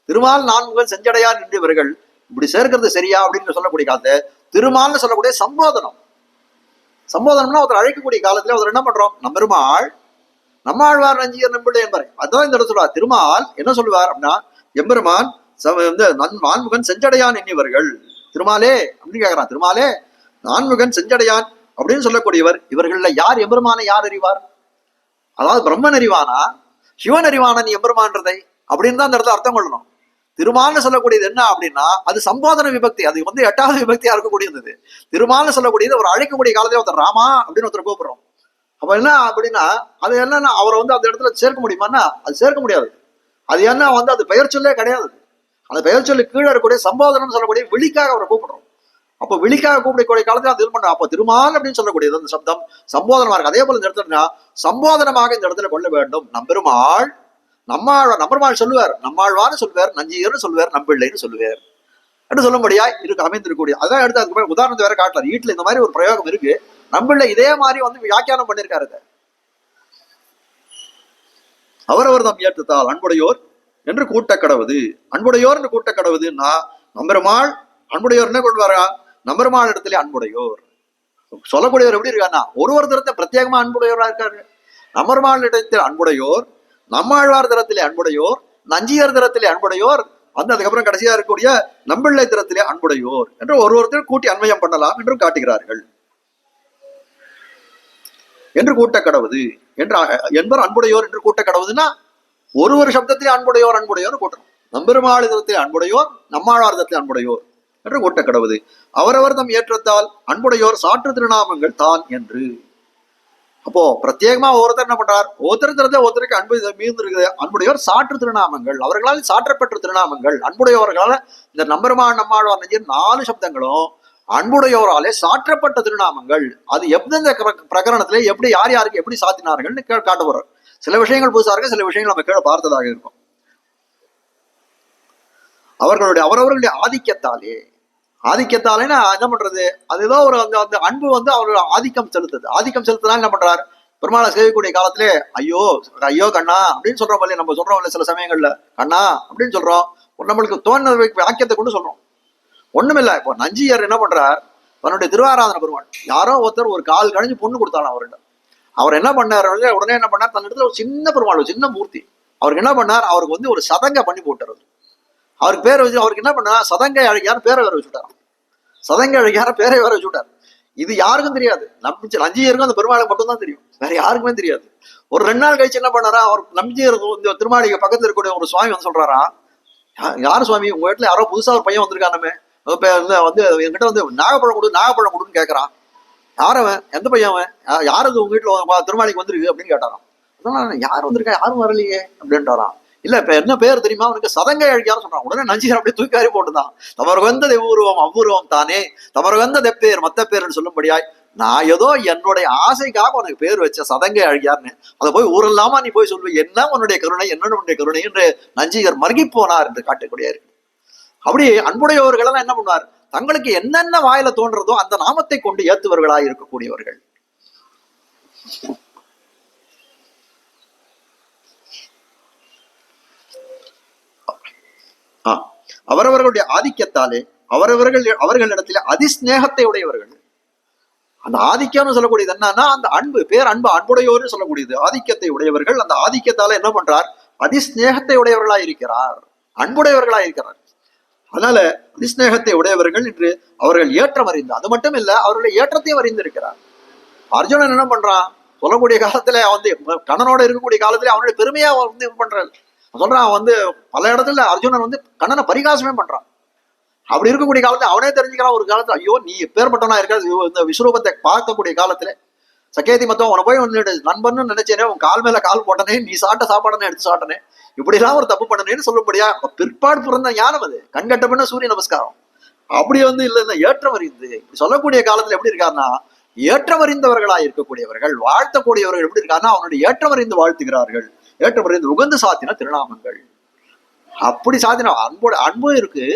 திருமால், நான்முகன், செஞ்சடையான் என்றவர்கள் இப்படி சேர்க்கிறது சரியா அப்படின்னு சொல்லக்கூடிய காலத்துல திருமால்னு சொல்லக்கூடிய சம்போதனம்னா ஒருத்தர் அழைக்கக்கூடிய காலத்துல ஒருத்தர் என்ன பண்றோம், நம்பெருமாள், நம்மாழ்வார், நஞ்சியர், நம்பிள்ளை என்பார். அதான் இந்த இடத்துல சொல்லுவார். திருமால் என்ன சொல்லுவார் அப்படின்னா, எம்பெருமான், நான்முகன், செஞ்சடையான் என்னிவர்கள். திருமாலே அப்படின்னு கேட்கிறான். திருமாலே, நான்முகன், செஞ்சடையான் அப்படின்னு சொல்லக்கூடியவர், இவர்கள்ல யார் எம்பெருமானை யார் அறிவார்? அதாவது பிரம்மன் அறிவானா, சிவன் அறிவானா நீ எம்பெருமான்றதை அப்படின்னு தான் அந்த இடத்துல அர்த்தம் கொள்ளணும். திருமால்னு சொல்லக்கூடியது என்ன அப்படின்னா, அது சம்போதன விபக்தி. அது வந்து 8வது விபக்தியா இருக்கக்கூடியது. திருமால்னு சொல்லக்கூடியது ஒரு அழைக்கக்கூடிய காலத்துல ஒருத்தர் ராமா அப்படின்னு ஒருத்தர் கூப்பிடுறோம். அப்ப என்ன அப்படின்னா, அது என்னன்னா அவரை வந்து அந்த இடத்துல சேர்க்க முடியுமான்னா அது சேர்க்க முடியாது. அது என்ன வந்து அது பெயர் சொல்லே கிடையாது. அந்த பெயர் சொல்லு கீழே இருக்கக்கூடிய சம்போதனம் சொல்லக்கூடிய விழிக்காக அவரை கூப்பிடுறோம். அப்போ விழிக்காக கூப்பிடக்கூடிய காலத்துல அது இது பண்றோம். அப்போ திருமால் அப்படின்னு சொல்லக்கூடியது அந்த சப்தம் சம்போதனமா இருக்கு. அதே போல இந்த இடத்துல சம்போதனமாக இந்த இடத்துல கொள்ள வேண்டும். நம்பெருமாள், நம்பெருமாள் சொல்லுவார், நம்மாழ்வார்னு சொல்லுவார், நஞ்சியர்னு சொல்லுவார், நம்பிள்ளைன்னு சொல்லுவார் என்று சொல்லும்படியா இருக்கு அமைந்திருக்கக்கூடிய. அதான் எடுத்து அதுக்கு உதாரணத்தை வேற காட்டலாம். வீட்டுல இந்த மாதிரி ஒரு பிரயோகம் இருக்கு. நம்பிள்ளை இதே மாதிரி வந்து வியாக்கியானம் பண்ணிருக்காரு. அவரவர் தம் ஏற்றுத்தால் அன்புடையோர் என்று கூட்ட கடவுது. அன்புடையோர் என்று கூட்ட கடவுதுன்னா, நம்பெருமாள் அன்புடையோர் என்ன கொள்வாரா, நம்பெருமாள் இடத்துல அன்புடையோர் சொல்லக்கூடியவர் எப்படி இருக்காருன்னா, ஒரு தரத்தை பிரத்யேகமா அன்புடையோரா இருக்காரு. நம்பெருமாள் இடத்தில் அன்புடையோர், நம்மாழ்வார் தரத்திலே அன்புடையோர், நஞ்சியர் தரத்திலே அன்புடையோர், அதுக்கப்புறம் கடைசியா இருக்கக்கூடிய நம்பிள்ளை தரத்திலே அன்புடையோர் என்று ஒருத்தர் கூட்டி அன்வயம் பண்ணலாம் என்றும் காட்டுகிறார்கள். என்று கூட்ட கடவுது என்று என்பர் அன்புடையோர் என்று கூட்ட கடவுதுன்னா ஒரு சப்தத்திலே அன்புடையோர் அன்புடையோர் கூட்டணும். நம்பெருமாளிதத்திலே அன்புடையோர், நம்மாழ்வார்தத்திலே அன்புடையோர் என்று கூட்ட கடவுது. அவரவர் தம் ஏற்றத்தால் அன்புடையோர் சாற்று திருநாமங்கள் தான் என்று. அப்போ பிரத்யேகமா ஒருத்தர் என்ன பண்றார், ஒருத்தருக்கு அன்பு மீது இருக்குது. அன்புடையோர் சாற்று திருநாமங்கள், அவர்களால் சாற்றப்பெற்ற திருநாமங்கள். அன்புடையோர்களால இந்த நம்பெருமாள் நம்மாழ்வார் நெஞ்சிய 4 சப்தங்களும் அன்புடையோராலே சாற்றப்பட்ட திருநாமங்கள். அது எந்தெந்த பிரகரணத்திலே எப்படி யார் யாருக்கு எப்படி சாத்தினார்கள்னு காட்ட போறார். சில விஷயங்கள் புதுசா இருக்கு, சில விஷயங்கள் நம்ம கீழே பார்த்ததாக இருக்கும். அவரவர்களுடைய ஆதிக்கத்தாலேன்னா என்ன பண்றது, அது ஏதோ ஒரு அந்த அன்பு வந்து அவரோட ஆதிக்கம் செலுத்துது. ஆதிக்கம் செலுத்தினா என்ன பண்றாரு, பெருமாளை சேவிக்கூடிய காலத்திலே ஐயோ ஐயோ கண்ணா அப்படின்னு சொல்றோம் இல்லையா, நம்ம சொல்றோம் இல்லை சில சமயங்கள்ல கண்ணா அப்படின்னு சொல்றோம். நம்மளுக்கு தோன்ற வாக்கியத்தை கொண்டு சொல்றோம். ஒண்ணுமில்ல. இப்போ நஞ்சியர் என்ன பண்றார், தன்னுடைய திருவாராதன பெருமாள் யாரோ ஒருத்தர் ஒரு கால் கழிஞ்சு பொண்ணு கொடுத்தாலும் அவர்கிட்ட, அவர் என்ன பண்ணார், உடனே என்ன பண்ணார், தன்னிடத்துல ஒரு சின்ன பெருமாள், ஒரு சின்ன மூர்த்தி, அவருக்கு என்ன பண்ணார், அவருக்கு வந்து ஒரு சதங்க பண்ணி போட்டுறது. அவருக்கு பேரை வச்சு அவருக்கு என்ன பண்ணா, சதங்கை அழகியார் பேரை வேற வச்சுட்டார். சதங்கை அழகியார பேரை வேற வச்சுட்டார். இது யாருக்கும் தெரியாது, நஞ்சியருக்கும் அந்த பெருமாளை மட்டும் தான் தெரியும், வேற யாருக்குமே தெரியாது. ஒரு 2 நாள் கழிச்சு என்ன பண்ணாரா, அவர் நஞ்சியர் இந்த திருமாளிகை பக்கத்துல இருக்கக்கூடிய ஒரு சுவாமி வந்து சொல்றாரா, யாரு சுவாமி உங்க வீட்டுல யாரோ புதுசா ஒரு பையன் வந்திருக்கானுமே, வந்து என்கிட்ட வந்து நாகப்பழம் கொடுன்னு கேட்கறான். யாரவன், எந்த பையன் அவன், யாரு உங்க வீட்டுல திருமாளிக்கு வந்திருக்கு அப்படின்னு கேட்டாராம். யார் வந்திருக்கா, யாரும் வரலையே அப்படின்ட்டாராம். இல்ல இப்ப என்ன பேர் தெரியுமா, அவனுக்கு சதங்கை அழகியான்னு சொல்றான். உடனே நஞ்சியர் அப்படியே தூக்காரி போட்டுதான், தமருக்கு வந்தது எவ்வூருவம் அவ்வூருவம் தானே, தமருக்கு வந்தது எப்பேர் மத்த பேர்னு சொல்லும்படியாய், நான் ஏதோ என்னுடைய ஆசைக்காக உனக்கு பேர் வச்ச சதங்கை அழகியார்னு, அதை போய் ஊரெல்லாமா நீ போய் சொல்லுவ, என்ன உன்னுடைய கருணை, என்னுடைய கருணை என்று நஞ்சியர் மருகி போனார் என்று காட்டக்கூடிய இருக்கு. அப்படி அன்புடையவர்கள் எல்லாம் என்ன பண்ணுவார், தங்களுக்கு என்னென்ன வாயில தோன்றதோ அந்த நாமத்தை கொண்டு ஏத்துவர்களாய் இருக்கக்கூடியவர்கள். அவரவர்களுடைய ஆதிக்கத்தாலே அவர்களிடத்திலே அதிஸ்நேகத்தை உடையவர்கள். அந்த ஆதிக்கம்னு சொல்லக்கூடியது என்னன்னா, அந்த அன்பு அன்புடையோர்னு சொல்லக்கூடியது ஆதிக்கத்தை உடையவர்கள். அந்த ஆதிக்கத்தால என்ன பண்றார், அதிஸ்நேகத்தை உடையவர்களா இருக்கிறார், அன்புடையவர்களா இருக்கிறார். அதனால அதிஸ்நேகத்தை உடையவர்கள் என்று அவர்கள் ஏற்றம் அறிந்து, அது மட்டும் இல்ல அவர்களுடைய ஏற்றத்தையும் அறிந்திருக்கிறார். அர்ஜுனன் என்ன பண்றான், சொல்லக்கூடிய காலத்துல வந்து கண்ணனோட இருக்கக்கூடிய காலத்துல அவனுடைய பெருமையா வந்து இது பண்றாரு சொல்றான். வந்து பல இடத்துல அர்ஜுனன் வந்து கண்ணனை பரிகாசமே பண்றான். அப்படி இருக்கக்கூடிய காலத்துல அவனே தெரிஞ்சுக்கிறான் ஒரு காலத்துல, ஐயோ நீ எப்பேற்பட்டவனா இருக்காது, இந்த விஸ்வரூபத்தை பார்க்கக்கூடிய காலத்துல சக்கேதி மத்தம் உன போய் உன்னுடைய நண்பன்னு நினைச்சேனே, உன் கால் மேல கால் போட்டனே, நீ சாப்பிட்ட சாப்பாடுன்னு எடுத்து சாப்பிட்டனே, இப்படி எல்லாம் ஒரு தப்பு பண்ணனேன்னு சொல்லும்படியா பிற்பாடு பிறந்த ஞானம் அது. கண்கட்ட பண்ண சூரிய நமஸ்காரம். அப்படி வந்து இல்ல ஏற்றம் அறிந்து இப்படி சொல்லக்கூடிய காலத்துல எப்படி இருக்காருன்னா, ஏற்றம் அறிந்தவர்களா இருக்கக்கூடியவர்கள், வாழ்த்தக்கூடியவர்கள் எப்படி இருக்காருன்னா அவனுடைய ஏற்றம் அறிந்து வாழ்த்துகிறார்கள். ஏற்றம் அறிந்து உகந்து சாத்தின திருநாமங்கள். அப்படி சாத்தின அன்பு இருக்கு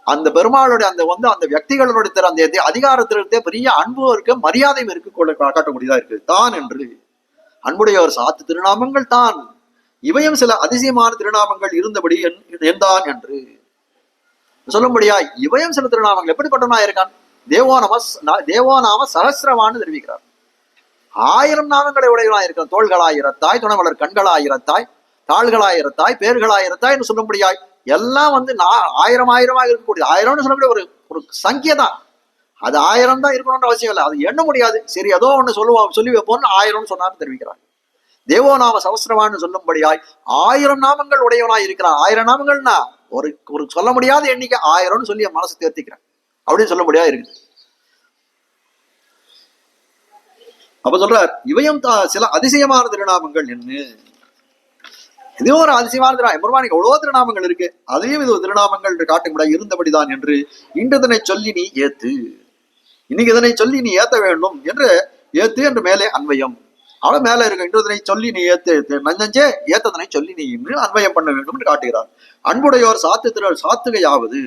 அந்த பெருமாளுடைய அந்த வந்து அந்த வியக்திகளுடைய அந்த அதிகாரத்திலே பெரிய அன்பு இருக்கு, மரியாதையும் இருக்கு, காட்டக்கூடியதா இருக்கு. தான் என்று அன்புடையவர் சாத்து திருநாமங்கள் தான், இவையும் சில அதிசயமான திருநாமங்கள் இருந்தபடி என்றான் என்று சொல்லும்படியா, இவையும் சில திருநாமங்கள் எப்படிப்பட்டவனா இருக்கான், தேவோநாம சகசிரவான்னு தெரிவிக்கிறார். 1000 நாமங்களை உடையவனா இருக்கான். தோள்களாயிரத்தாய், துணைவளர் கண்களாயிரத்தாய், தாள்களாயிரத்தாய், பேர்களாயிரத்தாய் என்று சொல்லும்படியாய் எல்லாம் வந்து 1000 இருக்கக்கூடிய 1000 சொல்லக்கூடிய ஒரு சங்கிய தான். அது 1000 தான் இருக்கணும்ன்ற அவசியம் இல்லை, அது எண்ண முடியாது. சரி ஏதோ ஒண்ணு சொல்லி வைப்போம்னு 1000 சொன்னார்னு தெரிவிக்கிறார். தேவோநாம சகசிரவான்னு சொல்லும்படியாய் 1000 நாமங்கள் உடையவனாய் இருக்கிறான். 1000 நாமங்கள்னா ஒரு சொல்ல முடியாத எண்ணிக்கை 1000 சொல்லி மனசு தேர்த்திக்கிறேன் அப்படின்னு சொல்லும்படியா இருக்கு. அப்ப சொல்றார், இவையும் சில அதிசயமான திருநாமங்கள் என்ன, இதுவும் ஒரு அதிசயமான திருநாமம். பெருமானுக்கு எவ்வளவோ திருநாமங்கள் இருக்கு, அதையும் இது ஒரு திருநாமங்கள் என்று காட்டும்படியா இருந்தபடிதான் என்று இன்றதனை சொல்லி நீ ஏத்து, இன்னைக்கு இதனை சொல்லி நீ ஏத்த வேண்டும் என்று ஏத்து என்று மேலே அன்வயம். அவன் மேல இருக்க இன்றதனை சொல்லி நீ ஏத்து நஞ்சே ஏத்ததனை சொல்லி நீ என்று அன்வயம் பண்ண வேண்டும் என்று காட்டுகிறார். அன்புடையோர் சாத்துகையாவது,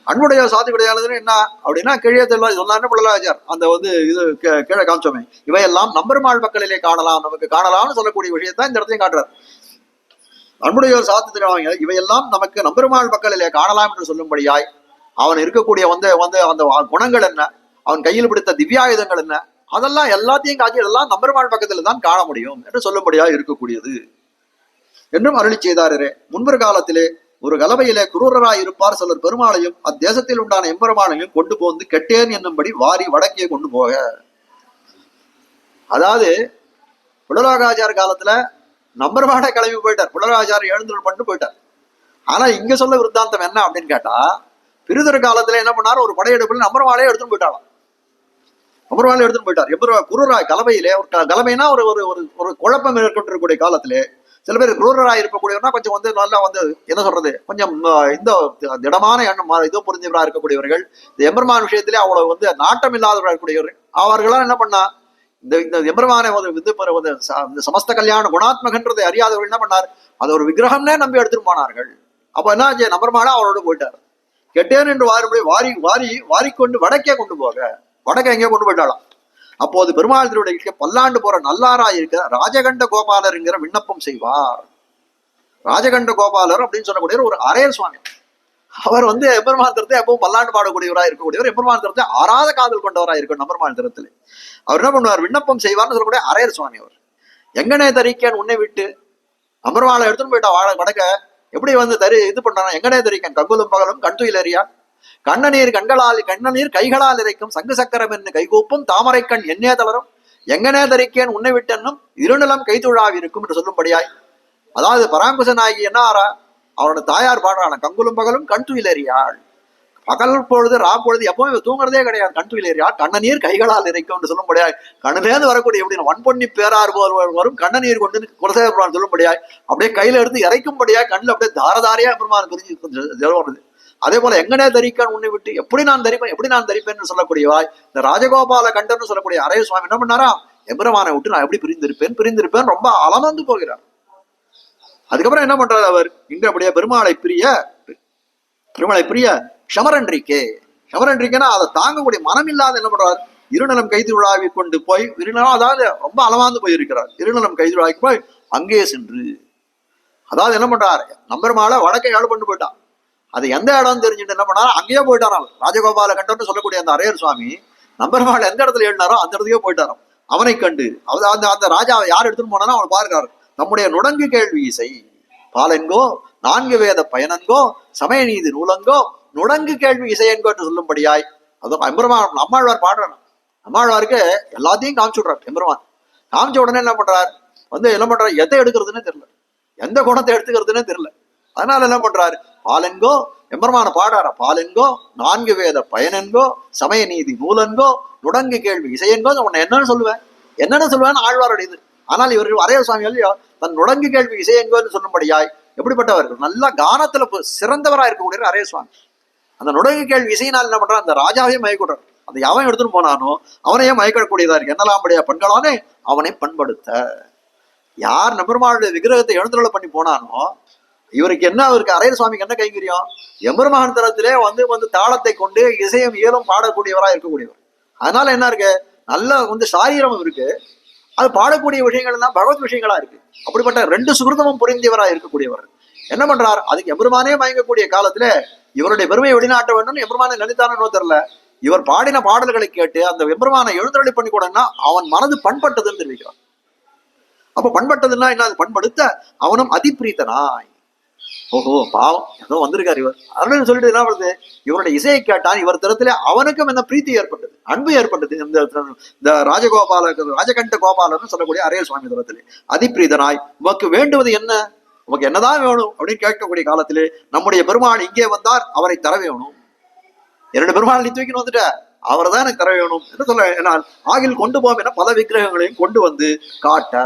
அன்புடையோர் சாத்துகையானதுன்னு என்ன அப்படின்னா, கீழே சொன்னா என்ன பிள்ளாச்சார் அந்த வந்து இது கீழே காமிச்சோமே, இவையெல்லாம் நம்பெருமாள் மக்களிலே காணலாம், நமக்கு காணலாம்னு சொல்லக்கூடிய விஷயத்தான் இந்த இடத்தையும் காட்டுறார். அன்புடையோர் சாத்து திருவாங்க இவையெல்லாம் நமக்கு நம்பெருமாள் மக்களிலே காணலாம் என்று சொல்லும்படியாய் அவன் இருக்கக்கூடிய வந்து அந்த குணங்கள் என்ன, அவன் கையில் பிடித்த திவ்யாயுதங்கள் என்ன, அதெல்லாம் எல்லாத்தையும் காட்சி எல்லாம் நம்பெருமாள் பக்கத்துல தான் காண முடியும் என்று சொல்லும்படியாய் இருக்கக்கூடியது என்றும் அருளி செய்தாரே. முன்பொரு காலத்திலே ஒரு கலவையிலே குரூரராய் இருப்பார் சிலர், பெருமாளையும் அத்தேசத்தில் உண்டான எம்பெருமானையும் கொண்டு போந்து கெட்டேன் என்னும்படி வாரி வடக்கே கொண்டு போக. அதாவது புலலோகாச்சார காலத்துல நம்பர்வாட கிளம்பி போயிட்டார், புலலோகாச்சாரம் எழுந்தருள் பண்ணிட்டு போயிட்டார். ஆனா இங்க சொல்ல விருத்தாந்தம் என்ன அப்படின்னு கேட்டா, பிரிதர் காலத்துல என்ன பண்ணாரு, ஒரு படையெடுப்புல நம்பர்வாளையே எடுத்துன்னு போயிட்டாலும், நம்பர்வாளை எடுத்துன்னு போயிட்டார். எப்படி குருராய் கலவையிலே ஒரு கலவைனா ஒரு ஒரு ஒரு குழப்பம் ஏற்பட்டிருக்கக்கூடிய காலத்திலே சில பேர் குரூரராய் இருக்கக்கூடியவர்னா கொஞ்சம் வந்து நல்லா வந்து என்ன சொல்றது, கொஞ்சம் இந்த திடமான எண்ணம் இதோ புரிஞ்சவராக இருக்கக்கூடியவர்கள், இந்த எம்பெருமான் விஷயத்திலே அவ்வளவு வந்து நாட்டம் இல்லாதவராக இருக்கக்கூடியவர்கள், அவர்களாம் என்ன பண்ணா, இந்த எம்பெருமானை இந்த சமஸ்த கல்யாண குணாத்மகன்றதை அறியாதவர்கள் என்ன பண்ணார், அது ஒரு விக்கிரகம்னே நம்பி எடுத்துட்டு போனார்கள். அப்ப என்ன ஆச்சு, நம்பர்மானா அவரோட போயிட்டார். கெட்டேன் என்று வாரி வாரி வாரிக்கொண்டு வடக்கே கொண்டு போக, வடக்கே எங்கே கொண்டு போயிட்டாலாம். அப்போது பெருமாள் திருவிடைக்கு பல்லாண்டு போற நல்லாராய் இருக்கிற ராஜகண்ட கோபாலர் என்கிற விண்ணப்பம் செய்வார். ராஜகண்ட கோபாலர் அப்படின்னு சொல்லக்கூடிய ஒரு அரையர் சுவாமி, அவர் வந்து எம்பெருமான் திறத்தை எப்பவும் பல்லாண்டு பாடக்கூடியவராக இருக்கக்கூடியவர், எம்பெருமான் திறத்தை ஆறாத காதல் கொண்டவராக இருக்கும் நம்பெருமான் திறத்தில். அவர் என்ன பண்ணுவார், விண்ணப்பம் செய்வார்னு சொல்லக்கூடிய அரையர் சுவாமி. அவர் எங்கனே தரிக்கன் உன்னை விட்டு அம்பெருமாளை எடுத்துன்னு போயிட்டா வாழ வடக்க, எப்படி வந்து இது பண்றான், எங்கனே தரிக்கன் கங்குலும் பகலும் கண்துயில் அறியா கண்ணநீர் கண்களால் கண்ணநீர் கைகளால் இறைக்கும் சங்கு சக்கரம் என்று கைகூப்பும் தாமரை கண் என்னே தளரும் எங்கனே தரிக்கேன் உன்னை விட்டென்னும் இருநிலம் கைதுழாவி இருக்கும் என்று சொல்லும்படியாய். அதாவது பராங்குசன் ஆகி என்ன ஆறா, அவனோட தாயார் பாடுறான கங்குலும் பகலும் கண் துயிலேறியாள், பகல் பொழுது ரா பொழுது எப்பவும் தூங்குறதே கிடையாது, கண் துயிலேறியாள் கண்ணநீர் கைகளால் இறைக்கும் என்று சொல்லும்படியாய். கண்ணிலேருந்து வரக்கூடிய எப்படின்னு வன்பொன்னி பேரார் போல் வரும் கண்ணநீர் கொண்டு குலசேகர் சொல்லும்படியாய், அப்படியே கையில எடுத்து இறைக்கும்படியாய் கண்ணில் அப்படியே தாரதாரியா பெருமான் குறிஞ்சு வருது. அதே போல எங்கனே தரிக்கான் உன்னை விட்டு எப்படி நான் தரிப்பேன், எப்படி நான் தரிப்பேன்னு சொல்லக்கூடியவாய் இந்த ராஜகோபால கண்டர்னு சொல்லக்கூடிய அரைய சுவாமி என்ன பண்ணாரா, எம்பெருமானை விட்டு நான் எப்படி பிரிந்திருப்பேன் ரொம்ப அலமந்து போகிறார். அதுக்கப்புறம் என்ன பண்றாரு அவர், இன்று அப்படியே பெருமாளை பிரிய ஷமரன்றிக்கே, ஷமரன்றிக்கேன்னா அதை தாங்கக்கூடிய மனம் இல்லாத என்ன பண்றாரு, இருநிலம் கைது விழாவி கொண்டு போய் இருநிலம், அதாவது ரொம்ப அலமாந்து போயிருக்கிறார், இருநிலம் கைது விழாவிக்கு போய் அங்கே சென்று, அதாவது என்ன பண்றாரு, நம்பெருமாளை வடக்கை ஏழு பண்ணு போயிட்டான். அது எந்த இடம் தெரிஞ்சுட்டு என்ன பண்ணாரோ அங்கேயே போயிட்டாராம். ராஜகோபால கண்டன்னு சொல்லக்கூடிய அந்த அரையர் சுவாமி நம்பெருமாள் எந்த இடத்துல எழுதினாரோ அந்த இடத்துக்கே போயிட்டாராம். அவனை கண்டு அந்த அந்த ராஜாவை யார் எடுத்துன்னு போனானோ அவனை பாருக்காரு, நம்முடைய நுடங்கு கேள்வி இசை பாலென்கோ நான்கு வேத பயனன்கோ சமய நீதி நூலங்கோ நுடங்கு கேள்வி இசை என்கோ என்று சொல்லும்படியாய். அதுவும் எம்பெருமான் நம்மாழ்வார் பாடுறான், நம்மாழ்வாருக்கு எல்லாத்தையும் காமிச்சு விடுறாரு. எம்பெருமான் காமிச்ச உடனே என்ன பண்றாரு, வந்து என்ன பண்றாரு, எதை எடுக்கிறதுனே தெரியல, எந்த குணத்தை எடுத்துக்கிறதுனே தெரியல. அதனால என்ன பண்றாரு, பாலென்கோ எம்பெருமான பாடார பாலென்கோ நான்கு வேத பயனென்கோ சமய நீதி நூலன்கோ நுடங்கு கேள்வி இசையென்கோ, உன்னை என்னன்னு சொல்லுவேன்னு ஆழ்வாருடைய இது. ஆனால் இவர் அரைய சுவாமிகள் தன் நுடங்கு கேள்வி இசையென்கோன்னு சொல்லும்படியாய் எப்படிப்பட்டவர்கள், நல்லா கானத்துல சிறந்தவராக இருக்கக்கூடிய அரைய சுவாமி. அந்த நுடங்கு கேள்வி இசையினால் என்ன பண்றான், அந்த ராஜாவையும் மயக்கூடாது, அந்த எவன் எடுத்துன்னு போனானோ அவனையே மயக்கக்கூடியதா இருக்கு. என்னெல்லாம் படியா பெண்களானே அவனை பண்படுத்த, யார் நம்பெருமாளுடைய விக்கிரகத்தை எழுந்துள்ள பண்ணி போனானோ இவருக்கு என்ன, அவருக்கு அரையர் சுவாமிக்கு என்ன கைங்கரியம், எம்பெருமான் தரத்திலே வந்து தாளத்தை கொண்டு இசையும் இயலும் பாடக்கூடியவராக இருக்கக்கூடியவர். அதனால என்ன இருக்கு, நல்ல வந்து சாரீரம் இருக்கு, அது பாடக்கூடிய விஷயங்கள் எல்லாம் பகவத் விஷயங்களா இருக்கு. அப்படிப்பட்ட ரெண்டு சுகிருதமும் புரிந்தவராக இருக்கக்கூடியவர் என்ன பண்றார், அதுக்கு எம்பெருமானே மயங்கக்கூடிய காலத்துல இவருடைய பெருமையை வெளிநாட்ட வேண்டும் எம்பெருமானை நினைத்தானோ தெரியல, இவர் பாடின பாடல்களை கேட்டு அந்த எம்பெருமானை எழுந்தருளி பண்ணி கூடனா அவன் மனது பண்பட்டதுன்னு தெரிவிக்கிறார். அப்ப பண்பட்டதுன்னா என்ன, பண்படுத்த அவனும் அதிப்பிரீத்தனாய், ஓஹோ பாவம் ஏதோ வந்திருக்காரு இவர் அப்படின்னு சொல்லிட்டு என்ன பண்ணுது, இவருடைய இசையை கேட்டான், இவர் தரத்துல அவனுக்கும் என்ன பிரீத்தி ஏற்பட்டது, அன்பு ஏற்பட்டது. இந்த ராஜகண்ட கோபாலன்னு சொல்லக்கூடிய அரைய சுவாமி தரத்திலே அதிப்பிரீதனாய், உமக்கு வேண்டுவது என்ன, உமக்கு என்னதான் வேணும் அப்படின்னு கேட்கக்கூடிய காலத்திலே நம்முடைய பெருமாள் இங்கே வந்தார், அவரை தர வேணும், இரண்டு பெருமாள் நீ தூக்கின்னு வந்துட்ட, அவரை தான் எனக்கு தர வேணும் என்று சொல்ல, நான் ஆகில் கொண்டு போவோம் என பல விக்கிரகங்களையும் கொண்டு வந்து காட்ட,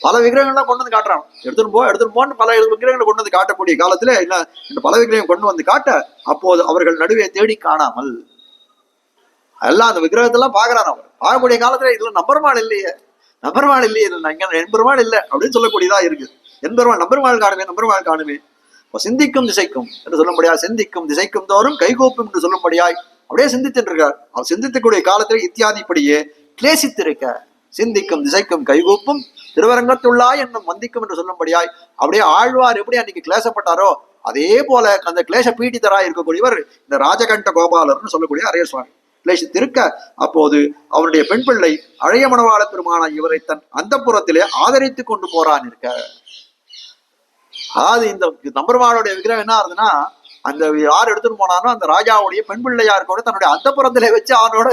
பல விக்கிரகங்கள்லாம் கொண்டு வந்து காட்டுறான், எடுத்துட்டு போன்னு பல விக்கிரகங்களை கொண்டு வந்து காட்டக்கூடிய காலத்துல இல்ல இந்த பல விக்கிரகம் கொண்டு வந்து காட்ட, அப்போது அவர்கள் நடுவே தேடி காணாமல் எல்லாம் அந்த விக்கிரகத்தெல்லாம் பாக்குறான். அவர் பார்க்கக்கூடிய காலத்துல இதுல நம்பெருமாள் இல்லையே இதுல எம்பெருமாள் இல்லை அப்படின்னு சொல்லக்கூடியதா இருக்கு. நம்பெருமாள் காணுமே சிந்திக்கும் திசைக்கும் என்று சொல்லும்படியா, சிந்திக்கும் திசைக்கும் தோறும் கைகோப்பும் என்று சொல்லும்படியாய் அப்படியே சிந்தித்துட்டு இருக்கார். அவர் சிந்தித்துக்கூடிய காலத்துல இத்தியாதிப்படியே கிளேசித்திருக்க, சிந்திக்கும் திசைக்கும் கைகூப்பும் திருவரங்கத்துள்ளாய் என்னும் வந்திக்கும் என்று சொல்லும்படியாய் அப்படியே ஆழ்வார் எப்படி அன்னைக்கு கிளேசப்பட்டாரோ அதே போல அந்த கிளேச பீடிதராய் இருக்கக்கூடியவர் இந்த ராஜகண்ட கோபாலர்னு சொல்லக்கூடிய அரைய சுவாமி கிளேசித்திருக்க, அப்போது அவருடைய பெண் பிள்ளை அழைய மணவாள பெருமான இவரை தன் அந்த புறத்திலே ஆதரித்து கொண்டு போறான் இருக்க. அதாவது இந்த நம்பெருமாளுடைய விக்கிரகம் என்ன ஆகுதுன்னா, அந்த யார் எடுத்துட்டு போனானோ அந்த ராஜாவுடைய பெண் பிள்ளையா இருக்கோட தன்னுடைய அந்த புறத்திலே வச்சு அவனோட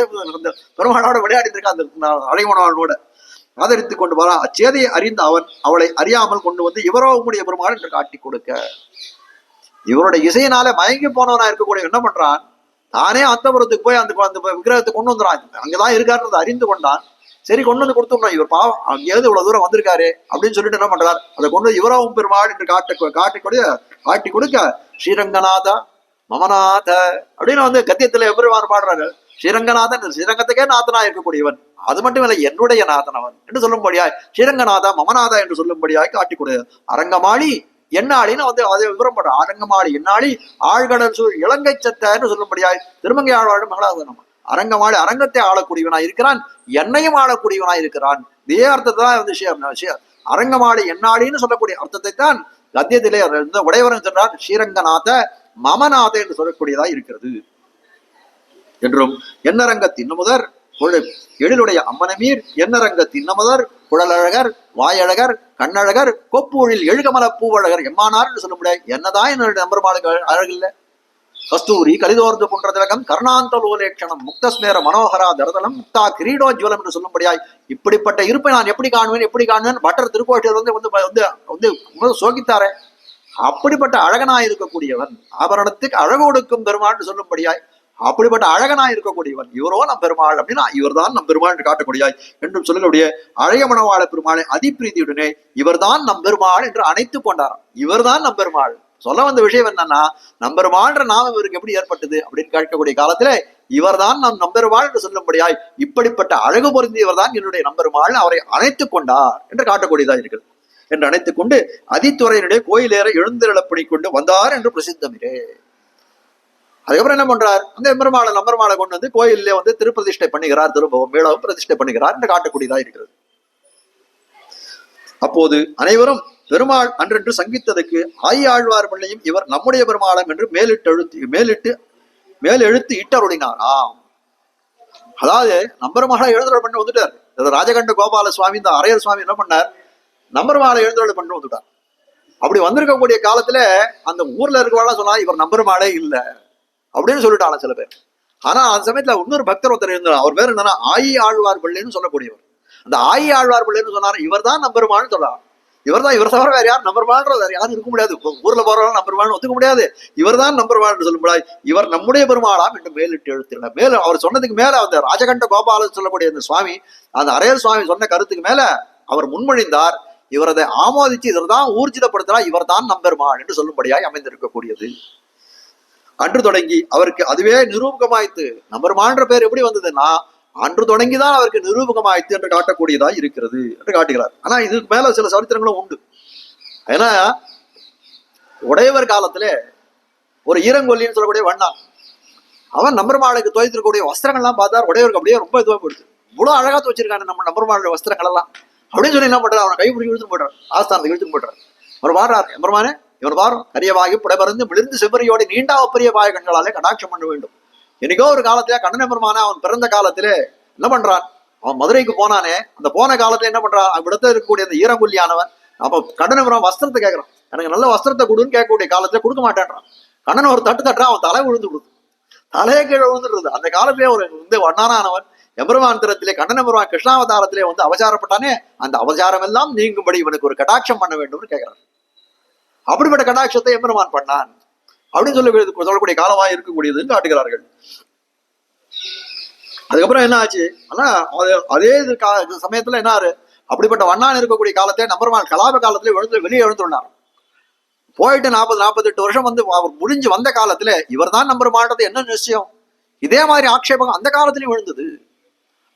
பெருமாளோட விளையாடிட்டு இருக்கா அந்த அழைய மணவாளனோட. ஆதரித்து கொண்டு வரான். அச்சேதையை அறிந்த அவன் அவளை அறியாமல் கொண்டு வந்து இவரோ உம்முடைய பெருமாள் என்று காட்டி கொடுக்க, இவருடைய இசையினால மயங்கி போனவனா இருக்கக்கூடிய என்ன பண்றான், தானே அந்தபுரத்துக்கு போய் அந்த விக்கிரகத்தை கொண்டு வந்துறான். அங்கதான் இருக்காருன்றதை அறிந்து கொண்டான். சரி கொண்டு வந்து கொடுத்துடணும், இவர் பாவம் அங்கேயாவது இவ்வளவு தூரம் வந்திருக்காரு அப்படின்னு சொல்லிட்டு என்ன பண்றார், அதை கொண்டு இவராவும் பெருமாள் என்று காட்டி கொடுக்க ஸ்ரீரங்கநாதா மமநாத அப்படின்னு வந்து கத்தியத்துல எம்பெருமான் பாடுறாரு. ஸ்ரீரங்கநாதன் ஸ்ரீரங்கத்துக்கே நாதனா இருக்கக்கூடியவன், அது மட்டும் இல்லை என்னுடைய நாதனவன் என்று சொல்லும்படியாய் ஸ்ரீரங்கநாதா மமநாதா என்று சொல்லும்படியாய் காட்டி கொடு. அரங்கமாளி என்னாளின்னு வந்து அதை விவரம் பண்ற. அரங்கமாளி என்னாளி ஆழ்கடல் சூழ் இலங்கை சத்தன்னு சொல்லும்படியாய் திருமங்கை ஆழ்வாடு மங்களாசனம். அரங்கமாளி அரங்கத்தை ஆளக்கூடியவனாய் இருக்கிறான், என்னையும் ஆளக்கூடியவனாய் இருக்கிறான். இதே அர்த்தத்தை தான் வந்து அரங்கமாளி என்னாளின்னு சொல்லக்கூடிய அர்த்தத்தை தான் கத்தியத்திலே உடையவரன் சொல்றார். ஸ்ரீரங்கநாத மமநாத என்று சொல்லக்கூடியதாக இருக்கிறது என்றும், என்னரங்க தின்னமுதர் எழிலுடைய அம்மனமீர் என்னரங்க தின்னமுதர் குழலழகர் வாயழகர் கண்ணழகர் கொப்பூழில் எழுகமல பூவழகர் எம்மானார் என்று சொல்ல முடியாது. என்னதான் என்னுடைய நம்பருமாளுக்கு அழகில்லை. கஸ்தூரி கலிதோர்ந்து போன்ற திலகம் கருணாந்தலோலேட்சணம் முக்தஸ்மேர மனோகரா தரதலம் முக்தா கிரீடோஜ்வலம் என்று சொல்லும்படியாய் இப்படிப்பட்ட இருப்பை நான் எப்படி காணுவேன் பட்டர் திருக்கோட்டில் வந்து சோகித்தாரே. அப்படிப்பட்ட அழகனாய் இருக்கக்கூடியவன், ஆபரணத்துக்கு அழகு கொடுக்கும் பெருமாள் சொல்லும்படியாய் அப்படிப்பட்ட அழகனாய் இருக்கக்கூடியவன் இவரோ நம் பெருமாள் அப்படின்னா இவர் தான் நம் பெருமாள் என்று காட்டக்கூடியாய் என்றும் சொல்லக்கூடிய அழகிய மணவாள பெருமாளை அதிப்பிரீதியுடனே இவர் தான் நம் பெருமாள் என்று அணைத்து கொண்டாராம். இவர் தான் நம் பெருமாள். சொல்ல வந்த விஷயம் என்னன்னா, நம்பெருமாள்ன்ற நாமம் இவருக்கு எப்படி ஏற்பட்டது அப்படின்னு கேட்கக்கூடிய காலத்துல இவர் தான் நம் நம்பெருமாள் என்று சொல்லும்படியாய் இப்படிப்பட்ட அழகு பொருந்தியவர் தான் என்னுடைய நம்பெருமாள் அவரை அணைத்துக் கொண்டார் என்று காட்டக்கூடியதா இருக்கிறது. என்று அணைத்துக் கொண்டு அதித்துறையினுடைய கோயிலேற எழுந்திரளப்பணி கொண்டு வந்தார் என்று பிரசித்தமிரே. அதுக்கப்புறம் என்ன பண்றார், அந்த நம்பெருமாளை கொண்டு வந்து கோயிலே வந்து திருப்பிரதிஷ்டை பண்ணுகிறார், திரும்பவும் மீளவும் பிரதிஷ்டை பண்ணுகிறார் என்று காட்டக்கூடியதா இருக்கிறது. அப்போது அனைவரும் பெருமாள் அன்றென்று சங்கித்ததுக்கு ஆழ்வார் பிள்ளையும் இவர் நம்முடைய பெருமாளம் என்று மேலெழுத்து இட்டருளினாராம். அதாவது நம்பெருமாளை எழுந்தருள் பண்ணி வந்துட்டார். ராஜகண்ட கோபால சுவாமி இந்த அரையர் சுவாமி என்ன பண்ணார், நம்பெருமாளை எழுந்தருள் பண்ணி வந்துட்டார். அப்படி வந்திருக்கக்கூடிய காலத்துல அந்த ஊர்ல இருக்கவாள் சொன்னா இவர் நம்பெருமாளே இல்லை அப்படின்னு சொல்லிட்டாங்க சில பேர். ஆனா அந்த சமயத்துல இன்னொரு பக்தர் ஒருத்தர் இருந்தார். அவர் பேர் என்னன்னா ஆழ்வார் பிள்ளைன்னு சொல்லக்கூடியவர். அந்த ஆழ்வார் பிள்ளைன்னு சொன்னார், இவர் தான் நம்பெருமாள்னு சொல்றார். இவர் தவிர வேற யார் நம்பெருமாள்ன்றது வேற யாரும் இருக்க முடியாது. ஊர்ல போறவங்க நம்பெருமாள்னு ஒத்துக்க முடியாது. இவர் தான் நம்பெருமாள் என்று சொல்லும்போது இவர் நம்முடைய பெருமாளாம் என்று மேலிட்டு எழுத்தினார். மேலும் அவர் சொன்னதுக்கு மேல அந்த ராஜகண்ட கோபால சொல்லக்கூடிய அந்த சுவாமி, அந்த அரையர் சுவாமி சொன்ன கருத்துக்கு மேல அவர் முன்மொழிந்தார். இவர் அதை ஆமோதிச்சு இவர் தான் ஊர்ஜிதப்படுத்தினார், இவர் தான் நம்பெருமாள் என்று சொல்லும்படியாய் அமைந்திருக்கக்கூடியது. அன்று தொடங்கி அவருக்கு அதுவே நிரூபகமாய்த்து. நம்பெருமாள்ன்ற பேர் எப்படி வந்ததுன்னா அன்று தொடங்கிதான் அவருக்கு நிரூபகமாய்த்து என்று காட்டக்கூடியதா இருக்கிறது என்று காட்டுகிறார். ஆனா இதுக்கு மேல சில சரித்திரங்களும் உண்டு. ஏன்னா உடையவர் காலத்துல ஒரு ஈரங்கொல்லின்னு சொல்லக்கூடிய வண்ணா, அவன் நம்பெருமாளுக்கு துவைத்திருக்கக்கூடிய வஸ்திரங்கள்லாம் பார்த்தார். உடையவருக்கு அப்படியே ரொம்ப இதுவாக போயிடுது. இவ்வளவு அழகா துவச்சிருக்காங்க நம்ம நம்பெருமாளுடைய வஸ்திரங்கள் எல்லாம் அப்படின்னு சொல்லி என்ன பண்றாரு, அவனை கைப்பிடிச்சு இழுத்துட்டு போய்றாரு, ஆஸ்தானத்துக்கு இழுத்துட்டு போய்றாரு. அவர் பாடுறாரு, எம்பெருமானே இவர் பாரும் கரியவாகி புடைபறந்து மிளிர்ந்து செவ்வரியோட நீண்டா பெரிய பாய கண்களாலே கடாட்சம் பண்ண வேண்டும். என்னைக்கோ ஒரு காலத்துல கண்ணன் பெருமானே அவன் பிறந்த காலத்துல என்ன பண்றான், அவன் மதுரைக்கு போனானே, அந்த போன காலத்துல என்ன பண்றான், அவ்விடத்துல இருக்கக்கூடிய அந்த ஈரங்குல்லியானவன் அப்ப கண்ணன் பெருமான் வஸ்திரத்தை கேட்கறான், எனக்கு நல்ல வஸ்திரத்தை கொடுன்னு கேட்கக்கூடிய காலத்துல கொடுக்க மாட்டேன்றான். கண்ணன் ஒரு தட்டுறான், அவன் தலை விழுந்து கொடுத்து தலையே கீழே விழுந்துடுறது. அந்த காலத்திலே ஒரு வண்ணானவன் எம்பெருமான் திறத்திலே கண்ணன் பெருமான் கிருஷ்ணாவதாரத்திலே வந்து அவசாரப்பட்டானே, அந்த அவசாரம் எல்லாம் நீங்கும்படி இவனுக்கு ஒரு கடாட்சம் பண்ண வேண்டும்னு கேட்கிறான். அப்படிப்பட்ட கடாட்சத்தை எம்பெருமான் பண்ணான் அப்படின்னு சொல்லக்கூடிய காலமா இருக்கக்கூடியதுன்னு காட்டுகிறார்கள். அதுக்கப்புறம் என்ன ஆச்சு, ஆனா அதே சமயத்துல என்ன அப்படிப்பட்ட வண்ணான் இருக்கக்கூடிய காலத்தை நம்பெருமான் கலாப காலத்துல வெளியே எழுந்துள்ளார். போயிட்டு 48 வருஷம் வந்து அவர் முடிஞ்சு வந்த காலத்துல இவர் தான் நம்பெருமான்றது என்ன நிச்சயம். இதே மாதிரி ஆட்சேபம் அந்த காலத்திலயும் எழுந்தது.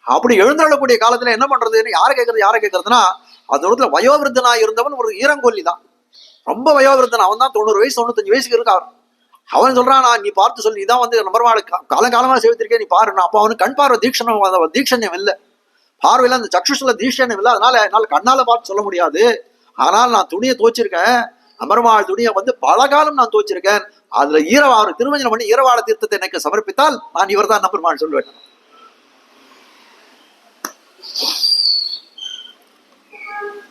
அப்படி எழுந்தள்ளக்கூடிய காலத்துல என்ன பண்றதுன்னு யாரை கேட்கறதுன்னா, அந்த இடத்துல வயோவிருத்தனா இருந்தவன் ஒரு ஈரங்கொல்லி தான், ரொம்ப வயோவிருத்தன். அவன் தான் 90 வயசு 95 வயசுக்கு இருக்கார். அவன் சொல்றான், நீ பார்த்து சொல்லி இதான் வந்து நம்பெருமாள் காலங்காலமா சேவித்திருக்கேன், நீ பாருன்னா. அப்போ அவனுக்கு கண் பார்வை தீட்சண்யம் இல்லை, பார்வையில அந்த சக்ஷுல தீட்சண்யம் இல்லை. அதனால என்னால கண்ணால பார்த்து சொல்ல முடியாது. ஆனால் நான் துணியை துவச்சிருக்கேன், நம்பெருமாள் துணியை வந்து பல காலம் நான் துவச்சிருக்கேன். அதுல அவர் திருமஞ்சனம் பண்ணி ஈரவாள தீர்த்தத்தை எனக்கு சமர்ப்பித்தால் நான் இவர் தான் நம்பெருமாள் சொல்லுவேன்.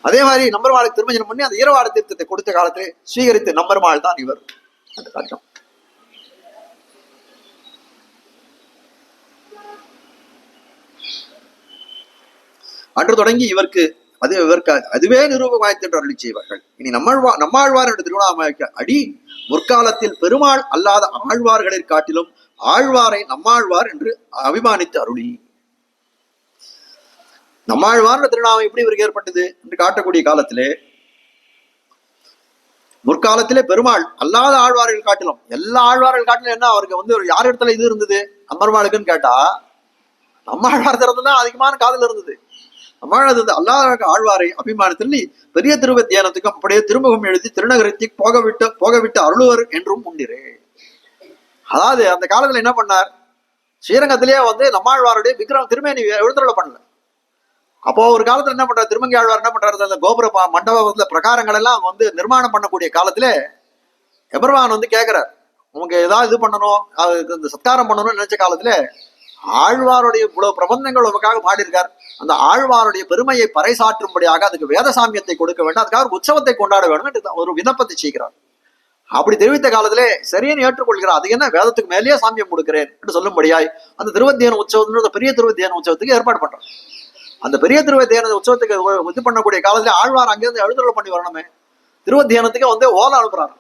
அதே மாதிரி நம்பெருமாளுக்கு திருமஞ்சனம் பண்ணி அந்த ஈரவாள தீர்த்தத்தை கொடுத்த காலத்திலே ஸ்வீகரித்த நம்பெருமாள் தான் இவர். அந்த காட்டம் அன்று தொடங்கி இவருக்கு அதுவே நிரூபமாய்த்து என்று அருளி செய்வார்கள். இனி நம்மாழ்வார் என்று திருவண்ணாமலைக்கு அடி முற்காலத்தில் பெருமாள் அல்லாத ஆழ்வார்களை காட்டிலும் ஆழ்வாரை நம்மாழ்வார் என்று அபிமானித்து அருளி. நம்மாழ்வார் திருநாமம் எப்படி இவருக்கு ஏற்பட்டது என்று காட்டக்கூடிய காலத்திலே, முற்காலத்திலே பெருமாள் அல்லாத ஆழ்வார்கள் காட்டிலும் எல்லா ஆழ்வார்கள் காட்டிலும் என்ன அவருக்கு ஒரு யார் இடத்துல இது இருந்தது அம்பெருமாளுக்குன்னு கேட்டா நம்மாழ்வார் திறந்துதான் அதிகமான காதல் இருந்தது. நம்மாழ்வார் அல்லாத ஆழ்வாரை அபிமானத்தில் பெரிய திருவத்தியானத்துக்கும் அப்படியே திருமுகம் எழுதி திருநகரத்தை போகவிட்டு அருளுவர் என்றும் உண்டிரே. அதாவது அந்த காலத்துல என்ன பண்ணார், ஸ்ரீரங்கத்திலேயே நம்மாழ்வாருடைய விக்கிரம் திருமேனி எழுந்தருள பண்ணல. அப்போ ஒரு காலத்துல என்ன பண்றாரு, திருமங்கை ஆழ்வார் என்ன பண்றாரு, அந்த கோபுர மண்டபத்துல பிரகாரங்கள் எல்லாம் நிர்மாணம் பண்ணக்கூடிய காலத்துல எபெருமான் கேட்கிறார், உங்க ஏதாவது இது பண்ணணும், அதுக்கு இந்த சத்காரம் பண்ணணும்னு நினைச்ச காலத்துல ஆழ்வாருடைய இவ்வளவு பிரபந்தங்கள் உங்களுக்காக பாடியிருக்கார், அந்த ஆழ்வாருடைய பெருமையை பறைசாற்றும்படியாக அதுக்கு வேத சாமியத்தை கொடுக்க வேண்டும், அதுக்காக ஒரு உற்சவத்தை கொண்டாட வேண்டும் என்று ஒரு விண்ணப்பத்தை செய்கிறார். அப்படி தெரிவித்த காலத்திலே சரியான ஏற்றுக்கொள்கிறார். அது என்ன வேதத்துக்கு மேலேயே சாமியம் கொடுக்கிறேன் என்று சொல்லும்படியாய் அந்த திருவத்தியான உற்சவம் பெரிய திருவத்தியான உற்சவத்துக்கு ஏற்பாடு பண்றார். அந்த பெரிய திருவத்தியான உற்சவத்துக்கு இது பண்ணக்கூடிய காலத்துல ஆழ்வார் அங்கிருந்து எழுந்துள்ள பண்ணி வரணுமே, திருவத்தியானத்துக்கு ஓலை அனுப்புறாரு,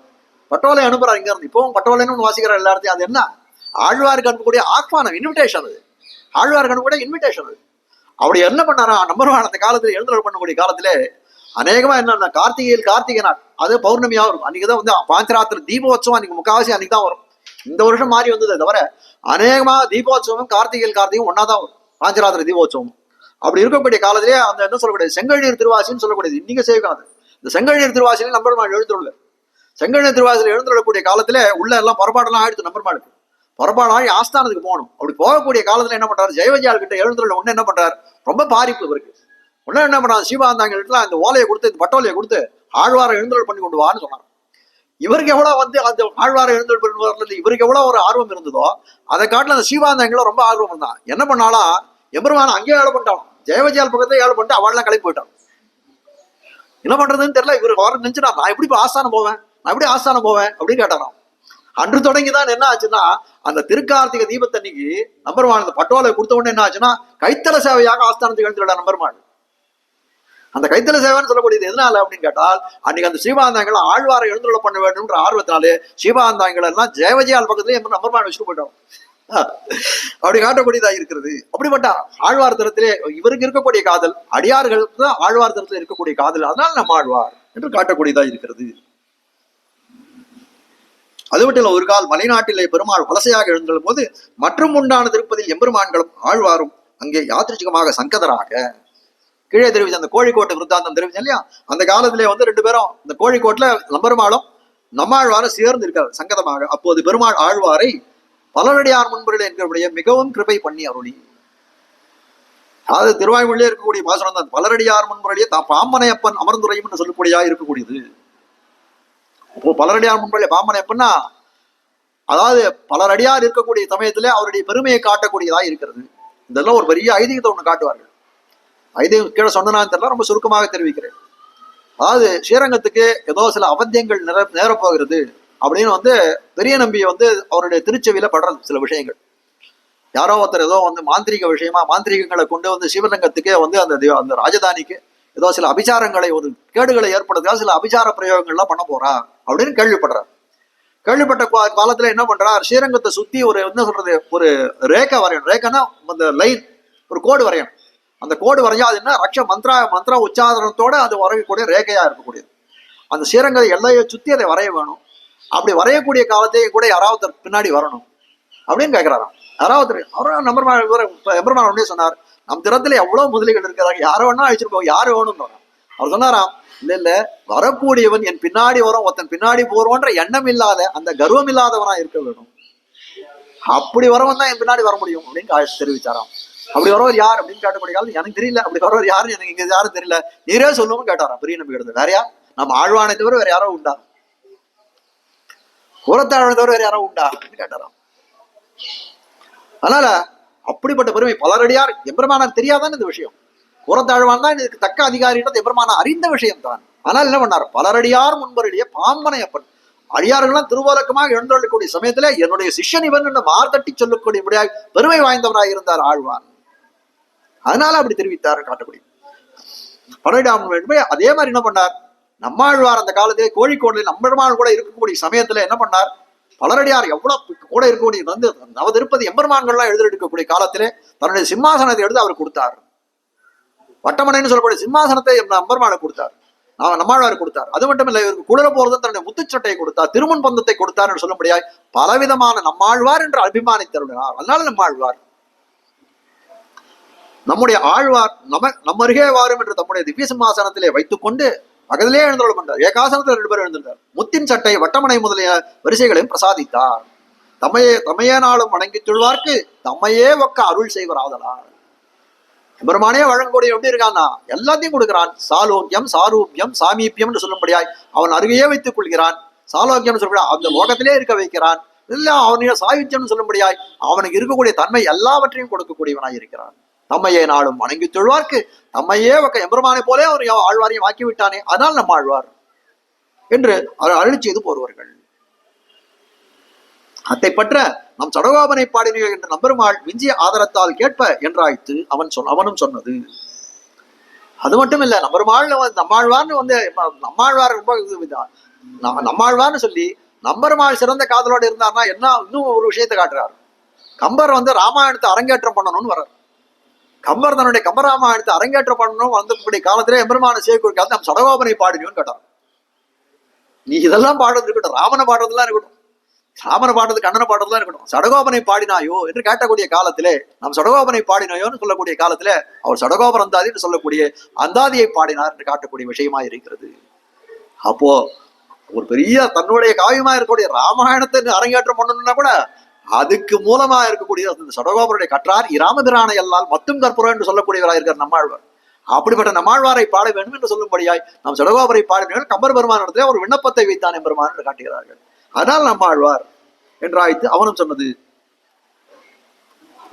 பட்டோலை அனுப்புறாரு. இங்க இருந்து இப்பவும் பட்டோலைன்னு வாசிக்கிறார் எல்லாத்தையும். அது என்ன, ஆழ்வாருக்கு அனுப்பக்கூடிய ஆத்மானம், இன்விடேஷன். அது ஆழ்வாருக்கு அனுப்பக்கூடிய இன்விடேஷன். அது அப்படி என்ன பண்ணாரா நம்பருவான் அந்த காலத்துல எழுந்துள்ள பண்ணக்கூடிய காலத்துல அநேகமா என்ன கார்த்திகை நாள், அது பௌர்ணமியா வரும். அன்னைக்குதான் பாஞ்சராத்திர தீபோத்சவம் அன்னைக்கு முக்காவாசி அன்னைக்கு தான் வரும். இந்த வருஷம் மாறி வந்தது தவிர அநேகமா தீபோத்சவம் கார்த்திகையும் ஒன்னாதான் வரும், பாஞ்சராத்திர தீபோத்சவம். அப்படி இருக்கக்கூடிய காலத்திலேயே அந்த என்ன சொல்லக்கூடியது செங்கழநீர் திருவாசின்னு சொல்லக்கூடியது இன்னைக்கு செய்வாங்க. இந்த செங்கழநீர் திருவாசியில நம்பெருமாள் எழுந்துள்ள செங்கழநீர் திருவாசியில் எழுந்துள்ளக்கூடிய காலத்துல உள்ள எல்லாம் புறப்பாடெல்லாம் ஆயிடுத்து. நம்பெருமாளுக்கு புறப்பாடு ஆகி ஆஸ்தானத்துக்கு போகணும். அப்படி போகக்கூடிய காலத்துல என்ன பண்றாரு, ஜெயவஜியால் கிட்ட எழுந்துள்ள ஒண்ணு என்ன பண்றாரு, ரொம்ப பாரிப்பு இருக்கு. உடனே என்ன பண்றாங்க, சிவாந்தாங்க அந்த ஓலையை கொடுத்து இந்த பட்டோலையை கொடுத்து ஆழ்வாரை எழுந்தருள் பண்ணி கொண்டு வான்னு சொன்னாங்க. இவருக்கு எவ்வளவு அந்த ஆழ்வாரை எழுந்தருள் பண்ணி இவருக்கு எவ்வளவு ஒரு ஆர்வம் இருந்ததோ அதை காட்டில அந்த சிவாந்தாங்களும் ரொம்ப ஆர்வம் இருந்தான். என்ன பண்ணாலும் எம்பெருமான் அங்கேயே ஏழை பண்ணிட்டாலும், ஜெயவஜியால் பக்கத்துல ஏழை பண்ணிட்டு அவள்லாம் கிளம்பி போயிட்டான். என்ன பண்றதுன்னு தெரியல. இவருக்கு வர நினைச்சுனா நான் எப்படி ஆஸ்தானம் போவேன் அப்படின்னு கேட்டாராம். அன்று தொடங்கிதான் என்ன ஆச்சுன்னா, அந்த திருக்கார்த்திகை தீபத்தன்னைக்கு நம்பெருமான் அந்த பட்டோலை கொடுத்த உடனே என்ன ஆச்சுன்னா கைத்தல சேவையாக ஆஸ்தானத்துக்கு எழுந்துள்ள நம்பெருமான். அந்த கைத்தல சேவைன்னு சொல்லக்கூடியது எதனால அப்படின்னு கேட்டால், அன்னைக்கு அந்த ஸ்ரீபாந்தாங்களை ஆழ்வாரை எழுந்துள்ள பண்ண வேண்டும்ன்ற ஆர்வத்தினாலே ஸ்ரீபாந்தாங்கள் எல்லாம் ஜெயவஜியால் பக்கத்துல நம்பெருமான் வச்சுட்டு போயிட்டோம். அப்படி காட்டக்கூடியதா இருக்கிறது. அப்படிப்பட்ட ஆழ்வார் தரத்திலே இவருக்கு இருக்கக்கூடிய காதல் அடியார்களுக்கு தான் ஆழ்வார் தரத்தில் இருக்கக்கூடிய காதல், அதனால நம்ம ஆழ்வார் என்று காட்டக்கூடியதா இருக்கிறது. அது மட்டும் இல்ல, ஒரு கால் மலைநாட்டிலே பெருமாள் வலசையாக எழுந்துள்ள போது மற்றும் உண்டான திருப்பதில் எம்பெருமான்களும் ஆழ்வாரும் அங்கே யாத்திரிகமாக சங்கதராக கீழே தெரிவிச்ச அந்த கோழிக்கோட்டை விருத்தாந்தம் தெரிவிச்சேன் இல்லையா, அந்த காலத்திலே ரெண்டு பேரும் இந்த கோழிக்கோட்டில் நம்பெருமாளும் நம்மாழ்வாரும் சேர்ந்து இருக்கார் சங்கதமாக. அப்போது பெருமாள் ஆழ்வாரை பலரடியார் முன்பர்கள் என்கிறபடிய மிகவும் கிருபை பண்ணி அருளி. அதாவது திருவாய்மொழியே இருக்கக்கூடிய பாசனம் தான் பலரடியார் முன்பர்களே பாம்பனையப்பன் அமர்ந்துரையும் என்று சொல்லக்கூடியதா இருக்கக்கூடியது. இப்போ பலரடியார் முன்பர்களே பாம்பனையப்பன்னா அதாவது பலரடியார் இருக்கக்கூடிய சமயத்திலே அவருடைய பெருமையை காட்டக்கூடியதா இருக்கிறது. இதெல்லாம் ஒரு பெரிய ஐதீகத்தை ஒண்ணு காட்டுவார்கள். ஐதீகம் கீழே சொன்னான்னு தெரியல, ரொம்ப சுருக்கமாக தெரிவிக்கிறேன். அதாவது ஸ்ரீரங்கத்துக்கு ஏதோ சில அவத்தியங்கள் நேரப்போகிறது அப்படின்னு பெரிய நம்பி அவருடைய திருச்செவியில படுறது சில விஷயங்கள். யாரோ ஒருத்தர் ஏதோ மாந்திரிக விஷயமா மாந்திரிகங்களை கொண்டு சிவலிங்கத்துக்கே அந்த ராஜதானிக்கு ஏதோ சில அபிச்சாரங்களை ஒரு கேடுகளை ஏற்படுறதுக்காக சில அபிச்சார பிரயோகங்கள்லாம் பண்ண போறா அப்படின்னு கேள்விப்படுறார். கேள்விப்பட்ட காலத்துல என்ன பண்றார், ஸ்ரீரங்கத்தை சுத்தி என்ன சொல்றது ஒரு ரேகை வரையணும். ரேகைன்னா அந்த லைன் ஒரு கோடு வரையணும். அந்த கோடு வரைஞ்சா அது என்ன ரக்ஷ மந்திர உச்சாரணத்தோட அது வரையக்கூடிய ரேகையா இருக்கக்கூடியது. அந்த ஸ்ரீரங்க எல்லையை சுத்தி அதை வரைய வேணும். அப்படி வரையக்கூடிய காலத்தையே கூட யாராவது பின்னாடி வரணும் அப்படின்னு கேட்கிறாராம். யாராவது அவரும் எம்பெருமான் உடனே சொன்னார், நம் திறத்துல எவ்வளவு முதலிகள் இருக்கிறாங்க, யாரை வேணா அழிச்சிருப்போம், யாரு வேணும்னு அவர் சொன்னாராம். இல்ல வரக்கூடியவன் என் பின்னாடி வரும், ஒருத்தன் பின்னாடி போறோன்ற எண்ணம் இல்லாத அந்த கர்வம் இல்லாதவனா இருக்க வேணும். அப்படி வரவன் தான் என் பின்னாடி வர முடியும் அப்படின்னு தெரிவிச்சாராம். அப்படி வரவர் யார் அப்படின்னு கேட்டக்கூடிய காலம் எனக்கு தெரியல, அப்படி வரவர் யாருன்னு எனக்கு இங்க யாரும் தெரியல, நீரே சொல்லுவோம் கேட்டாராம் பெரிய நம்பி எடுத்து. வேறையா நம்ம ஆழ்வானை தவிர வேற யாரோ உண்டா, கூறத்தாழ்வை தவிர வேற யாரோ உண்டா அப்படின்னு கேட்டாராம். அதனால அப்படிப்பட்ட பெருமை பலரடியார் எம்பெருமானார் தெரியாதான்னு இந்த விஷயம். கூறத்தாழ்வான் தான் இதுக்கு தக்க அதிகாரின்றது எம்பெருமானார் அறிந்த விஷயம் தான். ஆனால் என்ன பண்ணார், பலரடியார் முன்பருடைய பாம்பனையப்பன் அடியார்கள்லாம் திருவோலக்கமாக எழுந்தொள்ளக்கூடிய சமயத்துல என்னுடைய சிஷ்யன் இவன் என்று மார்த்தட்டி சொல்லக்கூடியபடியாக பெருமை வாய்ந்தவராக இருந்தார் ஆழ்வான். அதனால அப்படி தெரிவித்தார் காட்டக்கூடிய. பழனிடாமன் வேண்டுமே அதே மாதிரி என்ன பண்ணார், நம்மாழ்வார் அந்த காலத்திலே கோழிக்கோடில் நம்பெருமாள் கூட இருக்கக்கூடிய சமயத்துல என்ன பண்ணார், பலரடியார் எவ்வளவு கூட இருக்கக்கூடிய வந்து நவதிருப்பதி எம்பெருமான்கள்லாம் எழுதிருக்கக்கூடிய காலத்திலே தன்னுடைய சிம்மாசனத்தை எடுத்து அவர் கொடுத்தார். வட்டமனைன்னு சொல்லக்கூடிய சிம்மாசனத்தை எம்பெருமானை கொடுத்தார், நம்மாழ்வார் கொடுத்தார். அது மட்டும் இல்லை, இவருக்கு குளிர போறதும் தன்னுடைய முத்துச்சட்டையை கொடுத்தார், திருமண் பந்தத்தை கொடுத்தார் என்று சொல்ல முடியாது. பலவிதமான நம்மாழ்வார் என்று அபிமானித்தருளினார். அதனால நம்மாழ்வார். நம்முடைய ஆழ்வார் நம்ம அருகே வாரும் என்று தம்முடைய திவ்ய சிம்மாசனத்திலே வைத்துக் கொண்டு பக்கத்திலே எழுந்தருள் பண்றார். ஏகாசனத்தில் 2 பேர் எழுந்திருந்தார். முத்தின் சட்டை வட்டமனை முதலிய வரிசைகளையும் பிரசாதித்தார். தம்மையே நாளும் வணங்கிச் சொல்வார்க்கு தம்மையே ஒக்க அருள் செய்வர் ஆதலார். பெருமானே வழங்கக்கூடிய எப்படி இருக்கான்னா எல்லாத்தையும் கொடுக்கிறான். சாலோக்கியம் சாரூபியம் சாமீபியம் என்று சொல்லும்படியாய் அவன் அருகையே வைத்துக் கொள்கிறான். சாலோக்கியம் சொல்ல அந்த லோகத்திலே இருக்க வைக்கிறான். இல்ல அவனுடைய சாயுத்தியம் சொல்லும்படியாய் அவனுக்கு இருக்கக்கூடிய தன்மை எல்லாவற்றையும் கொடுக்கக்கூடியவனாய் இருக்கிறான். தம்மையே நாளும் வணங்கி தொழுவார்க்கு தம்மையே எம்பெருமானை போலே அவர் ஆழ்வாரையும் ஆக்கி விட்டானே, அதனால் நம்ம ஆழ்வார் என்று அருள் செய்து போருவார்கள். அத்தை பற்ற நம் சடகோபனை பாடினோ என்று நம்பெருமாள் விஞ்சிய ஆதரத்தால் கேட்ப என்றாய்த்து அவனும் சொன்னது. அது மட்டும் இல்ல, நம்மாழ்வார்னு வந்து நம்மாழ்வார் ரொம்ப நம்மாழ்வார்னு சொல்லி நம்பெருமாள் சிறந்த காதலோடு இருந்தார்னா என்ன இன்னும் ஒரு விஷயத்தை காட்டுறாரு. கம்பர் வந்து ராமாயணத்தை அரங்கேற்றம் பண்ணணும்னு வர்றார். கம்பர் தன்னுடைய கம்பராமாயணத்தை அரங்கேற்றம் பண்ணணும் வந்தக்கூடிய காலத்திலே எம்பெருமான சேர்க்க நம் சடகோபனை பாடினோன்னு கேட்டார். நீ இதெல்லாம் பாடுறது இருக்கட்டும், ராமனை பாடுறதுலாம் இருக்கட்டும், ராமனை பாடுறது கண்ணனை பாடுறதுலாம் இருக்கட்டும், சடகோபனை பாடினாயோ என்று கேட்டக்கூடிய காலத்திலே நம் சடகோபனை பாடினாயோன்னு சொல்லக்கூடிய காலத்திலே அவர் சடகோபர் அந்தாதி என்று சொல்லக்கூடிய அந்தாதியை பாடினார் என்று காட்டக்கூடிய விஷயமா இருக்கிறது. அப்போ ஒரு பெரிய தன்னுடைய காவியமா இருக்கக்கூடிய ராமாயணத்தை அரங்கேற்றம் பண்ணணும்னா கூட அதுக்கு மூலமா இருக்கக்கூடிய சடகோபருடைய கற்றார் இராமபிரானை எல்லால் மத்தும் கற்புரம் என்று சொல்லக்கூடியவராக இருக்கிற நம்மாழ்வார். அப்படிப்பட்ட நம்மாழ்வாரை பாட வேண்டும் என்று சொல்லும்படியாய் நாம் சடகோபரை பாடினீர்கள் கம்பர் பெருமானிடத்திலே ஒரு விண்ணப்பத்தை வைத்தான் எம்பெருமான் என்று காட்டுகிறார்கள். அதனால் நம்மாழ்வார் என்றாய்த்து அவனும் சொன்னது.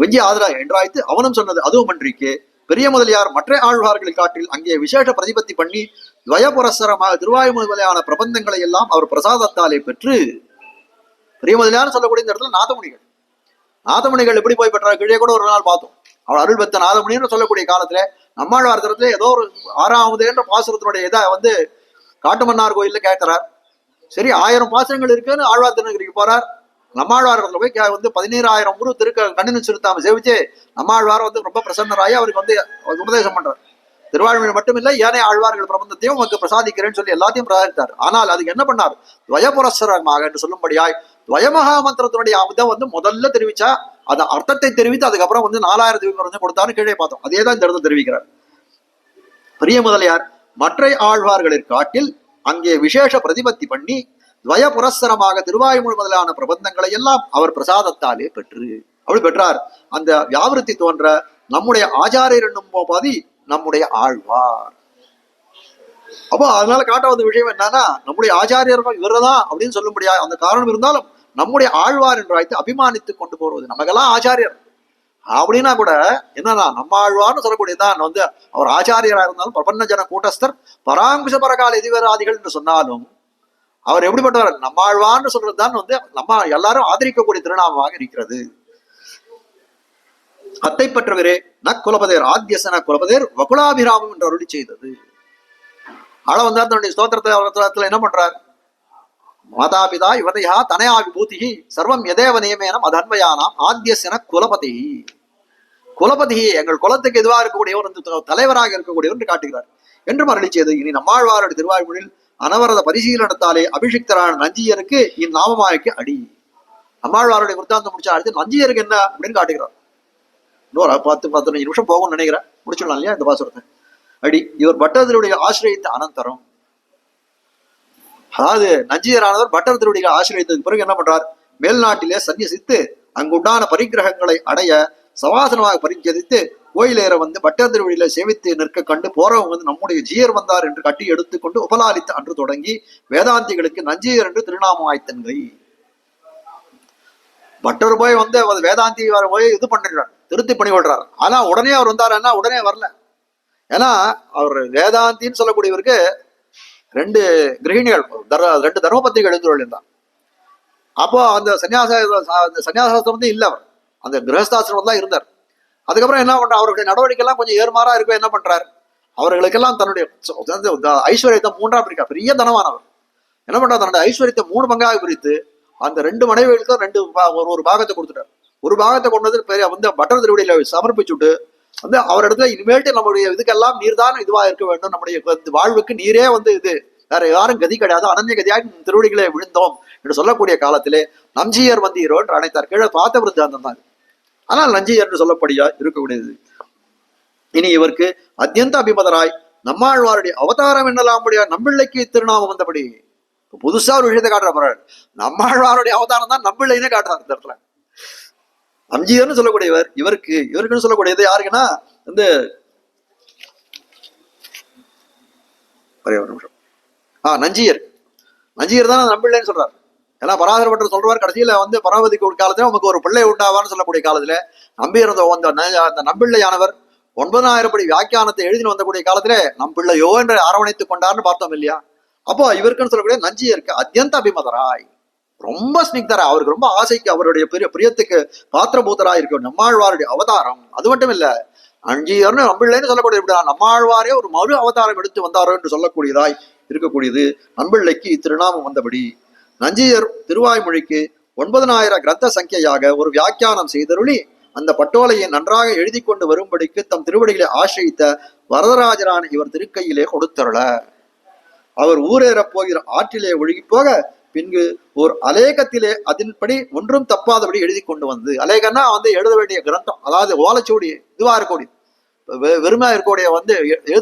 வெஞ்சி ஆதரா என்றாய்த்து அவனும் சொன்னது. அதுவும் அன்றைக்கு பெரிய முதலியார் மற்ற ஆழ்வார்களை காட்டில் அங்கே விசேஷ பிரதிபத்தி பண்ணி துவயபுரஸ்தரமாக திருவாயுமொழி முதலியான பிரபந்தங்களை எல்லாம் அவர் பிரசாதத்தாலே பெற்று பெரிய முதலியார் சொல்லக்கூடிய இந்த இடத்துல நாதமுனிகள் எப்படி போய் பெற்றார் கீழே கூட ஒரு நாள் பார்த்தோம். அவர் அருள் பெற்ற நாதமுனின்னு சொல்லக்கூடிய காலத்துல நம்மாழ்வார் தரத்துல ஏதோ ஒரு 6வது என்ற பாசுரத்தினுடைய இதை வந்து காட்டுமன்னார் கோயில்ல கேட்கிறார். சரி 1000 பாசுரங்கள் இருக்குன்னு ஆழ்வார் திருநகரிக்கு போறார். நம்மாழ்வாரத்துல போய் வந்து 17,000 முரு கண்ணினு செலுத்தாம சேவிச்சு நம்மாழ்வார் வந்து ரொம்ப பிரசன்னராகி அவருக்கு வந்து உபதேசம் பண்றார். திருவாழ்மொழி மட்டுமில்லை ஏனைய ஆழ்வார்கள் பிரபந்தத்தையும் உங்களுக்கு பிரசாதிக்கிறேன்னு சொல்லி எல்லாத்தையும் பிரசாதித்தார். ஆனால் அதுக்கு என்ன பண்ணார், துவயபுரஸ்தரமாக என்று சொல்லும்படியாய் துவயமகா மந்திரத்தினுடைய இதை வந்து முதல்ல தெரிவிச்சா அதை அர்த்தத்தை தெரிவித்து அதுக்கப்புறம் வந்து 4000 திவ்யம் கொடுத்தாரு கீழே பார்த்தோம். அதே தான் இந்த இடத்துல தெரிவிக்கிறார். பெரிய முதலியார் மற்ற ஆழ்வார்களின் காட்டில் அங்கே விசேஷ பிரதிபத்தி பண்ணி துவய புரஸ்தரமாக திருவாயுமொழி முதலான பிரபந்தங்களை எல்லாம் அவர் பிரசாதத்தாலே அப்படி பெற்றார். அந்த வியாவிருத்தி தோன்ற நம்முடைய ஆச்சாரியர் என்னும் பாதி நம்முடைய ஆழ்வார். அப்போ அதனால காட்ட வந்த விஷயம் என்னன்னா நம்முடைய ஆச்சாரியர்கள் இவர்தான் அப்படின்னு சொல்ல முடியாது. அந்த காரணம் இருந்தாலும் நம்முடைய ஆழ்வார் என்று அழைத்து அபிமானித்து கொண்டு போறது. நமக்கெல்லாம் ஆச்சாரியர் அப்படின்னா கூட என்னன்னா நம்ம ஆழ்வார்னு சொல்லக்கூடியதான் வந்து அவர் ஆச்சாரியரா இருந்தாலும் பிரபன்ன ஜன கூட்டஸ்தர் பராங்குஷ பரகால எதிவராதிகள் என்று சொன்னாலும் அவர் எப்படிப்பட்டவர், நம்ம ஆழ்வார்னு சொல்றதுதான் வந்து நம்ம எல்லாரும் ஆதரிக்கக்கூடிய திருநாமமாக இருக்கிறது. அத்தை பற்றவரே நக்குலபதேர் ஆத்தியசன குலபதேர் வகுலாபிராமம் என்று அருளி செய்தது. ஆள வந்தார் தன்னுடைய ஸ்தோத்திரத்துல என்ன பண்றார், மாதாபிதா யுவதையா தனயா விபூதி சர்வம் எதேவ நியமேனம் அதன்வயானாம் ஆத்தியசன குலபதி. குலபதி எங்கள் குலத்துக்கு எதுவாக இருக்கக்கூடியவர், தலைவராக இருக்கக்கூடியவர் என்று காட்டுகிறார் என்றும் அருளி செய்து. இனி நம்மாழ்வாருடைய திருவாய்மொழியில் அனவரத பரிசீலனத்தாலே அபிஷிக்தரான நஞ்சியருக்கு இந்நாமமாய்க்கு அடி. நம்மாழ்வாருடைய விருத்தாந்தம் முடிச்சா அடுத்து நஞ்சியருக்கு என்ன அப்படின்னு காட்டுகிறார். இன்னொரு 10-15 நிமிஷம் போகும்னு நினைக்கிறேன், முடிச்சிடலாம் இல்லையா இந்த பாசுரத்தை. அடி இவர் பட்டத்தினுடைய ஆசிரியத்த அனந்தரம். அதாவது நஞ்சியரானவர் பட்டத்தினுடைய ஆசிரியத்ததுக்கு பிறகு என்ன பண்றார், மேல்நாட்டிலே சன்னியசித்து அங்குண்டான பரிகிரகங்களை அடைய சவாசனமாக பரிச்சதித்து கோயிலேற வந்து பட்டத்திருவழியில சேவித்து நிற்க கண்டு போறவங்க வந்து நம்முடைய ஜீயர் வந்தார் என்று கட்டி எடுத்துக்கொண்டு உபலாலித்து அன்று தொடங்கி வேதாந்திகளுக்கு நஞ்சியர் என்று திருநாமம் ஆய்த்தன்கை. பட்டர் போய் வந்து வேதாந்தி போய் இது பண்ணிடுறார், திருத்தி பண்ணி விடுறார். ஆனா உடனே அவர் வந்தாருன்னா உடனே வரல. ஏன்னா அவர் வேதாந்தின்னு சொல்லக்கூடியவருக்கு 2 கிரகிணிகள் 2 தர்மபத்திரிகள் எழுந்துள்ள இருந்தார். அப்போ அந்த சன்னியாசாஸ்திரம் வந்து இல்லை, அவர் அந்த கிரகஸ்தாசிரமம் தான் இருந்தார். அதுக்கப்புறம் என்ன பண்றார், அவருடைய நடவடிக்கை எல்லாம் கொஞ்சம் ஏறுமாறா இருக்க என்ன பண்றார், அவர்களுக்கெல்லாம் தன்னுடைய ஐஸ்வர்யத்தை மூன்றாம் பிரிக்க, பெரிய தனமானவர் என்ன பண்றார், தன்னுடைய ஐஸ்வர்யத்தை 3 பங்காக பிரித்து அந்த 2 மனைவிகளுக்கும் ஒரு பாகத்தை கொடுத்துட்டார். ஒரு பாகத்தை கொண்டு வந்து பெரிய வந்து பட்டர் திருவடியில சமர்ப்பிச்சுட்டு வந்து அவரிடத்துல இனிமேட்டு நம்முடைய இதுக்கெல்லாம் நீர் தான் இதுவா இருக்க வேண்டும், நம்முடைய வாழ்வுக்கு நீரே வந்து இது, வேற யாரும் கதி கிடையாது, அனன்ய கதியாக திருவடிகளை விழுந்தோம் என்று சொல்லக்கூடிய காலத்திலே நஞ்சியர் வந்தீரோ என்று அழைத்தார். கீழே பார்த்த விருந்தாந்தம் தான். ஆனால் நஞ்சியர் என்று சொல்லப்படியா இருக்கக்கூடியது. இனி இவருக்கு அத்தியந்த அபிமதராய் நம்மாழ்வாருடைய அவதாரம் என்னலாம் முடியா நம்பிள்ளைக்கு திருநாமம் வந்தபடி புதுசா ஒரு விஷயத்தை காட்டுற போறாரு. நம்மாழ்வாருடைய அவதாரம் தான் நம்பிள்ளைன்னு காட்டுறாரு இந்த இடத்துல. நஞ்சியர்னு சொல்லக்கூடியவர் இவருக்குன்னு சொல்லக்கூடியது யாருக்குன்னா வந்து ஒரு நிமிஷம் நஞ்சியர் தான் நம்பிள்ளைன்னு சொல்றாரு. ஏன்னா பராசர பட்டர் சொல்றாரு கடைசியில வந்து பரமதிக்கு ஒரு காலத்துல நமக்கு ஒரு பிள்ளை உண்டாவான்னு சொல்லக்கூடிய காலத்துல நம்பியிருந்த அந்த நம்பிள்ளையானவர் 9000 படி வியாக்கியானத்தை எழுதினு வந்தக்கூடிய காலத்துல நம்பிள்ளையோ என்று அரவணைத்துக் கொண்டார்னு பார்த்தோம் இல்லையா? அப்போ இவருக்குன்னு சொல்லக்கூடிய நஞ்சியருக்கு அத்தியந்த அபிமதராய், ரொம்ப ஸ்னிக்தரா, அவருக்கு ரொம்ப ஆசைக்கு அவருடைய பிரியத்துக்கு பாத்திரபூதராய் இருக்கு நம்மாழ்வாருடைய அவதாரம். அது மட்டும் இல்ல, நஞ்சியர்னு நம்பிள்ளைன்னு சொல்லக்கூடிய நம்மாழ்வாரே ஒரு மறு அவதாரம் எடுத்து வந்தாரோ என்று சொல்லக்கூடியதாய் இருக்கக்கூடியது நம்பிள்ளைக்கு திருநாமம் வந்தபடி. நஞ்சியர் திருவாய்மொழிக்கு 9000 கிரந்த சங்கையாக ஒரு வியாக்கியானம் செய்தருளி அந்த பட்டோலையை நன்றாக எழுதி கொண்டு வரும்படிக்கு தம் திருவடிகளை ஆசிரித்த வரதராஜரான இவர் திருக்கையிலே கொடுத்தருள, அவர் ஊரேறப் போகிற ஆற்றிலே ஒழுகி போக பின்பு ஒரு அலேகத்திலே அதன்படி ஒன்றும் தப்பாதபடி எழுதி கொண்டு வந்து, அலேகன்னா வந்து எழுத வேண்டிய கிரந்தம், அதாவது ஓலைச்சுவடி இதுவா இருக்கக்கூடிய வெறுமையா இருக்கக்கூடிய வந்து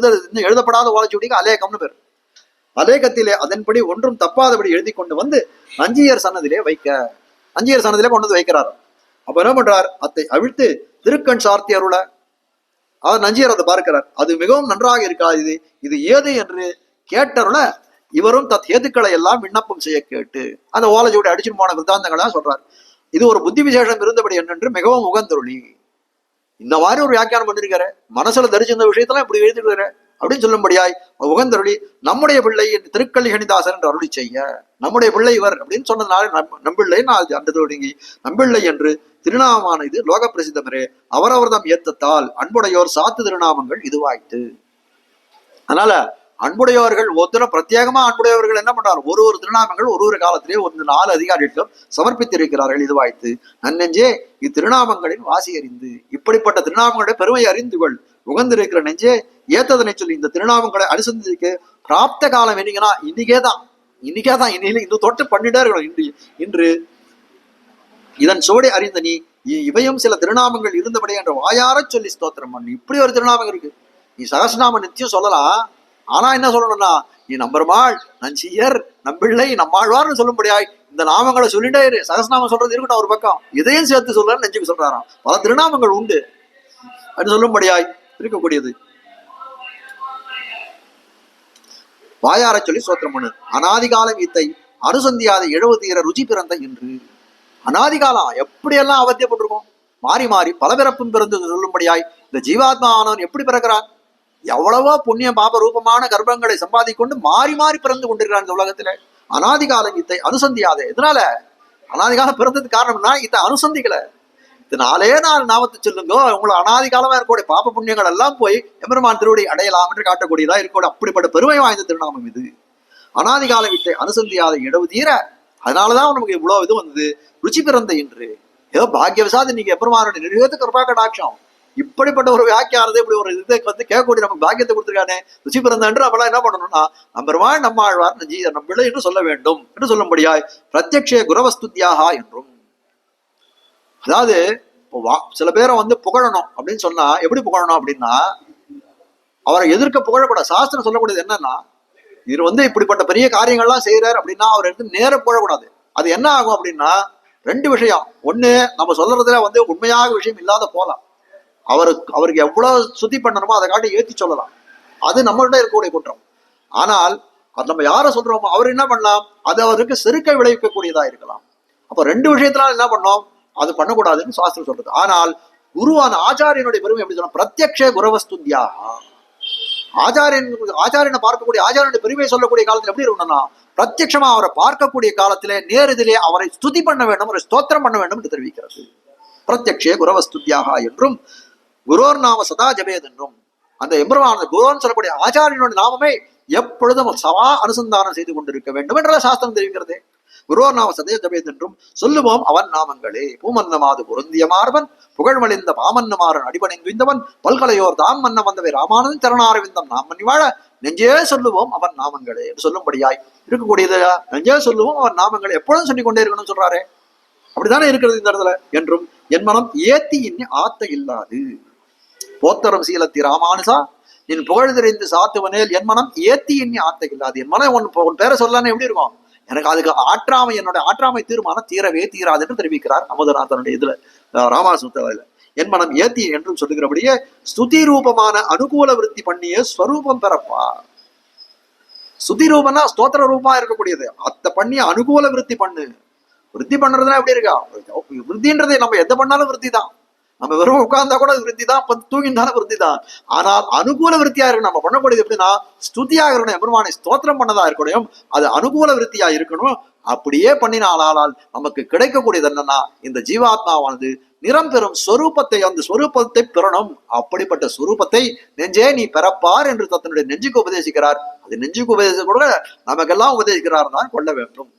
எழுதப்படாத ஓலைச்சுவடிக்கு அலேகம்னு பேர். அலேகத்திலே அதன்படி ஒன்றும் தப்பாதபடி எழுதி கொண்டு வந்து நஞ்சியர் சன்னதிலே கொண்டு வந்து வைக்கிறார். அப்ப என்ன பண்றார், அத்தை அவிழ்த்து திருக்கண் சார்த்தி அருள அவர் நஞ்சியர் அதை பார்க்கிறார். அது மிகவும் நன்றாக இருக்காது, இது ஏது என்று கேட்டருள இவரும் தத் ஏதுக்களை எல்லாம் விண்ணப்பம் செய்ய கேட்டு அந்த ஓலைச்சுவடி அடிச்சுட்டு போன விருத்தாந்தங்களா சொல்றார். இது ஒரு புத்தி விசேஷம் இருந்தபடி என்னென்று மிகவும் உகந்தருளி இந்த மாதிரி ஒரு வியாக்கியானம் பண்ணிருக்காரு, மனசுல தரிச்சிருந்த விஷயத்தெல்லாம் இப்படி எழுதிருக்காரு அப்படின்னு சொல்லும்படியாய் உகந்தருளி நம்முடைய பிள்ளை என்று திருக்கள்ளி கணிதாசன் என்று அருளி செய்ய, நம்முடைய பிள்ளை இவர் அப்படின்னு சொன்னதுனால நம்பிள்ளை அந்த ஒடுங்கி நம்பிள்ளை என்று திருநாமமான இது லோக பிரசித்தமரே அவரவர்தம் ஏத்தத்தால் அன்புடையோர் சாத்து திருநாமங்கள் இதுவாய்த்து. அதனால அன்புடையவர்கள் ஒருத்தர பிரத்யேகமா அன்புடையவர்கள் என்ன பண்றாரு, ஒரு திருநாமங்கள் ஒரு காலத்திலே 4 அதிகாரிகளும் சமர்ப்பித்திருக்கிறார்கள். இதுவாய்த்து நன்னெஞ்சே இத்திருநாமங்களின் வாசி அறிந்து, இப்படிப்பட்ட திருநாமங்களுடைய பெருமை அறிந்துகள் உகந்திருக்கிற நெஞ்சே ஏத்ததனை சொல்லி இந்த திருநாமங்களை அனுசந்திக்க பிராப்த காலம் என்னீங்கன்னா இன்னைக்கேதான் இன்னையில இந்த தொட்டு பண்ணிட்டே இருக்கணும். இன்று இதன் சோடை அறிந்த நீ இவையும் சில திருநாமங்கள் இருந்தபடி என்ற வாயார சொல்லி ஸ்தோத்திரம் பண்ணு. இப்படி ஒரு திருநாமம் இருக்கு, நீ சகஸ்ரநாமம் நித்தியம் சொல்லலாம். ஆனா என்ன சொல்லணும்னா நீ நம்பருமாள் நஞ்சியர் நம்பிள்ளை நம்மாழ்வார்னு சொல்லும்படியாய் இந்த நாமங்களை சொல்லிட்டே இரு. சகஸ்ரநாமம் சொல்றது இருக்கட்டும் ஒரு பக்கம், இதையும் சேர்த்து சொல்றாரு நெஞ்சுக்கு சொல்றாராம். பல திருநாமங்கள் உண்டு அப்படின்னு சொல்லும்படியாய் இருக்கக்கூடியது. வாயார சொல்லி சோத்திரம் பண்ணு. அனாதிகாலம் இத்தை அனுசந்தியாத 70 ருச்சி பிறந்த என்று, அனாதிகாலம் எப்படியெல்லாம் அவத்தியப்பட்டிருக்கும், மாறி பல பிறப்பும் பிறந்து சொல்லும்படியாய் இந்த ஜீவாத்மா ஆனவன் எப்படி பிறக்கிறான், எவ்வளவோ புண்ணிய பாப ரூபமான கர்ப்பங்களை சம்பாதிக்கொண்டு மாறி பிறந்து கொண்டிருக்கிறான் இந்த உலகத்துல. அனாதிகாலம் இத்தை அனுசந்தியாத, எதனால அனாதிகாலம் பிறந்ததுக்கு காரணம்னா இத்தை அனுசந்திக்கல. இது 4 நாமத்தை சொல்லுங்க, உங்களை அனாதிகாலமா இருக்கக்கூடிய பாப்ப புண்ணியங்கள் எல்லாம் போய் எம்பெருமான் திருவடி அடையலாம் என்று காட்டக்கூடியதா இருக்கக்கூடிய அப்படிப்பட்ட பெருமை வாய்ந்த திருநாமம் இது. அனாதிகால வித்தை அனுசந்தியாத 70, அதனாலதான் நமக்கு இவ்வளவு இது வந்தது. ருச்சி பிறந்த என்று ஏதோ பாக்கியவசாது நீங்க எம்பெருமானுடைய நிறுவனத்துக்கு கிருபா கடாட்சம், இப்படிப்பட்ட ஒரு வியாக்கியானது இப்படி ஒரு இதை வந்து கேட்கக்கூடிய நமக்கு பாக்கியத்தை கொடுத்துருக்கானே ருச்சி பிறந்த என்று நம்மளாம் என்ன பண்ணணும்னா நம்பெருமான் நம்ம ஆழ்வார் நம்பிள்ளை என்று சொல்ல வேண்டும் என்று சொல்லும்படியாய் பிரத்யக்ஷே குரவஸ்துத்யாக என்றும். அதாவது சில பேரை வந்து புகழணும் அப்படின்னு சொன்னா எப்படி புகழணும் அப்படின்னா அவரை எதிர்க்க புகழக்கூடாது. சாஸ்திரம் சொல்லக்கூடியது என்னன்னா இவர் வந்து இப்படிப்பட்ட பெரிய காரியங்கள்லாம் செய்யறாரு அப்படின்னா அவர் எடுத்து நேர புகழக்கூடாது. அது என்ன ஆகும் அப்படின்னா 2 விஷயம். ஒண்ணு, நம்ம சொல்றதுல வந்து உண்மையாக விஷயம் இல்லாத போலாம், அவருக்கு எவ்வளவு சுத்தி பண்ணணுமோ அதை காட்டி ஏற்றி சொல்லலாம், அது நம்மள்கிட்ட இருக்கக்கூடிய குற்றம். ஆனால் அது நம்ம யாரை சொல்றோமோ அவர் என்ன பண்ணலாம், அது அவருக்கு செருக்கை விளைவிக்கக்கூடியதா இருக்கலாம். அப்ப 2 விஷயத்தினால என்ன பண்ணோம், அது பண்ணக்கூடாதுன்னு சாஸ்திரம் சொல்றது. ஆனால் குருவான ஆச்சாரியனுடைய பெருமை எப்படி சொன்னா பிரத்யக்ஷ குரவஸ்துத்யா, ஆச்சாரியனை பார்க்கக்கூடிய ஆச்சாரியனுடைய பெருமையை சொல்லக்கூடிய காலத்துல எப்படி இருக்கணும்னா பிரத்யட்சமா அவரை பார்க்கக்கூடிய காலத்திலே நேரத்திலே அவரை ஸ்துதி பண்ண வேண்டும், அவரை ஸ்தோத்திரம் பண்ண வேண்டும் என்று தெரிவிக்கிறது. பிரத்யக்ஷே குரவஸ்துத்யாக என்றும் குரோர் நாம சதா ஜபேத் என்றும் அந்த எம்பெருமான் குருன்னு சொல்லக்கூடிய ஆச்சாரியனுடைய நாமமே எப்பொழுதும் சவா அனுசந்தானம் செய்து கொண்டிருக்க வேண்டும் என்ற சாஸ்திரம் தெரிவிக்கிறது. குருவர் நாம சதய ஜபேத் என்றும் சொல்லுவோம் அவன் நாமங்களே. பூமன்னமாது பொருந்திய மார்பன் புகழ்மலிந்த பாமன்னமாறன் அடிபணிந்துவன் பல்கலையோர் தாம் மன்ன வந்தவை ராமானந்தன் சரணாரவிந்தம் நாம் மன்னி வாழ நெஞ்சே சொல்லுவோம் அவன் நாமங்களே என்று சொல்லும்படியாய் இருக்கக்கூடியது. நெஞ்சே சொல்லுவோம் அவன் நாமங்களை எப்பொழுதும் சொல்லிக் கொண்டே இருக்கணும்னு சொல்றாரு. அப்படித்தானே இருக்கிறது இந்த இடத்துல. என்றும் என் மனம் ஏத்தி இன்னி ஆத்த இல்லாது போத்தரம் சீலத்தி ராமானுசா என் புகழ் தெரிந்து சாத்துவனேல் என் மனம் ஏத்தி எண்ணி ஆத்த இல்லாது. என் மனம் உன் பேரை சொல்லலான்னு எப்படி இருக்கும்? எனக்கு அதுக்கு ஆற்றாமை, என்னோட ஆற்றாமை தீர்மானம் தீரவே தீராது என்று தெரிவிக்கிறார் அமுதநாதனுடைய இதுல ராமாசுத்தில. என் மனம் ஏத்தி என்றும் சொல்லுகிறபடியே ஸ்துதி ரூபமான அனுகூல விருத்தி பண்ணிய ஸ்வரூபம் பெறப்பா. ஸ்துதி ரூபம்னா ஸ்தோத்திர ரூபமா இருக்கக்கூடியது. அத்த பண்ணி அனுகூல விருத்தி பண்ணு. விருத்தி பண்றதுன்னா எப்படி இருக்கா? விருத்தின்றது நம்ம எந்த பண்ணாலும் விருத்தி தான். நம்ம வெறும் உட்கார்ந்தா கூட விருத்தி தான், தூங்கினாலும் விருத்தி தான். ஆனால் அனுகூல விருத்தியா இருக்கணும். நம்ம பண்ணக்கூடியது எப்படின்னா ஸ்துதியாக இருக்கணும், எம்பெருமானை ஸ்தோத்திரம் பண்ணதா இருக்கணும், அது அனுகூல விருத்தியா இருக்கணும். அப்படியே பண்ணினால் நமக்கு கிடைக்கக்கூடியது என்னன்னா இந்த ஜீவாத்மாவானது நிறம் பெறும் ஸ்வரூபத்தை, அந்த ஸ்வரூபத்தை பெறணும். அப்படிப்பட்ட ஸ்வரூபத்தை நெஞ்சே நீ பெறப்பார் என்று தன்னுடைய நெஞ்சுக்கு உபதேசிக்கிறார். அது நெஞ்சுக்கு உபதேசிக்க கூட நமக்கெல்லாம் உபதேசிக்கிறார் தான் கொள்ள வேண்டும்.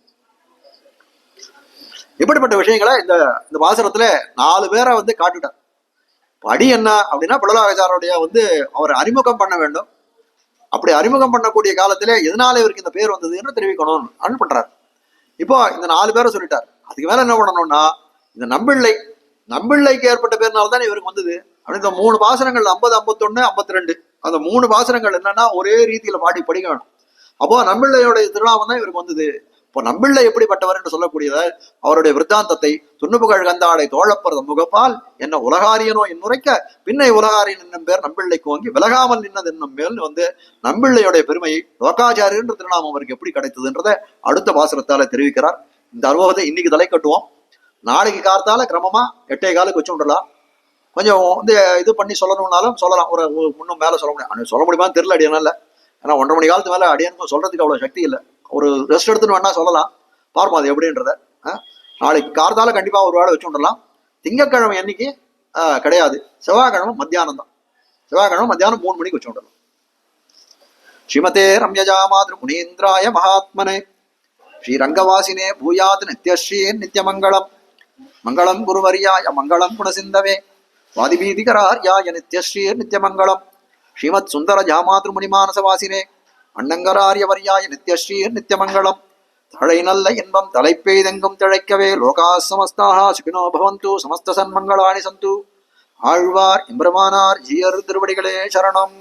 இப்படிப்பட்ட விஷயங்களை இந்த வாசகத்துல 4 பேரை காட்டுட்டார். படி என்ன அப்படின்னா பிள்ளலாச்சாரோடைய அவரை அறிமுகம் பண்ண வேண்டும். அப்படி அறிமுகம் பண்ணக்கூடிய காலத்திலே எதனால இவருக்கு இந்த பேர் வந்தது என்று தெரிவிக்கணும் அப்படின்னு பண்றாரு. இப்போ இந்த 4 பேரை சொல்லிட்டார். அதுக்கு மேல என்ன பண்ணணும்னா இந்த நம்பிள்ளைக்கு ஏற்பட்ட பேர்னால்தான் இவருக்கு வந்தது. அப்படி இந்த 3 பாசனங்கள் 50, 51, 52 அந்த 3 பாசனங்கள் என்னன்னா ஒரே ரீதியில படிக்க வேணும். அப்போ நம்பிள்ளையோட திருநாமம் தான் இவருக்கு வந்தது. இப்போ நம்பிள்ளை எப்படிப்பட்டவர் என்று சொல்லக்கூடியத அவருடைய விருத்தாந்தத்தை துண்ணுபுகழ் கந்தாடை தோழப்பர் முகப்பால் என்ன உலகாரியனோ என்னுரைக்க பின்னை உலகாரியன் என்னும் பேர் நம்பிள்ளைக்கு வாங்கி விலகாமல் நின்னது என்னும் மேல் நம்பிள்ளையுடைய பெருமையை லோகாச்சாரியர் என்ற திருநாமம் அவருக்கு எப்படி கிடைத்ததுன்றதை அடுத்த பாசுரத்தால தெரிவிக்கிறார். இந்த அனுபவத்தை இன்னைக்கு தலை கட்டுவோம். நாளைக்கு காலத்தால கிரமமா 8:15 வச்சு விடலாம். கொஞ்சம் இது பண்ணி சொல்லணும்னாலும் சொல்லலாம். ஒரு முன்னும் மேல சொல்ல முடியும். சொல்ல முடியுமான்னு தெரியல அடியனால. ஏன்னா 1:30 மணி காலத்து மேல அடியனுக்கும் சொல்றதுக்கு அவ்வளவு சக்தி இல்லை. ஒரு ரெஸ்ட் எடுத்துன்னு வேணா சொல்லலாம். பார்ப்போம் அது எப்படின்றத. நாளைக்கு கார்த்தால கண்டிப்பா ஒரு வேளை வச்சு விடலாம். திங்கட்கிழமை அன்னைக்கு கிடையாது. செவ்வாய்க்கிழமை மத்தியானம் தான். செவ்வாய்க்கிழமை மத்தியானம் 3 மணிக்கு வச்சு விடலாம். ஸ்ரீமதே ரம்யஜா மாதிரி முனீந்திராய மகாத்மனே ஸ்ரீரங்கவாசினே பூயாத் நித்யஸ்ரீன் நித்யமங்கலம் மங்களம் குருவரியாய மங்களம் குணசிந்தவே வாதிபீதிகரார்யாய நித்யஸ்ரீர் நித்யமங்கலம் ஸ்ரீமத் சுந்தர ஜாமாத்ரு முனிமானசவாசினே அண்ணங்கராரியவரியாய நித்யஸ்ரீர் நித்யமங்கலம் தழை நல்ல இன்பம் தலைப்பெய்தெங்கும் திளைக்கவே லோகா சமஸ்தாக சுகினோ பவந்து சமஸ்த சன்மங்களாணி சந்து. ஆழ்வார் எம்பெருமானார் ஜீயர் திருவடிகளே சரணம்.